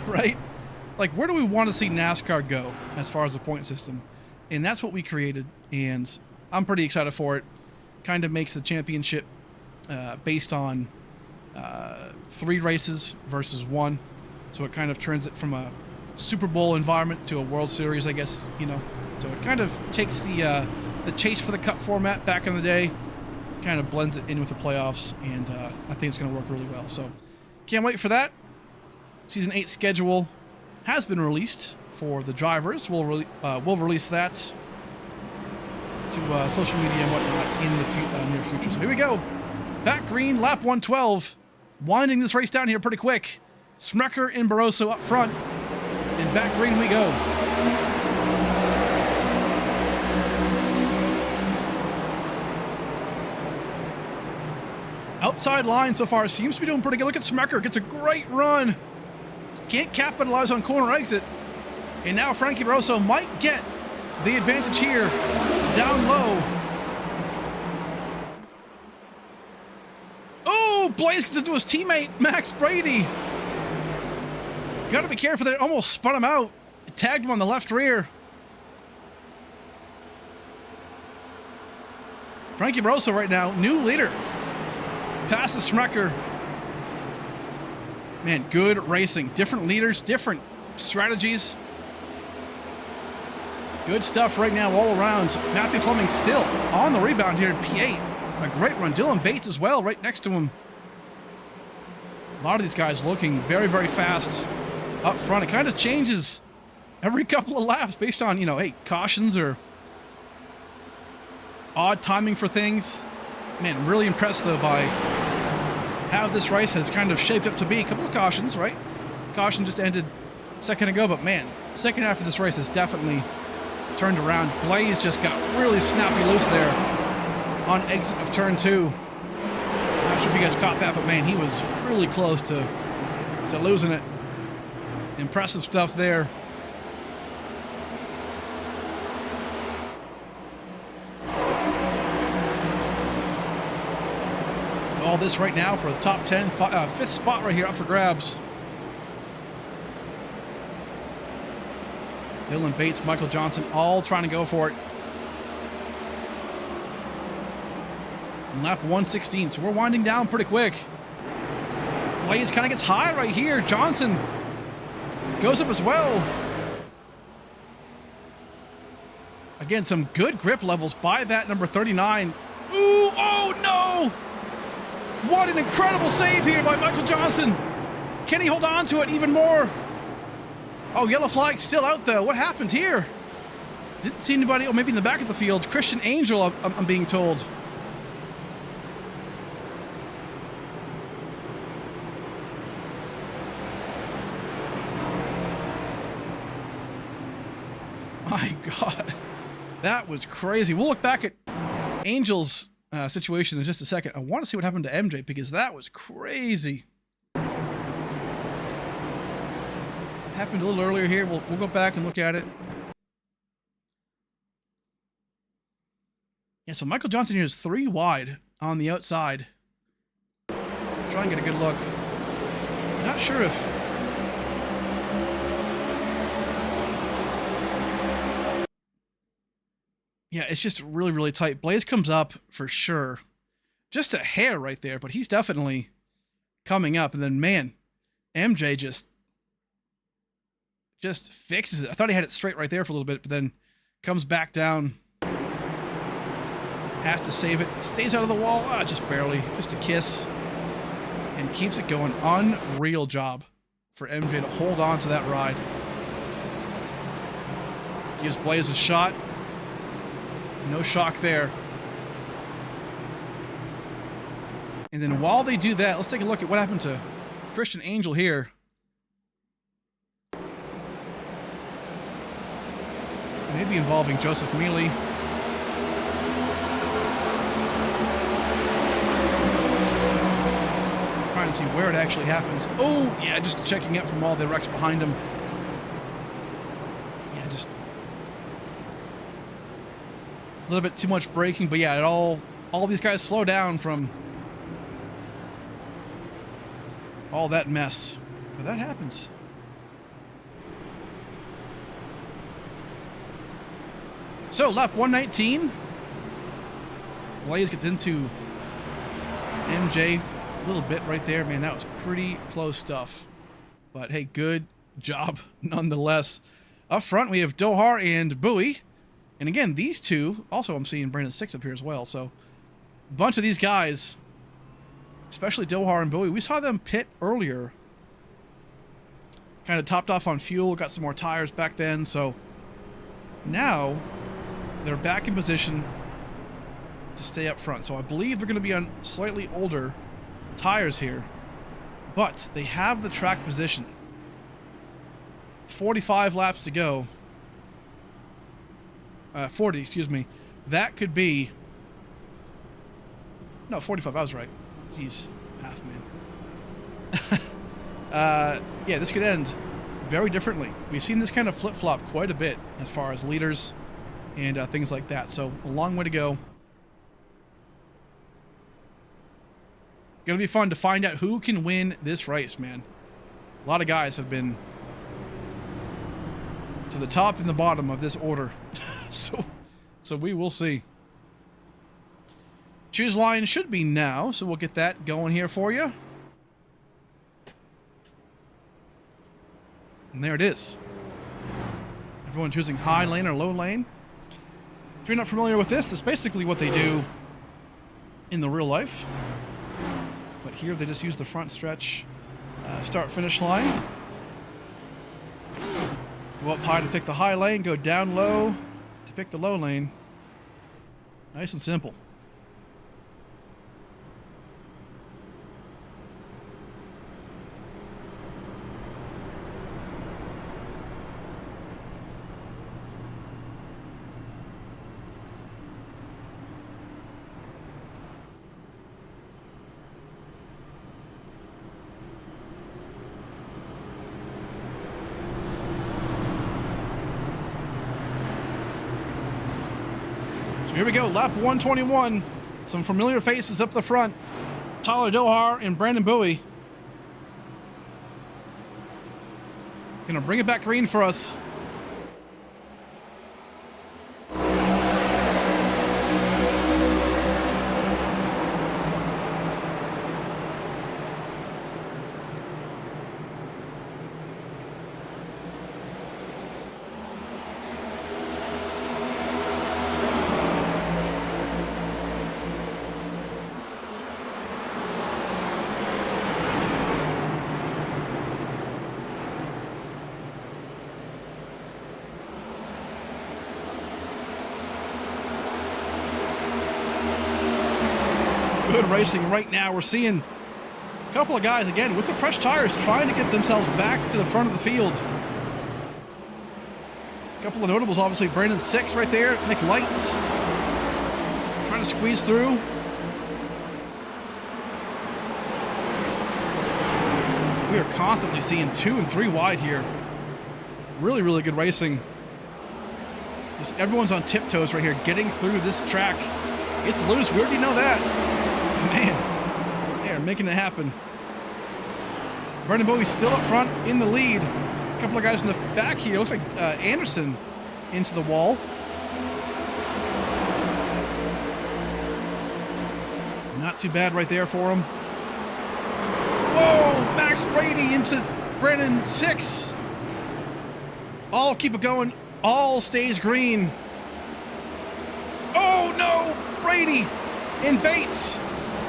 right? Like, where do we want to see NASCAR go as far as the point system? And that's what we created, and I'm pretty excited for it. Kind of makes the championship based on 3 races versus 1. So it kind of turns it from a Super Bowl environment to a World Series, I guess, So it kind of takes the chase for the Cup format back in the day, kind of blends it in with the playoffs, and I think it's going to work really well. So can't wait for that. Season 8 schedule has been released for the drivers. We'll release that to social media and whatnot in the near future. So here we go. Back green, lap 112. Winding this race down here pretty quick. Smecker and Barroso up front. And back green we go. Outside line so far seems to be doing pretty good. Look at Smecker. Gets a great run. Can't capitalize on corner exit. And now Frankie Barroso might get the advantage here. Down low. Oh, Blaze gets into his teammate, Max Brady. Got to be careful there. Almost spun him out. Tagged him on the left rear. Frankie Barroso right now, new leader. Passes Smecker. Man, good racing. Different leaders, different strategies. Good stuff right now all around. Matthew Fleming still on the rebound here in P8. A great run. Dylan Bates as well, right next to him. A lot of these guys looking very, very fast up front. It kind of changes every couple of laps based on, you know, hey, cautions or odd timing for things. Man, really impressed, though, by how this race has kind of shaped up to be. A couple of cautions, right? Caution just ended a second ago, but man, second half of this race has definitely turned around. Blaze just got really snappy loose there on exit of turn 2. Not sure if you guys caught that, but man, he was really close to losing it. Impressive stuff there. All this right now for the top 10, fifth spot right here up for grabs. Dylan Bates, Michael Johnson, all trying to go for it. And lap 116, so we're winding down pretty quick. Blaze kind of gets high right here. Johnson goes up as well. Again, some good grip levels by that number 39. Ooh, oh no! What an incredible save here by Michael Johnson. Can he hold on to it even more? Oh, yellow flag still out though. What happened here? Didn't see anybody. Oh, maybe in the back of the field. Christian Angel, I'm being told. My God. That was crazy. We'll look back at Angel's situation in just a second. I want to see what happened to MJ because that was crazy. Happened a little earlier here. We'll go back and look at it. Yeah, so Michael Johnson here is 3 wide on the outside. Try and get a good look. Not sure if... Yeah, it's just really, really tight. Blaze comes up for sure. Just a hair right there, but he's definitely coming up. And then, man, MJ just fixes it. I thought he had it straight right there for a little bit, but then comes back down. Has to save it. Stays out of the wall. Just barely. Just a kiss. And keeps it going. Unreal job for MJ to hold on to that ride. Gives Blaze a shot. No shock there. And then while they do that, let's take a look at what happened to Christian Angel here. Maybe involving Joseph Mealy. Trying to see where it actually happens. Oh, yeah, just checking out from all the wrecks behind him. Yeah, just a little bit too much braking, but yeah, all these guys slow down from all that mess. But that happens. So, lap 119. Blaze gets into MJ a little bit right there. Man, that was pretty close stuff. But hey, good job nonetheless. Up front, we have Dohar and Bowie. And again, these two, also I'm seeing Brandon Six up here as well. So, a bunch of these guys, especially Dohar and Bowie, we saw them pit earlier. Kind of topped off on fuel, got some more tires back then. So, now they're back in position to stay up front. So I believe they're going to be on slightly older tires here. But they have the track position. 45 laps to go. 40, excuse me. That could be... No, 45, I was right. Jeez, half man. Yeah, this could end very differently. We've seen this kind of flip-flop quite a bit as far as leaders and things like that. So, a long way to go. Gonna be fun to find out who can win this race, man. A lot of guys have been to the top and the bottom of this order. so we will see. Choose line should be now, so we'll get that going here for you. And there it is. Everyone choosing high lane or low lane. If you're not familiar with this, that's basically what they do in the real life. But here they just use the front stretch, start-finish line. Go up high to pick the high lane, go down low to pick the low lane. Nice and simple. Here we go, lap 121. Some familiar faces up the front. Tyler Dohar and Brandon Bowie. Gonna bring it back green for us. Good racing right now. We're seeing a couple of guys, again, with the fresh tires, trying to get themselves back to the front of the field. A couple of notables, obviously. Brandon Six right there. Nick Lights trying to squeeze through. We are constantly seeing 2 and 3 wide here. Really, really good racing. Just everyone's on tiptoes right here, getting through this track. It's loose. We already know that. Man, they are making it happen. Brandon Bowie still up front in the lead. A couple of guys in the back here. Looks like Anderson into the wall. Not too bad right there for him. Whoa! Max Brady into Brandon Six. All keep it going. All stays green. Oh no! Brady and Bates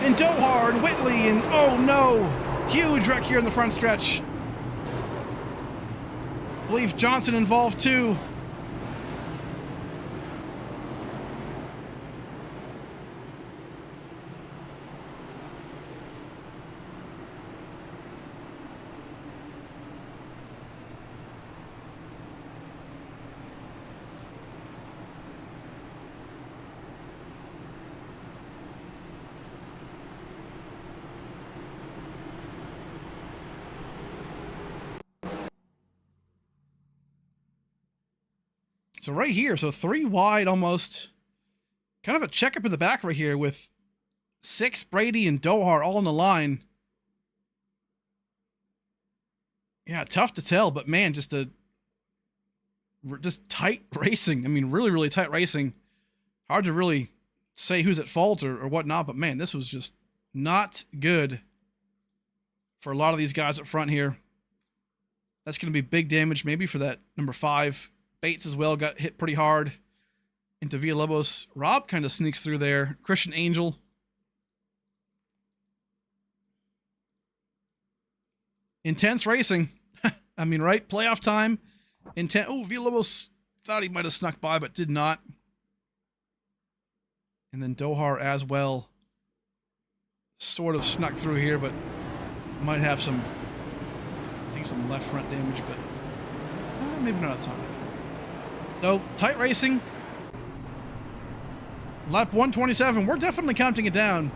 and Dohar and Whitley and oh no! Huge wreck here in the front stretch. I believe Johnson involved too. So right here, so 3 wide almost. Kind of a checkup in the back right here with Six, Brady, and Dohar all on the line. Yeah, tough to tell, but man, just tight racing. I mean, really, really tight racing. Hard to really say who's at fault or whatnot, but man, this was just not good for a lot of these guys up front here. That's going to be big damage maybe for that number 5. Bates as well got hit pretty hard into Villalobos. Rob kind of sneaks through there. Christian Angel. Intense racing. I mean, right? Playoff time. Intense. Oh, Villalobos thought he might have snuck by, but did not. And then Dohar as well. Sort of snuck through here, but might have some, I think, some left front damage, but maybe not a ton. So, tight racing. Lap 127. We're definitely counting it down.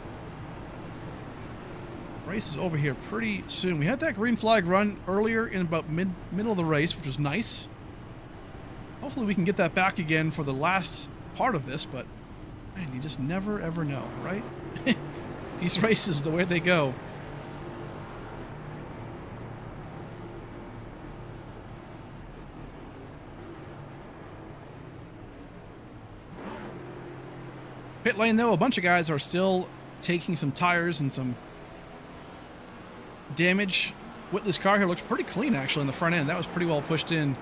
Race is over here pretty soon. We had that green flag run earlier in about middle of the race, which was nice. Hopefully we can get that back again for the last part of this, but man, you just never ever know, right? These races, the way they go. Pit lane, though, a bunch of guys are still taking some tires and some damage. Whitley's car here looks pretty clean, actually, in the front end. That was pretty well pushed in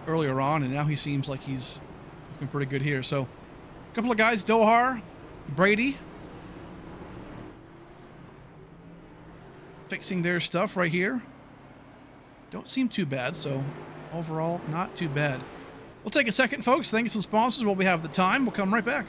earlier on, and now he seems like he's looking pretty good here. So a couple of guys, Dohar, Brady, fixing their stuff right here. Don't seem too bad, so overall, not too bad. We'll take a second, folks. Thank you to some sponsors while we have the time. We'll come right back.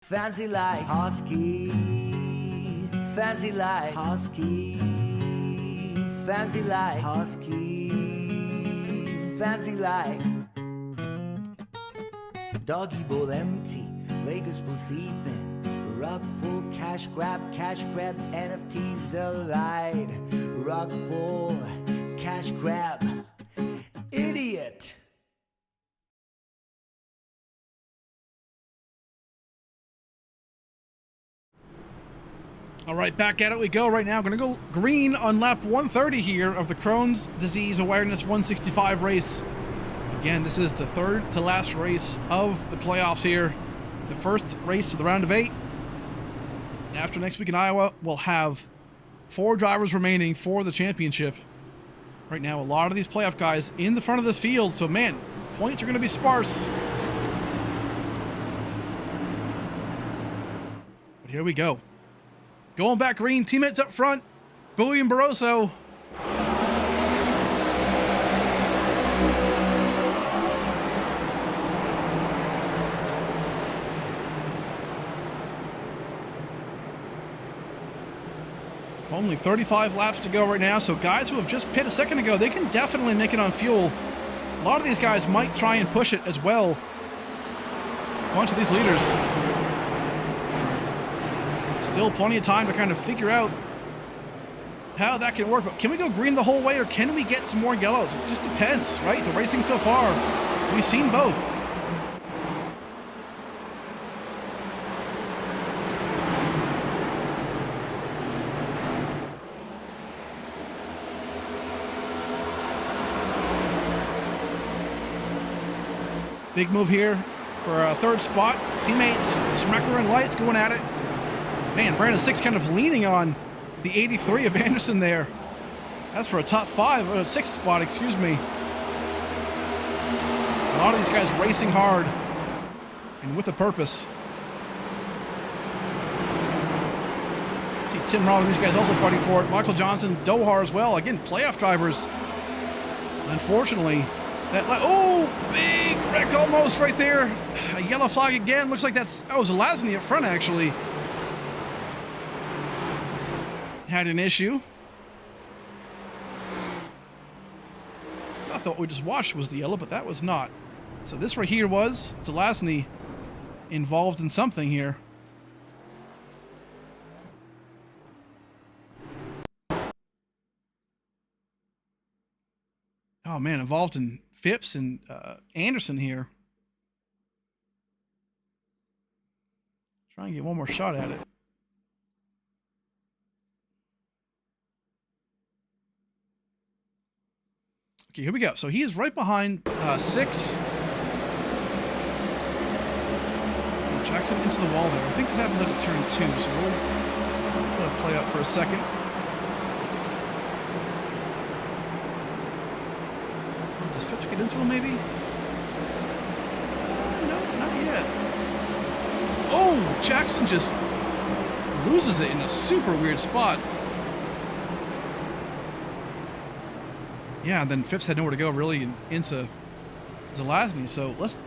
Fancy like Husky, fancy like Husky, fancy like Husky, fancy like Doggy bowl empty, Lakers pool sleeping, Rock pool cash grab, NFTs delight, Rock pool cash grab, idiot. All right, back at it we go right now. Going to go green on lap 130 here of the Crohn's Disease Awareness 165 race. Again, this is the third to last race of the playoffs here. The first race of the round of 8. After next week in Iowa, we'll have 4 drivers remaining for the championship. Right now, a lot of these playoff guys in the front of this field, so man, points are going to be sparse. But here we go. Going back green, teammates up front, Bowie and Barroso. Only 35 laps to go right now, so guys who have just pit a second ago, they can definitely make it on fuel. A lot of these guys might try and push it as well. A bunch of these leaders. Still plenty of time to kind of figure out how that can work. But can we go green the whole way, or can we get some more yellows? It just depends, right? The racing so far, we've seen both. Big move here for a third spot. Teammates, Smecker and Lights going at it. Man, Brandon Six kind of leaning on the 83 of Anderson there. That's for a top 5, or 6th spot, excuse me. A lot of these guys racing hard and with a purpose. See Tim Robb and these guys also fighting for it. Michael Johnson, Dohar as well. Again, playoff drivers. Unfortunately, that oh, big wreck almost right there. A yellow flag again. Looks like that was Lasny up front actually. Had an issue. I thought what we just watched was the yellow, but that was not. So this right here was Zelazny involved in something here. Oh man, involved in Phipps and Anderson here. Try and get one more shot at it. Okay, here we go. So he is right behind 6. Jackson into the wall there. I think this happens at a turn 2, so we'll play out for a second. Does Phipps get into him, maybe? No, not yet. Oh, Jackson just loses it in a super weird spot. Yeah, and then Phipps had nowhere to go, really, and Insa Zelazny. So let's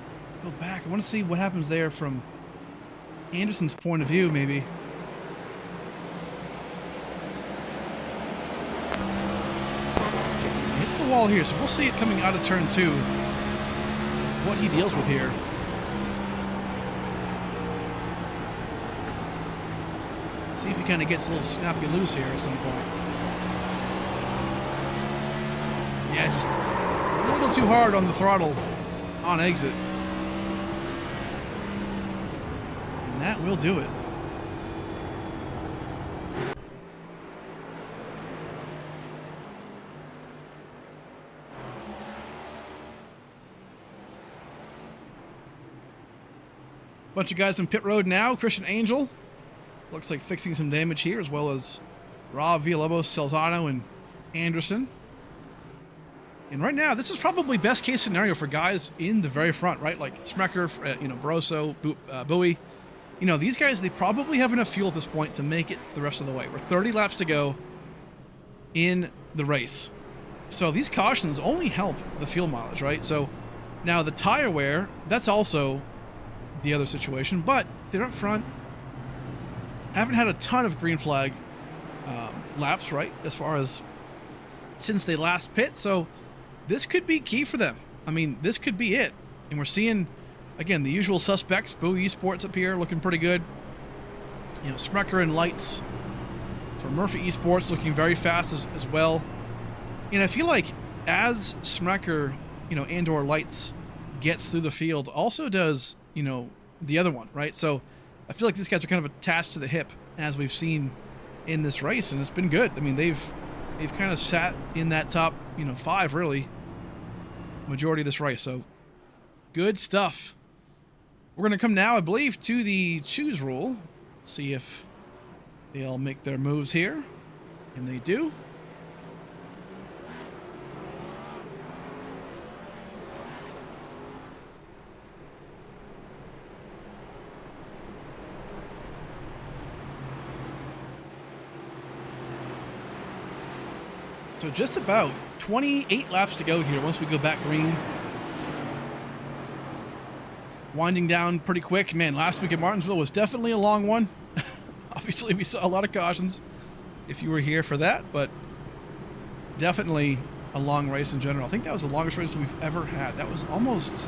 go back. I want to see what happens there from Anderson's point of view, maybe. Hits the wall here, so we'll see it coming out of turn 2. What he deals with here. See if he kind of gets a little snappy loose here at some point. Yeah, just a little too hard on the throttle on exit. And that will do it. Bunch of guys in pit road now. Christian Angel looks like fixing some damage here, as well as Rob, Villalobos, Celzano, and Anderson. And right now, this is probably best case scenario for guys in the very front, right? Like Smecker, Barroso, Bowie. These guys, they probably have enough fuel at this point to make it the rest of the way. We're 30 laps to go in the race. So these cautions only help the fuel mileage, right? So now the tire wear, that's also the other situation, but they're up front. Haven't had a ton of green flag laps, right, as far as since they last pit, so this could be key for them. I mean, this could be it. And we're seeing, again, the usual suspects. Bowie Esports up here looking pretty good. Sprecher and Lights for Murphy Esports looking very fast as well. And I feel like as Sprecher, and or Lights gets through the field, also does, the other one, right? So I feel like these guys are kind of attached to the hip, as we've seen in this race, and it's been good. I mean, they've kind of sat in that top, 5 really majority of this race. So good stuff. We're going to come now, I believe, to the choose rule. See if they all make their moves here, and they do. So just about 28 laps to go here once we go back green. Winding down pretty quick. Man, last week at Martinsville was definitely a long one. Obviously, we saw a lot of cautions if you were here for that, but definitely a long race in general. I think that was the longest race we've ever had. That was almost,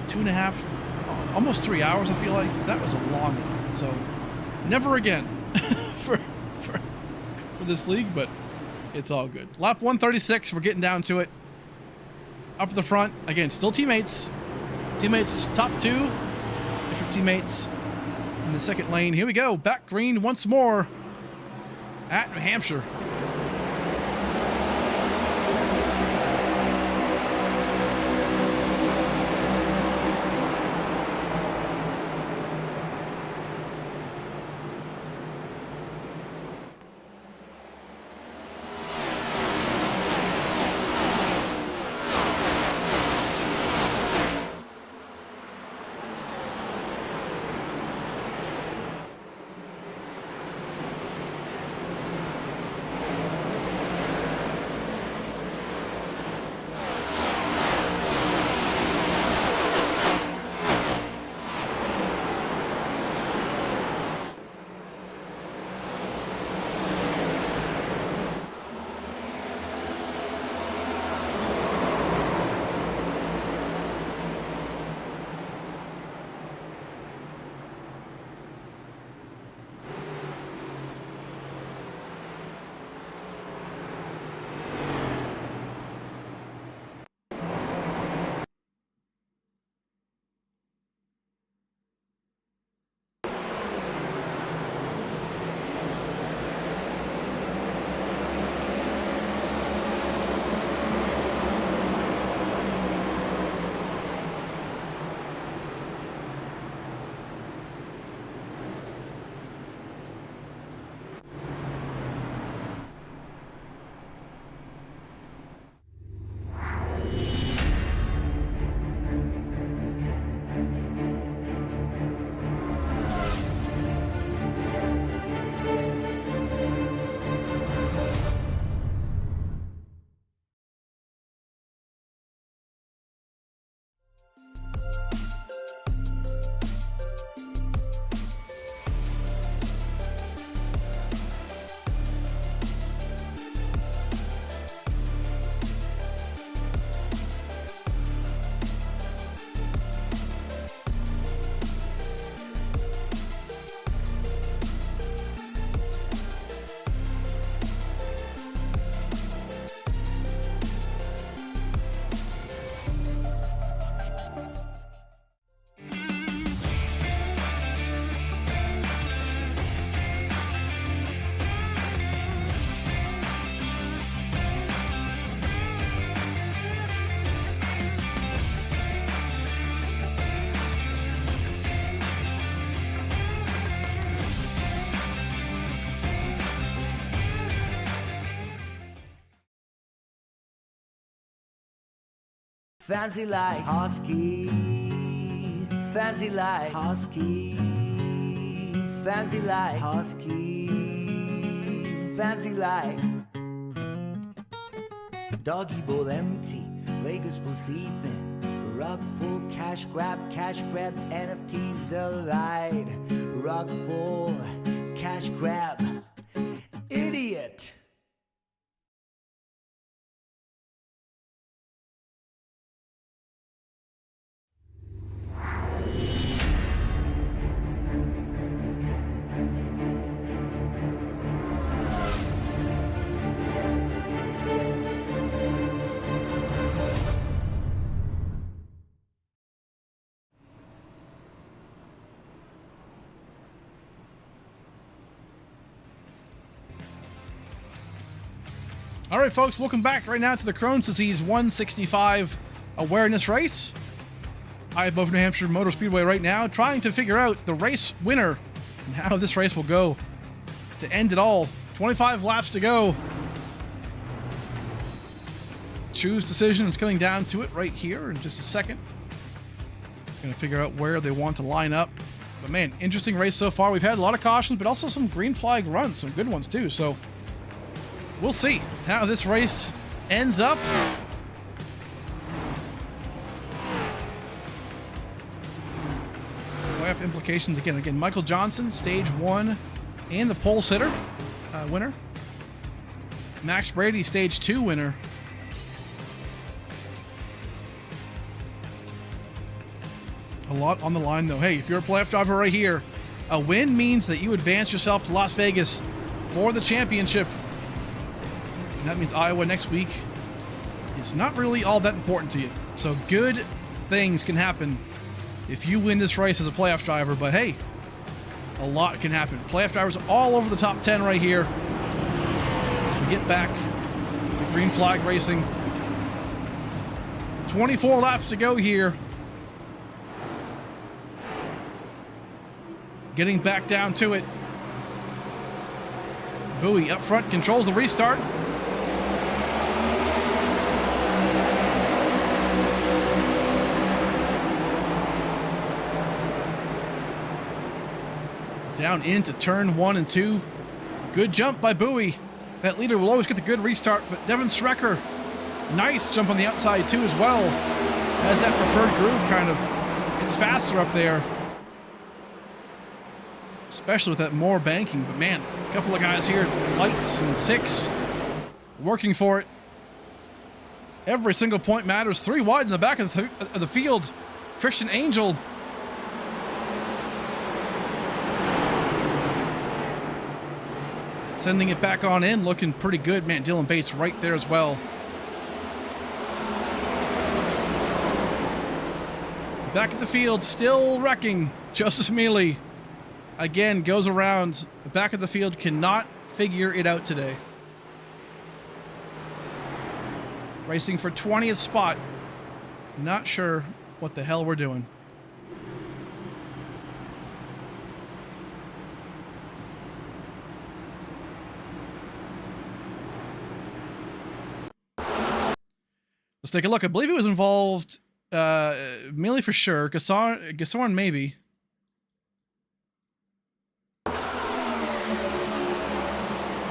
2.5, almost 3 hours, I feel like. That was a long one. So never again for this league, but it's all good. Lap 136, we're getting down to it. Up at the front, again, still teammates. Teammates, top 2. Different teammates in the second lane. Here we go, back green once more at New Hampshire. Fancy like husky, fancy like husky, fancy like husky, fancy like doggy bowl empty, Lakers pool sleeping, rug pull, cash grab, NFTs delight, rug pull, cash grab, idiot. All right, folks, welcome back right now to the Crohn's Disease 165 awareness race. I above New Hampshire Motor Speedway right now, trying to figure out the race winner and how this race will go to end it all. 25 laps to go. Choose decision is coming down to it right here in just a second. Gonna figure out where they want to line up. But man, interesting race so far. We've had a lot of cautions, but also some green flag runs, some good ones too. So we'll see how this race ends up. Playoff implications again. Michael Johnson, stage 1, and the pole sitter winner. Max Brady, stage 2 winner. A lot on the line though. Hey, if you're a playoff driver right here, a win means that you advance yourself to Las Vegas for the championship. And that means Iowa next week is not really all that important to you. So good things can happen if you win this race as a playoff driver. But hey, a lot can happen. Playoff drivers all over the top 10 right here. As we get back to green flag racing. 24 laps to go here. Getting back down to it. Bowie up front controls the restart. Down into turn 1 and 2. Good jump by Bowie. That leader will always get the good restart, but Devin Strecker, nice jump on the outside too as well. Has that preferred groove kind of. It's faster up there. Especially with that more banking, but man, a couple of guys here, lights and 6, working for it. Every single point matters. 3 wide in the back of the field. Christian Angel. Sending it back on in, looking pretty good. Man, Dylan Bates right there as well. Back at the field, still wrecking. Joseph Mealy, again, goes around. The back of the field cannot figure it out today. Racing for 20th spot. Not sure what the hell we're doing. Let's take a look. I believe he was involved. Mealy for sure. Gassorn maybe. On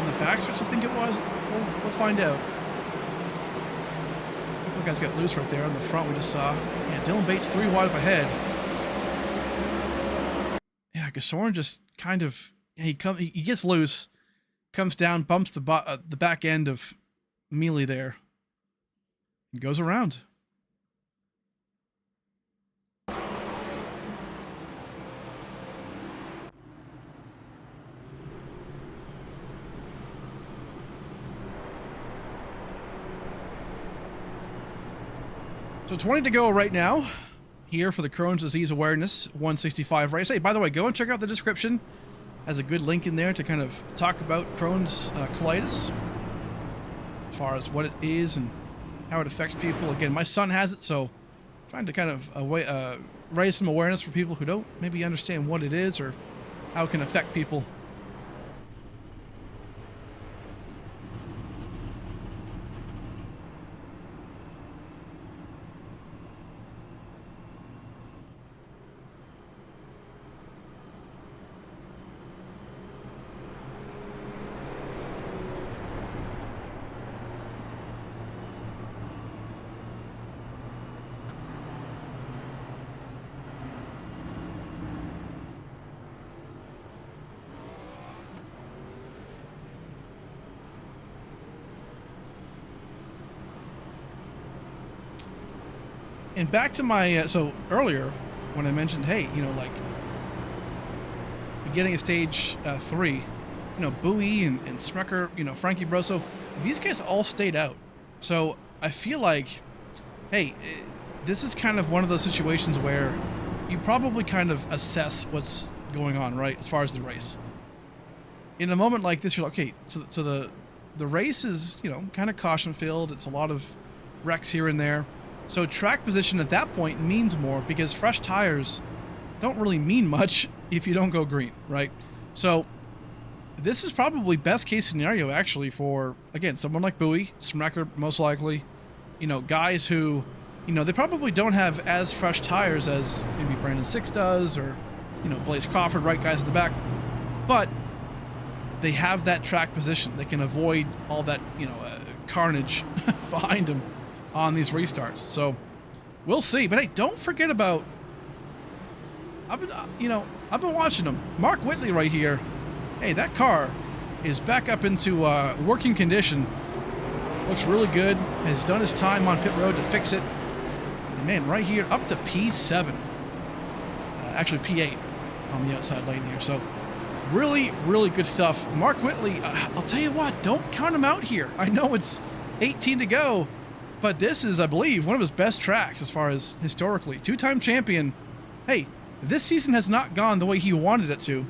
the backstretch, I think it was. We'll find out. A couple guys got loose right there on the front. We just saw. Yeah, Dylan Bates 3 wide up ahead. Yeah, Gassorn just kind of. He gets loose, comes down, bumps the back end of Mealy there. It goes around. So 20 to go right now here for the Crohn's Disease Awareness 165 race. Hey, by the way, go and check out the description. Has a good link in there to kind of talk about Crohn's colitis as far as what it is and how it affects people. Again, my son has it, so trying to kind of raise some awareness for people who don't maybe understand what it is or how it can affect people. And back to my so earlier when I mentioned, hey, you know, like beginning of stage 3, you know, Bowie and Smecker, you know, Frankie Brosso, these guys all stayed out. So I feel like, hey, this is kind of one of those situations where you probably kind of assess what's going on, right, as far as the race. In a moment like this, you're like, okay, so the race is, you know, kind of caution filled. It's a lot of wrecks here and there. So track position at that point means more because fresh tires don't really mean much if you don't go green, right? So this is probably best case scenario actually for, again, someone like Bowie, Smecker most likely, you know, guys who, you know, they probably don't have as fresh tires as maybe Brandon Six does, or, you know, Blaze Crawford, right, guys at the back, but they have that track position. They can avoid all that, you know, carnage behind them on these restarts. So we'll see. But hey, don't forget about, I've been watching them. Mark Whitley right here. Hey, that car is back up into working condition. Looks really good. Has done his time on pit road to fix it. And man, right here up to P7. Actually P8 on the outside lane here. So really, really good stuff. Mark Whitley, I'll tell you what, don't count him out here. I know it's 18 to go, but this is, I believe, one of his best tracks as far as historically. Two-time champion. Hey, this season has not gone the way he wanted it to,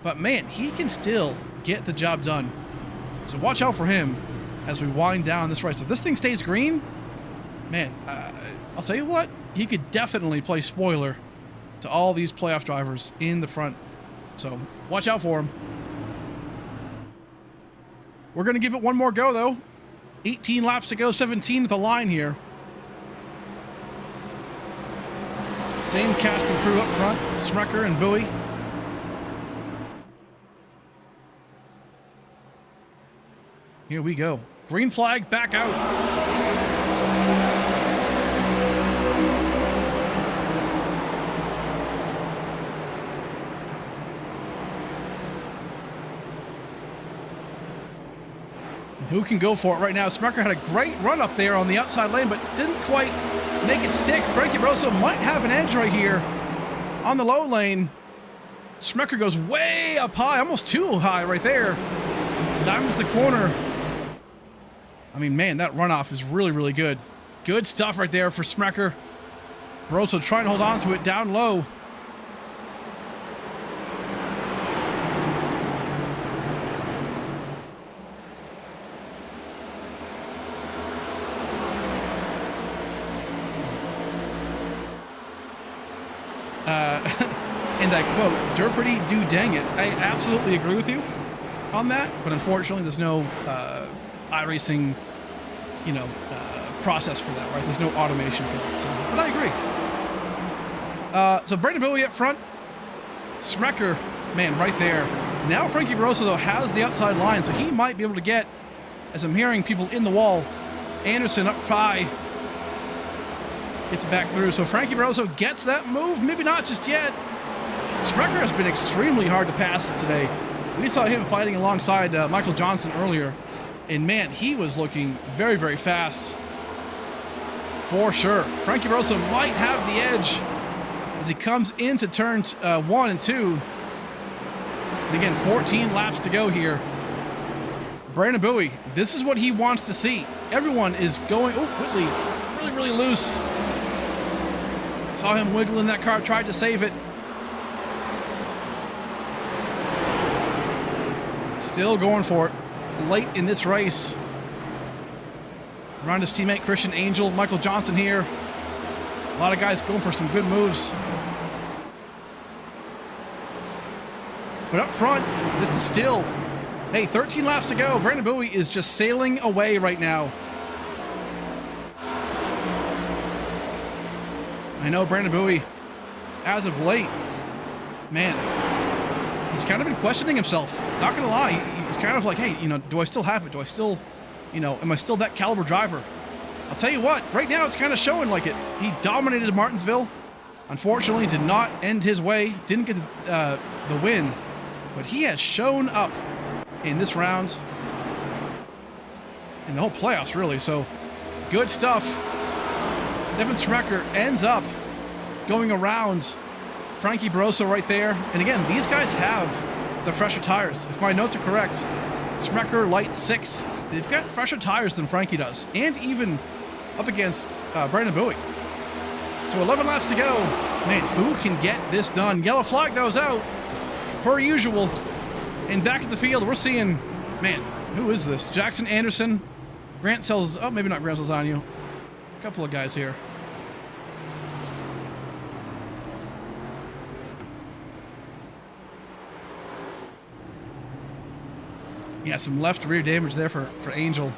but man, he can still get the job done. So watch out for him as we wind down this race. If this thing stays green, man, I'll tell you what, he could definitely play spoiler to all these playoff drivers in the front. So watch out for him. We're going to give it one more go, though. 18 laps to go, 17 at the line here. Same cast and crew up front, Smecker and Bowie. Here we go. Green flag back out. Who can go for it right now? Smecker had a great run up there on the outside lane, but didn't quite make it stick. Frankie Brosso might have an edge right here on the low lane. Smecker goes way up high, almost too high right there. Diamonds the corner. I mean, man, that runoff is really, really good. Good stuff right there for Smecker. Brosso trying to hold on to it down low. And I quote, "Derpity do dang it." I absolutely agree with you on that, but unfortunately there's no iRacing, you know, process for that, right? There's no automation for that, so, but I agree. So Brandon Bowie up front, Smecker, man, right there. Now Frankie Brosso, though, has the outside line, so he might be able to get, as I'm hearing people in the wall, Anderson up high, gets it back through. So Frankie Brosso gets that move, maybe not just yet. Smecker has been extremely hard to pass today. We saw him fighting alongside Michael Johnson earlier, and man, he was looking very, very fast for sure. Frankie Brosso might have the edge as he comes into turns 1 and 2. And again, 14 laps to go here. Brandon Bowie, this is what he wants to see. Everyone is going, oh, Whitley, really, really loose. Saw him wiggling that car, tried to save it. Still going for it late in this race. Around his teammate Christian Angel, Michael Johnson here. A lot of guys going for some good moves. But up front, this is still, hey, 13 laps to go. Brandon Bowie is just sailing away right now. I know Brandon Bowie, as of late, man, he's kind of been questioning himself. Not gonna lie, he's kind of like, hey, you know, do I still have it? Do I still, you know, am I still that caliber driver? I'll tell you what, right now it's kind of showing like it. He dominated Martinsville. Unfortunately, did not end his way. Didn't get the win, but he has shown up in this round, in the whole playoffs, really. So, good stuff. Devin Smecker ends up going around Frankie Barroso right there. And again, these guys have the fresher tires. If my notes are correct, Smecker, Light 6, they've got fresher tires than Frankie does. And even up against Brandon Bowie. So 11 laps to go. Man, who can get this done? Yellow flag goes out, per usual. And back at the field, we're seeing, man, who is this? Jackson Anderson, Grant Sells, oh, maybe not Grant Selzano. A couple of guys here. Yeah, some left rear damage there for Angel.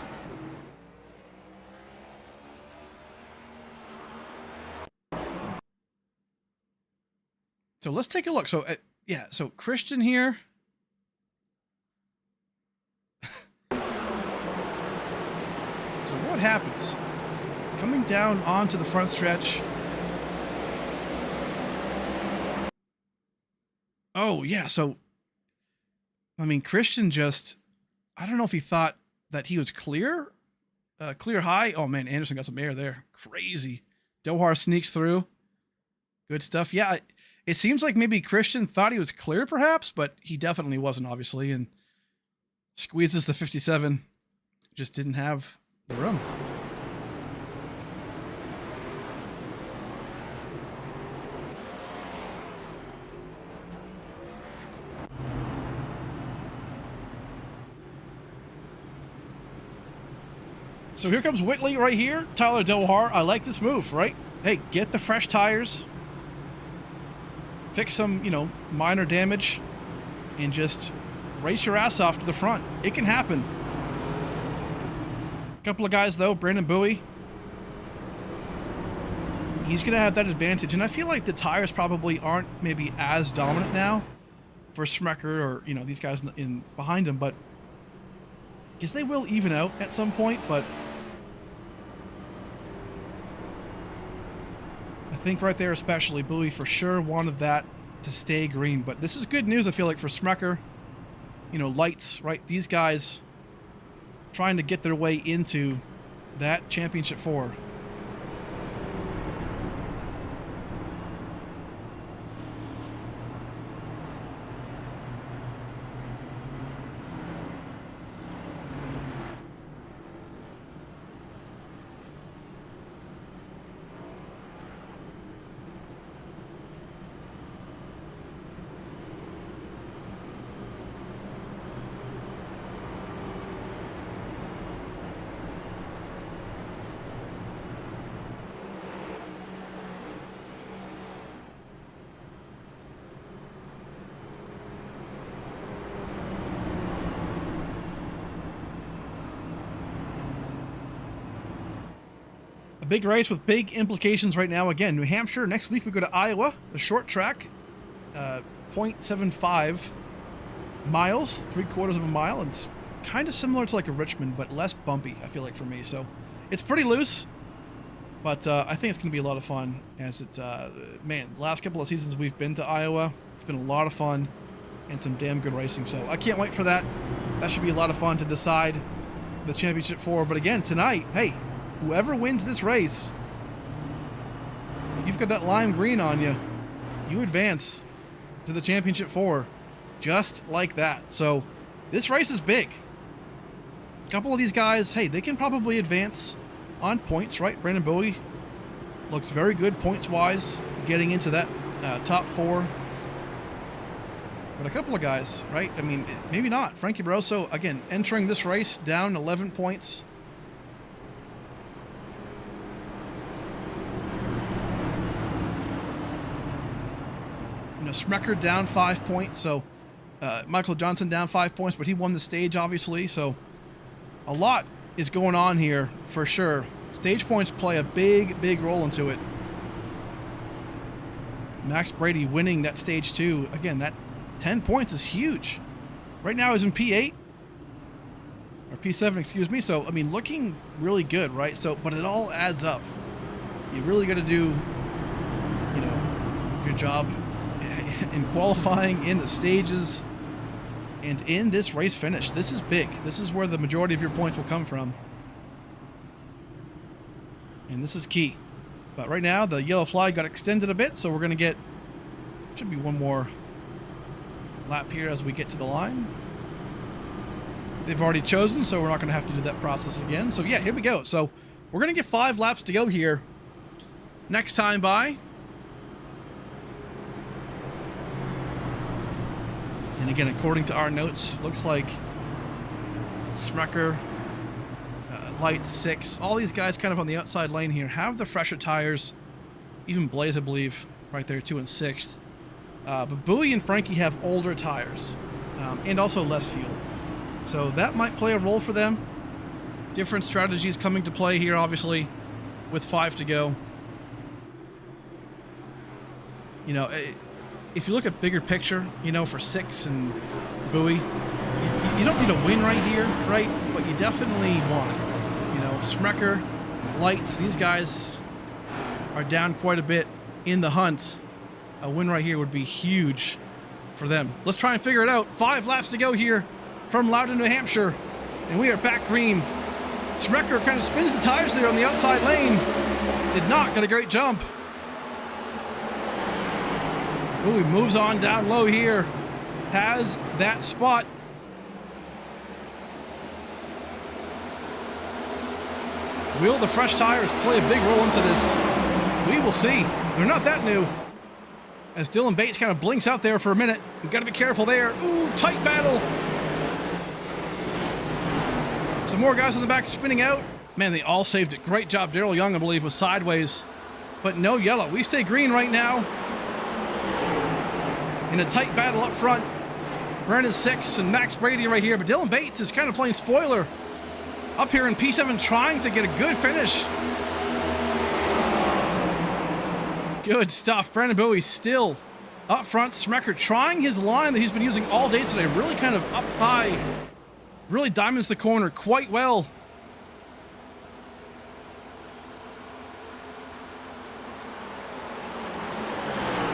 So let's take a look. So, yeah, so Christian here. So what happens? Coming down onto the front stretch. Oh, yeah, so, I mean, Christian just, I don't know if he thought that he was clear. Clear high. Oh, man, Anderson got some air there. Crazy. Dohar sneaks through. Good stuff. Yeah, it seems like maybe Christian thought he was clear, perhaps, but he definitely wasn't, obviously, and squeezes the 57. Just didn't have the room. So here comes Whitley right here. Tyler Dohar. I like this move, right? Hey, get the fresh tires. Fix some, minor damage. And just race your ass off to the front. It can happen. A couple of guys, though. Brandon Bowie. He's going to have that advantage. And I feel like the tires probably aren't maybe as dominant now for Smecker or, these guys in behind him. But I guess they will even out at some point. But I think right there especially, Bowie for sure wanted that to stay green. But this is good news, I feel like, for Smecker. Lights, right? These guys trying to get their way into that championship 4. A big race with big implications right now. Again, New Hampshire. Next week we go to Iowa. The short track, 0.75 miles, 3/4 of a mile. And it's kind of similar to like a Richmond, but less bumpy, I feel like, for me. So it's pretty loose, but I think it's going to be a lot of fun. As it's, man, the last couple of seasons we've been to Iowa, it's been a lot of fun and some damn good racing. So I can't wait for that. That should be a lot of fun to decide the championship 4. But again, tonight, hey, whoever wins this race, if you've got that lime green on you, you advance to the championship 4 just like that. So this race is big. A couple of these guys, hey, they can probably advance on points, right? Brandon Bowie looks very good points-wise, getting into that top 4. But a couple of guys, right? I mean, maybe not. Frankie Barroso, again, entering this race down 11 points. Smecker down 5 points, so Michael Johnson down 5 points, but he won the stage, obviously, so a lot is going on here for sure. Stage points play a big role into it. Max Brady winning that stage 2. Again, that 10 points is huge. Right now he's in P8, or P7, excuse me, so, I mean, looking really good, right? So, but it all adds up. You really got to do, your job in qualifying, in the stages, and in this race finish. This is big. This is where the majority of your points will come from. And this is key. But right now, the yellow flag got extended a bit, so we're going to get, should be one more lap here as we get to the line. They've already chosen, so we're not going to have to do that process again. So yeah, here we go. So we're going to get 5 laps to go here. Next time by. And again, according to our notes, looks like Smucker, Light 6, all these guys kind of on the outside lane here have the fresher tires. Even Blaze, I believe, right there, 2 and 6th. But Bowie and Frankie have older tires and also less fuel. So that might play a role for them. Different strategies coming to play here, obviously, with 5 to go. You know, if you look at bigger picture, you know, for 6 and Bowie, you don't need a win right here, right? But you definitely want it. You know, Smucker, Lights, these guys are down quite a bit in the hunt. A win right here would be huge for them. Let's try and figure it out. 5 laps to go here from Loudon, New Hampshire. And we are back green. Smucker kind of spins the tires there on the outside lane. Did not get a great jump. Ooh, he moves on down low here. Has that spot. Will the fresh tires play a big role into this? We will see. They're not that new. As Dylan Bates kind of blinks out there for a minute. We've got to be careful there. Ooh, tight battle. Some more guys in the back spinning out. Man, they all saved it. Great job. Daryl Young, I believe, was sideways. But no yellow. We stay green right now. In a tight battle up front. Brandon 6 and Max Brady right here. But Dylan Bates is kind of playing spoiler. Up here in P7 trying to get a good finish. Good stuff. Brandon Bowie still up front. Smucker trying his line that he's been using all day today. Really kind of up high. Really diamonds the corner quite well.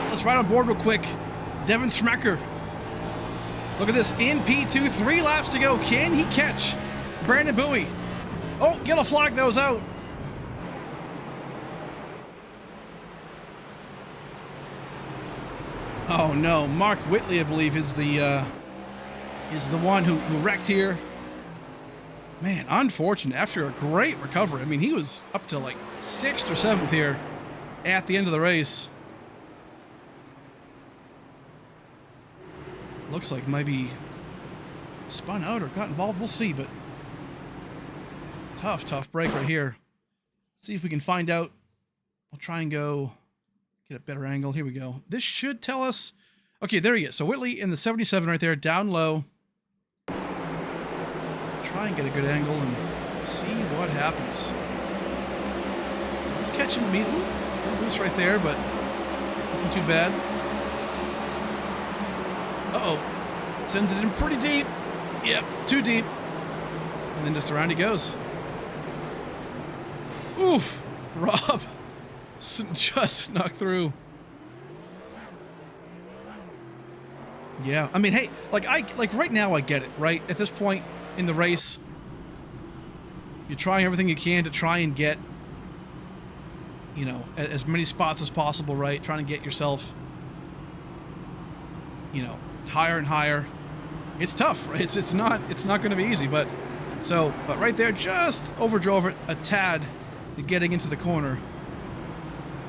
Let's ride on board real quick. Devin Smucker. Look at this. In P2, 3 laps to go. Can he catch Brandon Bowie? Oh, yellow flag those out. Oh no, Mark Whitley, I believe, is the one who wrecked here. Man, unfortunate. After a great recovery. I mean, he was up to like 6th or 7th here at the end of the race. Looks like maybe spun out or got involved. We'll see, but tough break right here. See if we can find out. We'll try and go get a better angle. Here we go. This should tell us. Okay, there he is. So Whitley in the 77 right there, down low. Try and get a good angle and see what happens. So he's catching me. Ooh, loose right there, but nothing too bad. Uh-oh. Sends it in pretty deep. Yep, too deep. And then just around he goes. Oof. Rob just snuck through. Yeah, I mean, hey, like right now I get it, right? At this point in the race, you're trying everything you can to try and get, you know, as many spots as possible, right? Trying to get yourself, you know, higher and higher. It's tough, right? It's not going to be easy, but right there, just overdrove it a tad to getting into the corner.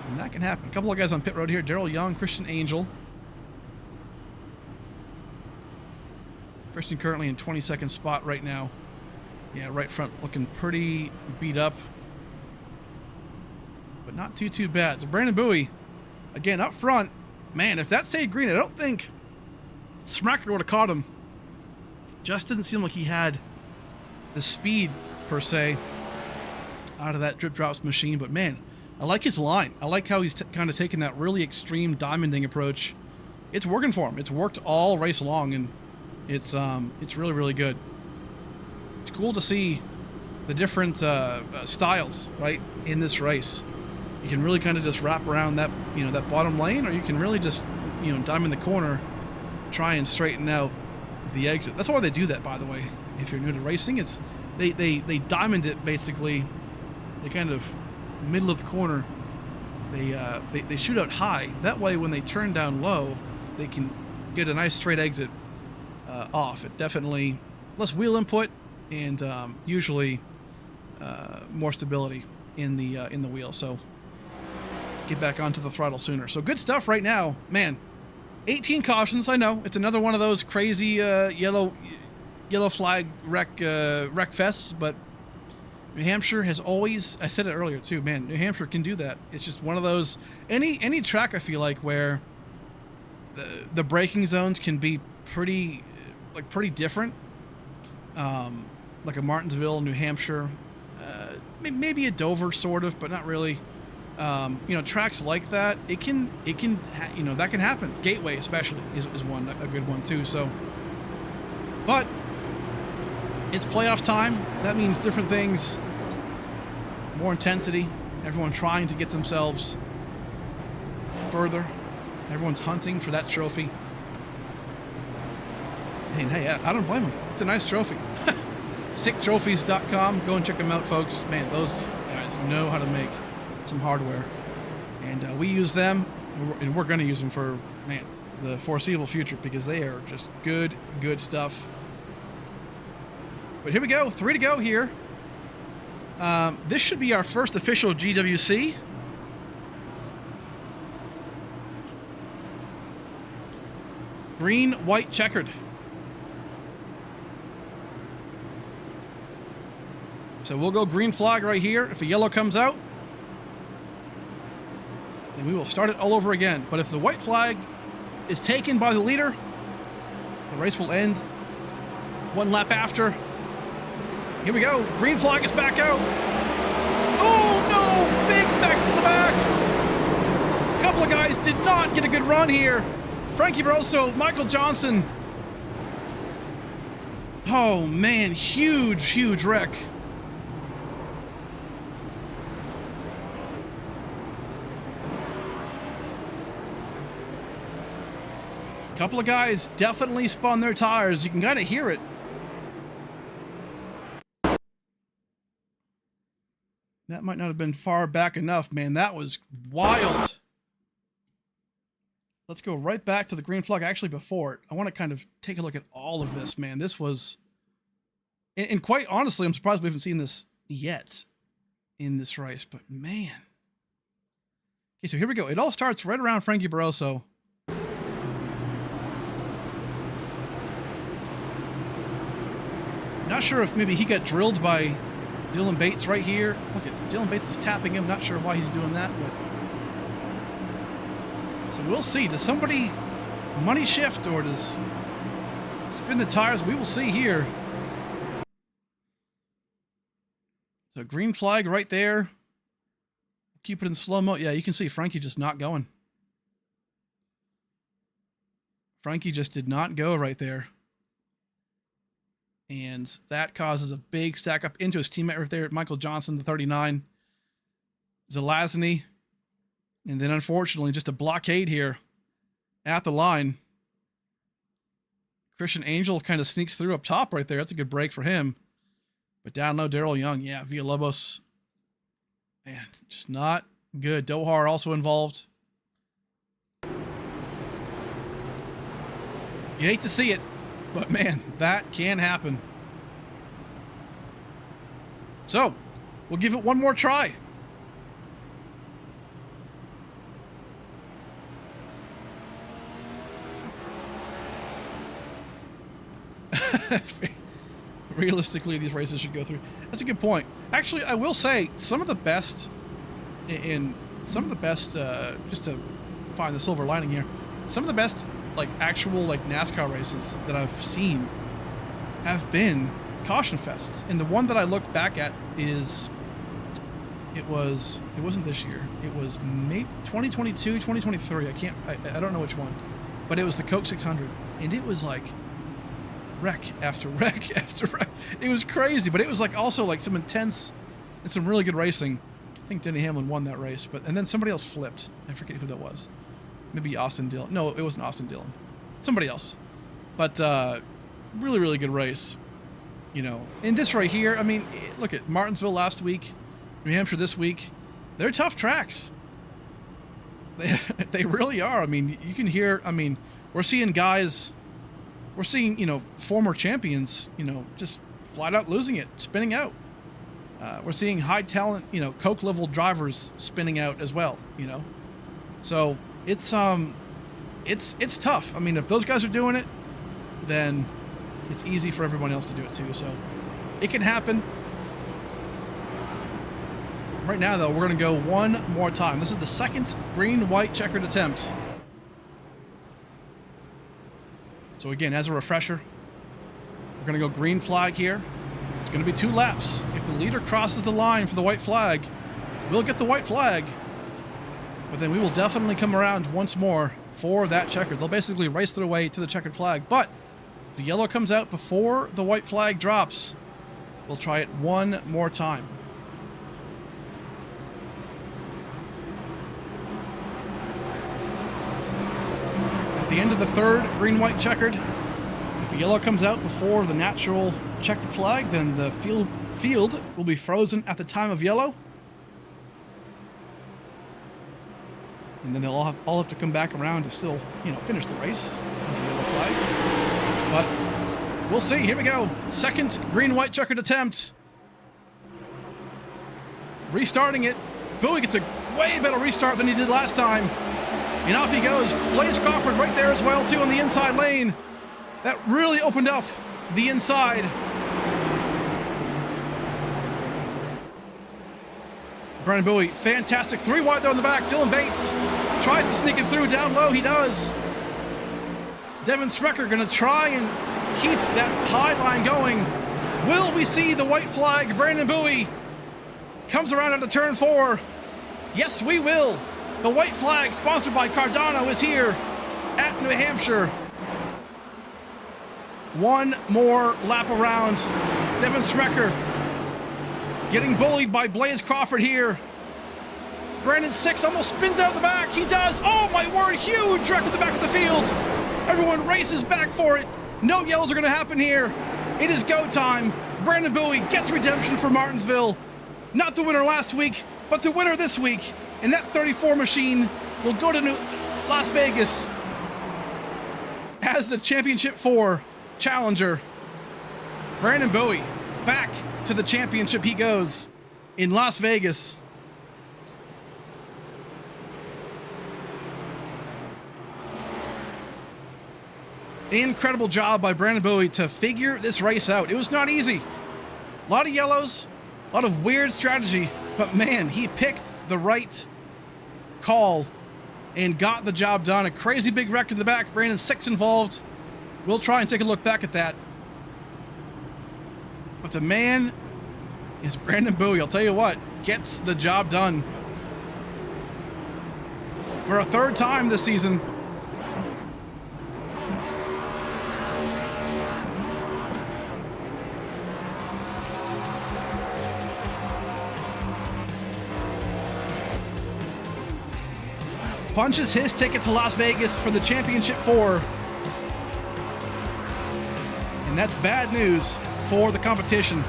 And that can happen. A couple of guys on pit road here. Daryl Young, Christian Angel. Christian currently in 22nd spot right now. Yeah, right front looking pretty beat up. But not too bad. So Brandon Bowie, again, up front. Man, if that stayed green, I don't think Smucker would have caught him. Just didn't seem like he had the speed, per se, out of that drip drops machine. But man, I like his line. I like how he's kind of taking that really extreme diamonding approach. It's working for him. It's worked all race long, and it's really, really good. It's cool to see the different styles, right, in this race. You can really kind of just wrap around that, you know, that bottom lane, or you can really just, you know, diamond the corner, try and straighten out the exit. That's why they do that, by the way. If you're new to racing, it's they diamond it basically. They kind of middle of the corner they shoot out high. That way, when they turn down low, they can get a nice straight exit off. It definitely less wheel input and usually more stability in the wheel. So get back onto the throttle sooner. So good stuff right now, man. 18 cautions. I know it's another one of those crazy yellow flag wreck fests, but New Hampshire has always, I said it earlier too, man, New Hampshire can do that. It's just one of those, any track I feel like where the braking zones can be pretty different. Like a Martinsville, New Hampshire, maybe a Dover sort of, but not really. Tracks like that, it can that can happen. Gateway especially is a good one too. So, but it's playoff time. That means different things, more intensity. Everyone trying to get themselves further. Everyone's hunting for that trophy. And hey, I don't blame them. It's a nice trophy. SickTrophies.com. Go and check them out, folks. Man, those guys know how to make some hardware, and we use them, and we're going to use them for the foreseeable future because they are just good stuff. But here we go, 3 to go here. This should be our first official GWC. Green, white, checkered. So we'll go green flag right here. If a yellow comes out, then we will start it all over again. But if the white flag is taken by the leader, the race will end one lap after. Here we go. Green flag is back out. Oh no! Big Bex in the back. A couple of guys did not get a good run here. Frankie Barroso, Michael Johnson. Oh man, huge wreck. A couple of guys definitely spun their tires. You can kind of hear it. That might not have been far back enough, man. That was wild. Let's go right back to the green flag. Actually, before it, I want to kind of take a look at all of this, man. This was, and quite honestly, I'm surprised we haven't seen this yet in this race, but man. Okay, so here we go. It all starts right around Frankie Barroso. Not sure if maybe he got drilled by Dylan Bates right here. Look at Dylan Bates is tapping him. Not sure why he's doing that, but so we'll see. Does somebody money shift or does spin the tires? We will see here. So green flag right there. Keep it in slow-mo. Yeah, you can see Frankie just not going. Frankie just did not go right there. And that causes a big stack up into his teammate right there, Michael Johnson, the 39. Zelazny. And then, unfortunately, just a blockade here at the line. Christian Angel kind of sneaks through up top right there. That's a good break for him. But down low, Daryl Young. Yeah, Villalobos. Man, just not good. Dohar also involved. You hate to see it. But man, that can happen. So, we'll give it one more try. Realistically, these races should go through. That's a good point. Actually, I will say some of the best just to find the silver lining here, some of the best actual NASCAR races that I've seen have been caution fests. And the one that I look back at is it wasn't this year. It was maybe 2022, 2023. I don't know which one. But it was the Coke 600 and it was wreck after wreck after wreck. It was crazy, but it was also some intense and some really good racing. I think Denny Hamlin won that race, and then somebody else flipped. I forget who that was. Maybe Austin Dillon. No, it wasn't Austin Dillon. Somebody else. But really, really good race. And this right here, I mean, look at Martinsville last week, New Hampshire this week. They're tough tracks. They really are. I mean, you can hear, I mean, we're seeing guys, former champions, just flat out losing it, spinning out. We're seeing high talent, Coke level drivers spinning out as well, So it's tough. I mean, if those guys are doing it, then it's easy for everyone else to do it too. So it can happen. Right now, though, we're going to go one more time. This is the second green-white checkered attempt. So again, as a refresher, we're going to go green flag here. It's going to be 2 laps. If the leader crosses the line for the white flag, we'll get the white flag. But then we will definitely come around once more for that checkered. They'll basically race their way to the checkered flag. But if the yellow comes out before the white flag drops, we'll try it one more time. At the end of the third green-white checkered, if the yellow comes out before the natural checkered flag, then the field will be frozen at the time of yellow. And then they'll all have to come back around to still, finish the race under the yellow flag. But we'll see. Here we go. Second green-white checkered attempt. Restarting it. Bowie gets a way better restart than he did last time. And off he goes. Blaze Crawford right there as well, too, on the inside lane. That really opened up the inside. Brandon Bowie, fantastic. 3 wide there on the back. Dylan Bates tries to sneak it through. Down low, he does. Devin Sprecher going to try and keep that high line going. Will we see the white flag? Brandon Bowie comes around at the turn 4. Yes, we will. The white flag, sponsored by Cardano, is here at New Hampshire. One more lap around. Devin Sprecher getting bullied by Blaze Crawford here. Brandon 6 almost spins out the back. He does. Oh my word, huge wreck at the back of the field. Everyone races back for it. No yellows are going to happen here. It is go time. Brandon Bowie gets redemption for Martinsville. Not the winner last week, but the winner this week. And that 34 machine will go to Las Vegas as the Championship 4 challenger. Brandon Bowie, back to the championship he goes in Las Vegas. Incredible job by Brandon Bowie to figure this race out. It was not easy. A lot of yellows, a lot of weird strategy, but man, he picked the right call and got the job done. A crazy big wreck in the back. Brandon 6 involved. We'll try and take a look back at that. But the man is Brandon Bowie. I'll tell you what, gets the job done for a 3rd time this season. Punches his ticket to Las Vegas for the Championship 4. And that's bad news for the competition.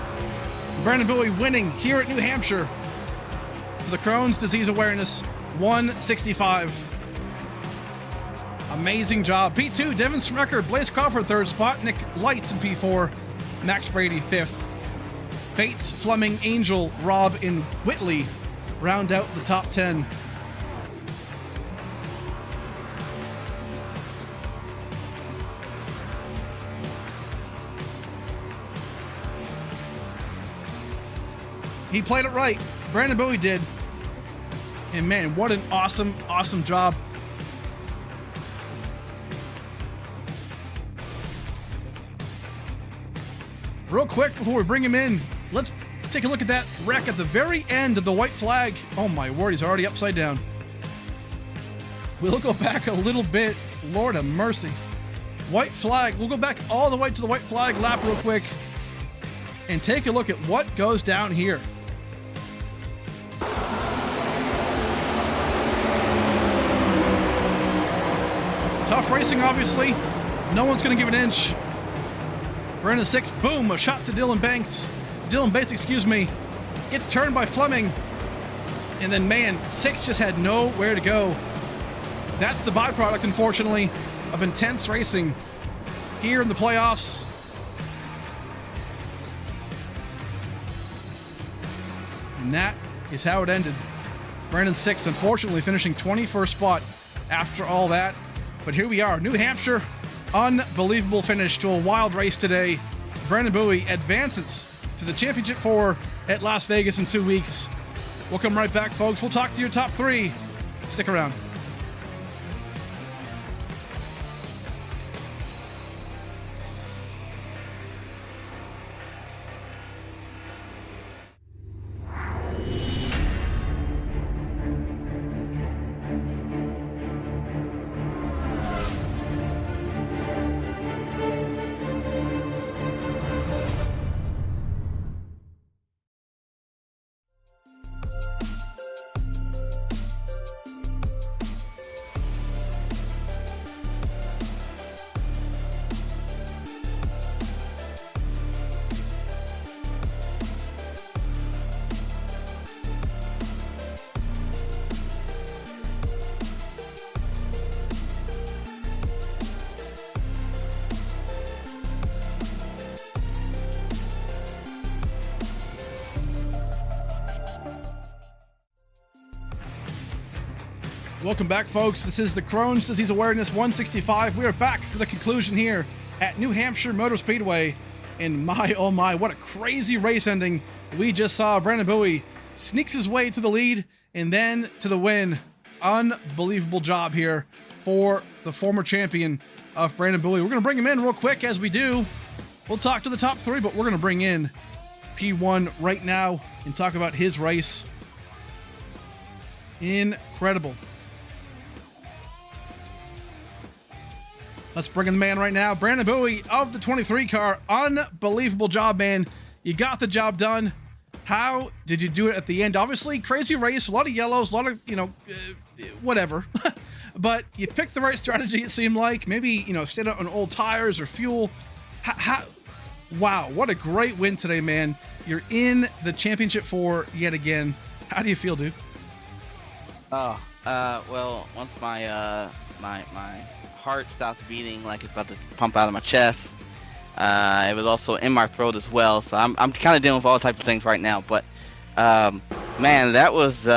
Brandon Bowie winning here at New Hampshire for the Crohn's disease awareness 165. Amazing job. P2, Devin Sprecher, Blaze Crawford 3rd spot, Nick Lights in P4, Max Brady 5th. Bates, Fleming, Angel, Rob, and Whitley round out the top 10. He played it right. Brandon Bowie did. And man, what an awesome, awesome job. Real quick before we bring him in, let's take a look at that wreck at the very end of the white flag. Oh my word, he's already upside down. We'll go back a little bit. Lord have mercy. White flag. We'll go back all the way to the white flag lap real quick and take a look at what goes down here. Tough racing, obviously. No one's going to give an inch. Brandon 6, boom, a shot to Dylan Bates, excuse me. Gets turned by Fleming. And then, man, 6 just had nowhere to go. that's the byproduct, unfortunately, of intense racing here in the playoffs. And that is how it ended. Brandon Sixt, unfortunately, finishing 21st spot after all that. But here we are, New Hampshire. Unbelievable finish to a wild race today. Brandon Bowie advances to the Championship 4 at Las Vegas in 2 weeks. We'll come right back, folks. We'll talk to your top 3. Stick around. Welcome back, folks. This is the Crohn's Disease Awareness 165. We are back for the conclusion here at New Hampshire Motor Speedway. And my, oh my, what a crazy race ending we just saw. Brandon Bowie sneaks his way to the lead and then to the win. Unbelievable job here for the former champion of Brandon Bowie. We're going to bring him in real quick. As we do, we'll talk to the top 3, but we're going to bring in P1 right now and talk about his race. Incredible. Let's bring in the man right now. Brandon Bowie of the 23 car. Unbelievable job, man. You got the job done. How did you do it at the end? Obviously, crazy race, a lot of yellows, a lot of, whatever. But you picked the right strategy, it seemed like. Maybe, stayed on old tires or fuel. Wow, what a great win today, man. You're in the Championship 4 yet again. How do you feel, dude? Well, once my heart stops beating like it's about to pump out of my chest, it was also in my throat as well. So I'm kind of dealing with all types of things right now. But man, that was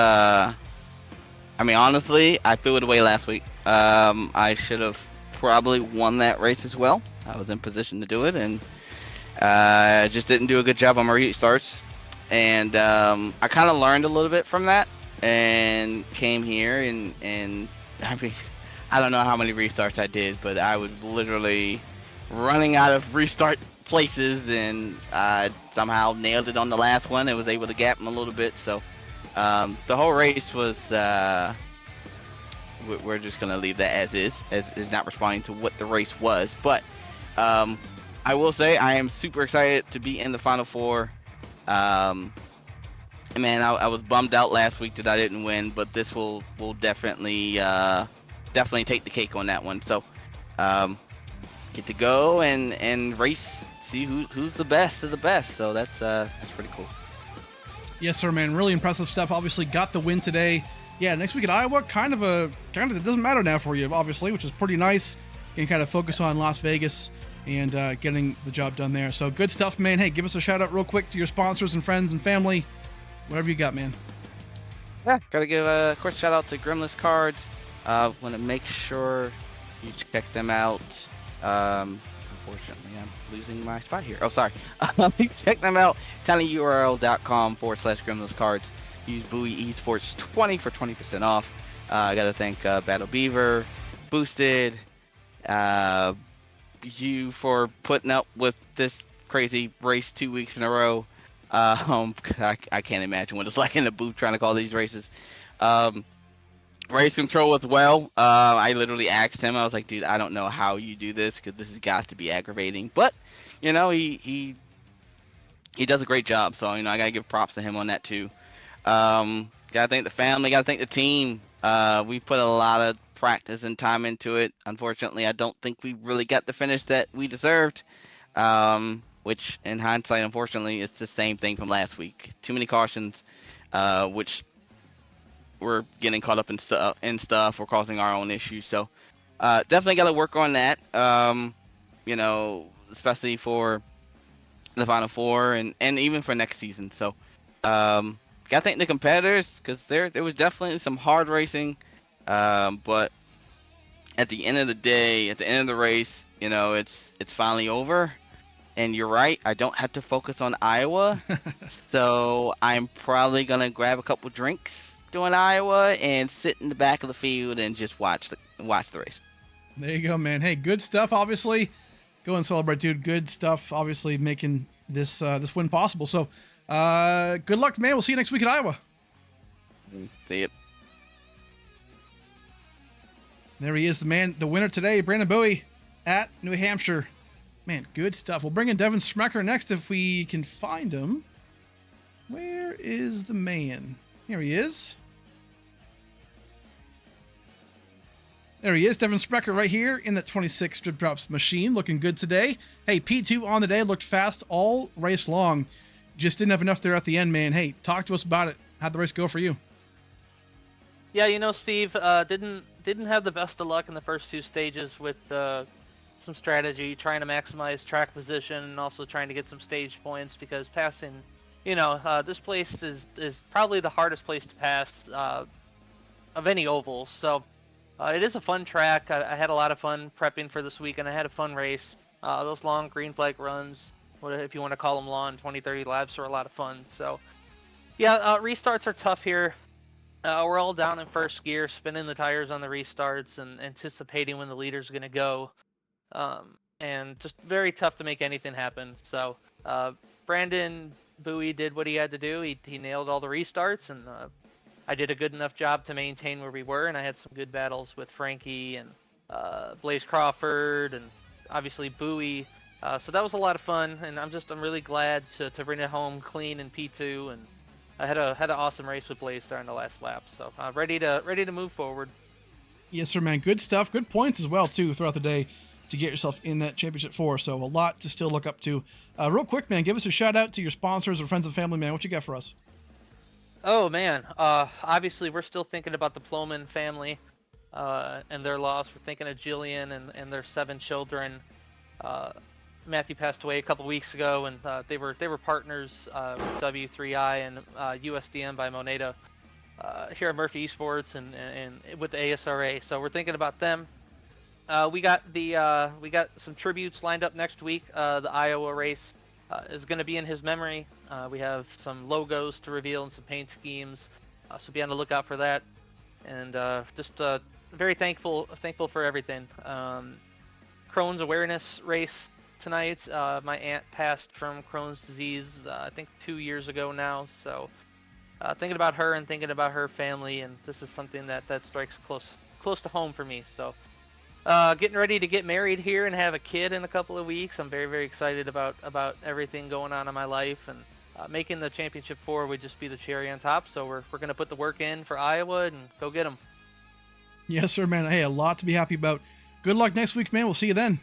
honestly, I threw it away last week. I should have probably won that race as well. I was in position to do it, and just didn't do a good job on my restarts. And I kind of learned a little bit from that, and came here and I don't know how many restarts I did, but I was literally running out of restart places, and somehow nailed it on the last one and was able to gap him a little bit. So the whole race was, we're just going to leave that as is not responding to what the race was. But I will say I am super excited to be in the Final Four. Man, I was bummed out last week that I didn't win, but this will definitely take the cake on that one. So get to go and race, see who's the best of the best. So that's pretty cool. Yes, sir, man. Really impressive stuff. Obviously got the win today. Yeah, next week at Iowa, kind of it doesn't matter now for you, obviously, which is pretty nice. You can kind of focus on Las Vegas and getting the job done there. So good stuff, man. Hey, give us a shout out real quick to your sponsors and friends and family. Whatever you got, man. Yeah, gotta give a quick shout out to Grimless Cards. Want to make sure you check them out. Unfortunately, I'm losing my spot here. Oh, sorry. Check them out. tinyurl.com/Grimless Cards. Use Bowie Esports 20 for 20% off. I gotta thank Battle Beaver, Boosted, you for putting up with this crazy race 2 weeks in a row. I can't imagine what it's like in the booth trying to call these races. Race control as well. I literally asked him. I was like, dude, I don't know how you do this, because this has got to be aggravating. But he does a great job. So I gotta give props to him on that too. Gotta thank the family. Gotta thank the team. We put a lot of practice and time into it. Unfortunately, I don't think we really got the finish that we deserved. Which in hindsight, unfortunately, is the same thing from last week. Too many cautions, which we're getting caught up in stuff. We're causing our own issues. So definitely got to work on that. Especially for the Final Four and even for next season. So got to thank the competitors because there was definitely some hard racing. But at the end of the day, at the end of the race, it's finally over. And you're right, I don't have to focus on Iowa. So I'm probably going to grab a couple drinks during Iowa and sit in the back of the field and just watch the race. There you go, man. Hey, good stuff, obviously. Go and celebrate, dude. Good stuff, obviously, making this win possible. So good luck, man. We'll see you next week at Iowa. See you. There he is, the winner today, Brandon Bowie at New Hampshire. Man, good stuff. We'll bring in Devin Smecker next if we can find him. Where is the man? Here he is. There he is, Devin Sprecher right here in that 26 strip drops machine. Looking good today. Hey, P2 on the day, looked fast all race long. Just didn't have enough there at the end, man. Hey, talk to us about it. How'd the race go for you? Yeah, Steve, didn't have the best of luck in the first two stages with some strategy, trying to maximize track position and also trying to get some stage points because passing, this place is probably the hardest place to pass of any oval. So it is a fun track. I had a lot of fun prepping for this weekend. I had a fun race. Those long green flag runs, if you want to call them long, 20-30 laps are a lot of fun. So yeah, restarts are tough here. We're all down in first gear, spinning the tires on the restarts and anticipating when the leader's going to go. And just very tough to make anything happen. So Brandon Bowie did what he had to do. He nailed all the restarts, and I did a good enough job to maintain where we were. And I had some good battles with Frankie and Blaze Crawford and obviously Bowie. So that was a lot of fun, and I'm really glad to bring it home clean in P2. And I had an awesome race with Blaze during the last lap. So ready to move forward. Yes, sir, man. Good stuff. Good points as well, too, throughout the day to get yourself in that championship 4. So a lot to still look up to. Real quick, man, give us a shout out to your sponsors or friends and family, man. What you got for us? Oh, man. Obviously, we're still thinking about the Ploman family and their loss. We're thinking of Jillian and their 7 children. Matthew passed away a couple weeks ago, and they were partners with W3I and USDM by Moneda here at Murphy Esports and with the ASRA. So we're thinking about them. We got some tributes lined up next week. The Iowa race is going to be in his memory. We have some logos to reveal and some paint schemes, so be on the lookout for that. And just very thankful for everything. Crohn's awareness race tonight. My aunt passed from Crohn's disease, I think 2 years ago now. So thinking about her and thinking about her family, and this is something that strikes close to home for me. So. Getting ready to get married here and have a kid in a couple of weeks. I'm very, very excited about everything going on in my life, and making the championship 4 would just be the cherry on top. So we're going to put the work in for Iowa and go get them. Yes, sir, man. Hey, a lot to be happy about. Good luck next week, man. We'll see you then.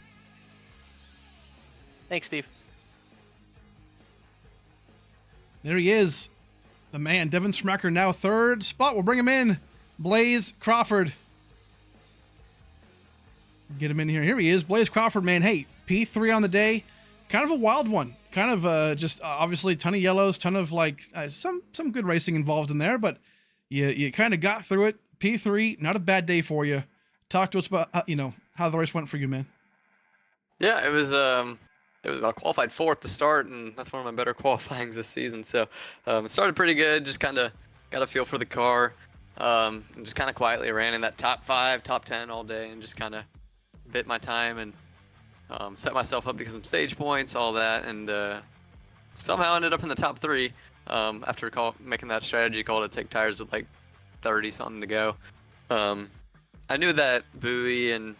Thanks, Steve. There he is, the man, Devin Smecker, now 3rd spot. We'll bring him in, Blaze Crawford. Get him in here. Here he is, Blaze Crawford, man. Hey, P3 on the day. Kind of a wild one. Kind of just obviously a ton of yellows, ton of some good racing involved in there, but you kind of got through it. P3, not a bad day for you. Talk to us about how the race went for you, man. Yeah, it was I qualified 4th to start, and that's one of my better qualifyings this season. So it started pretty good. Just kind of got a feel for the car. And just kind of quietly ran in that top 5, top 10 all day, and just kind of bit my time and set myself up because of stage points, all that, and somehow ended up in the top 3 after making that strategy call to take tires with like 30 something to go. I knew that Bowie and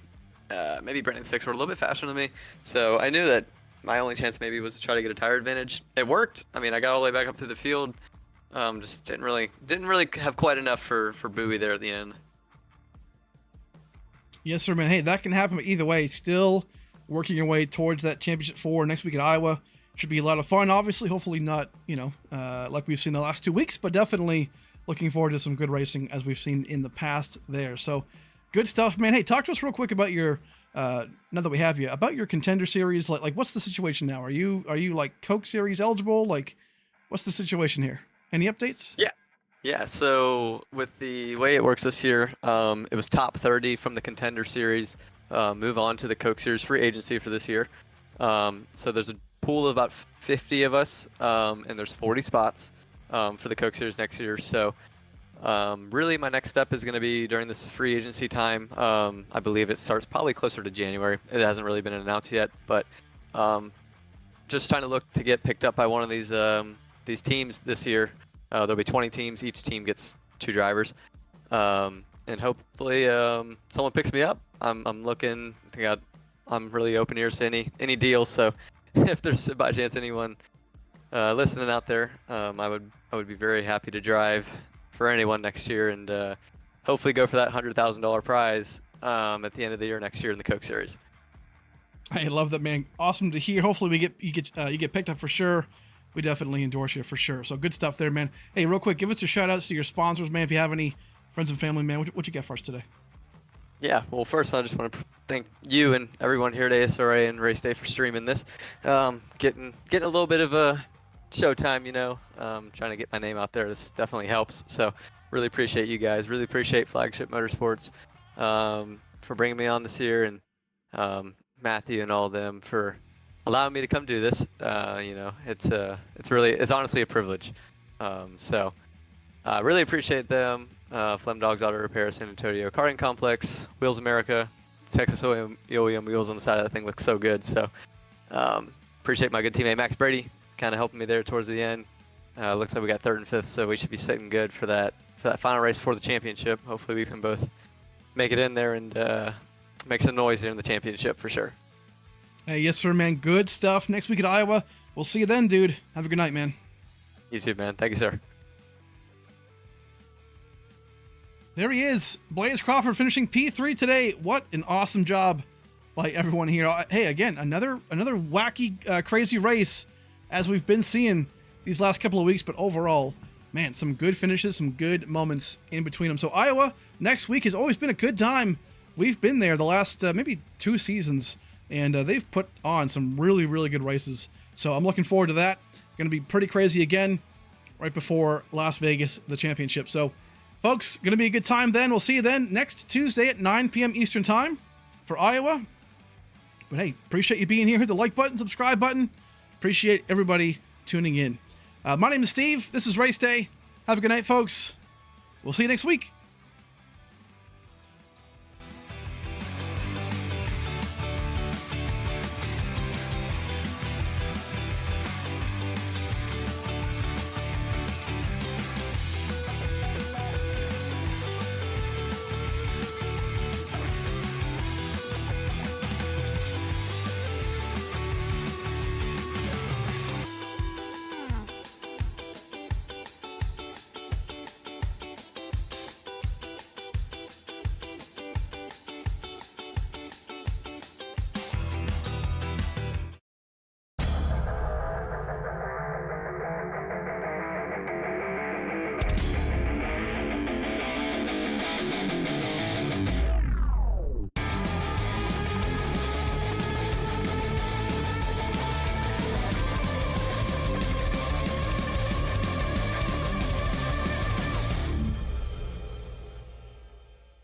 maybe Brandon Six were a little bit faster than me, so I knew that my only chance maybe was to try to get a tire advantage. It worked. I mean, I got all the way back up through the field. Just didn't really have quite enough for Bowie there at the end. Yes, sir, man. Hey, that can happen, but either way, still working your way towards that championship 4 next week at Iowa. Should be a lot of fun. Obviously, hopefully not, like we've seen the last 2 weeks, but definitely looking forward to some good racing as we've seen in the past there. So good stuff, man. Hey, talk to us real quick about your, now that we have you, about your contender series. Like what's the situation now? Are you like Coke series eligible? Like what's the situation here? Any updates? Yeah, so with the way it works this year, it was top 30 from the Contender Series, move on to the Coke Series free agency for this year. So there's a pool of about 50 of us, and there's 40 spots for the Coke Series next year. So really my next step is going to be during this free agency time. I believe it starts probably closer to January. It hasn't really been announced yet, but just trying to look to get picked up by one of these teams this year. There'll be 20 teams. Each team gets 2 drivers, and hopefully someone picks me up. I'm looking. I'm really open ears to any deals. So if there's by chance anyone listening out there, I would be very happy to drive for anyone next year, and hopefully go for that $100,000 prize at the end of the year next year in the Coke Series. I love that, man. Awesome to hear. Hopefully you get picked up for sure. We definitely endorse you for sure. So good stuff there, man. Hey, real quick, give us your shout outs to your sponsors, man. If you have any friends and family, man, what you got for us today? Yeah, well, first I just want to thank you and everyone here at ASRA and Race Day for streaming this. Getting a little bit of a showtime, trying to get my name out there. This definitely helps. So really appreciate you guys. Really appreciate Flagship Motorsports for bringing me on this year, and Matthew and all of them for allowing me to come do this. It's honestly a privilege. So really appreciate them. Flem Dogs Auto Repair, San Antonio Karting Complex, Wheels America, Texas OEM wheels on the side of that thing look so good. So appreciate my good teammate Max Brady kind of helping me there towards the end. Looks like we got 3rd and 5th, so we should be sitting good for that final race for the championship. Hopefully we can both make it in there and make some noise here in the championship for sure. Hey, yes, sir, man. Good stuff. Next week at Iowa. We'll see you then, dude. Have a good night, man. You too, man. Thank you, sir. There he is. Blaze Crawford finishing P3 today. What an awesome job by everyone here. Hey, again, another wacky, crazy race as we've been seeing these last couple of weeks. But overall, man, some good finishes, some good moments in between them. So Iowa next week has always been a good time. We've been there the last maybe 2 seasons. And they've put on some really, really good races. So I'm looking forward to that. Going to be pretty crazy again right before Las Vegas, the championship. So, folks, going to be a good time then. We'll see you then next Tuesday at 9 p.m. Eastern Time for Iowa. But hey, appreciate you being here. Hit the like button, subscribe button. Appreciate everybody tuning in. My name is Steve. This is Race Day. Have a good night, folks. We'll see you next week.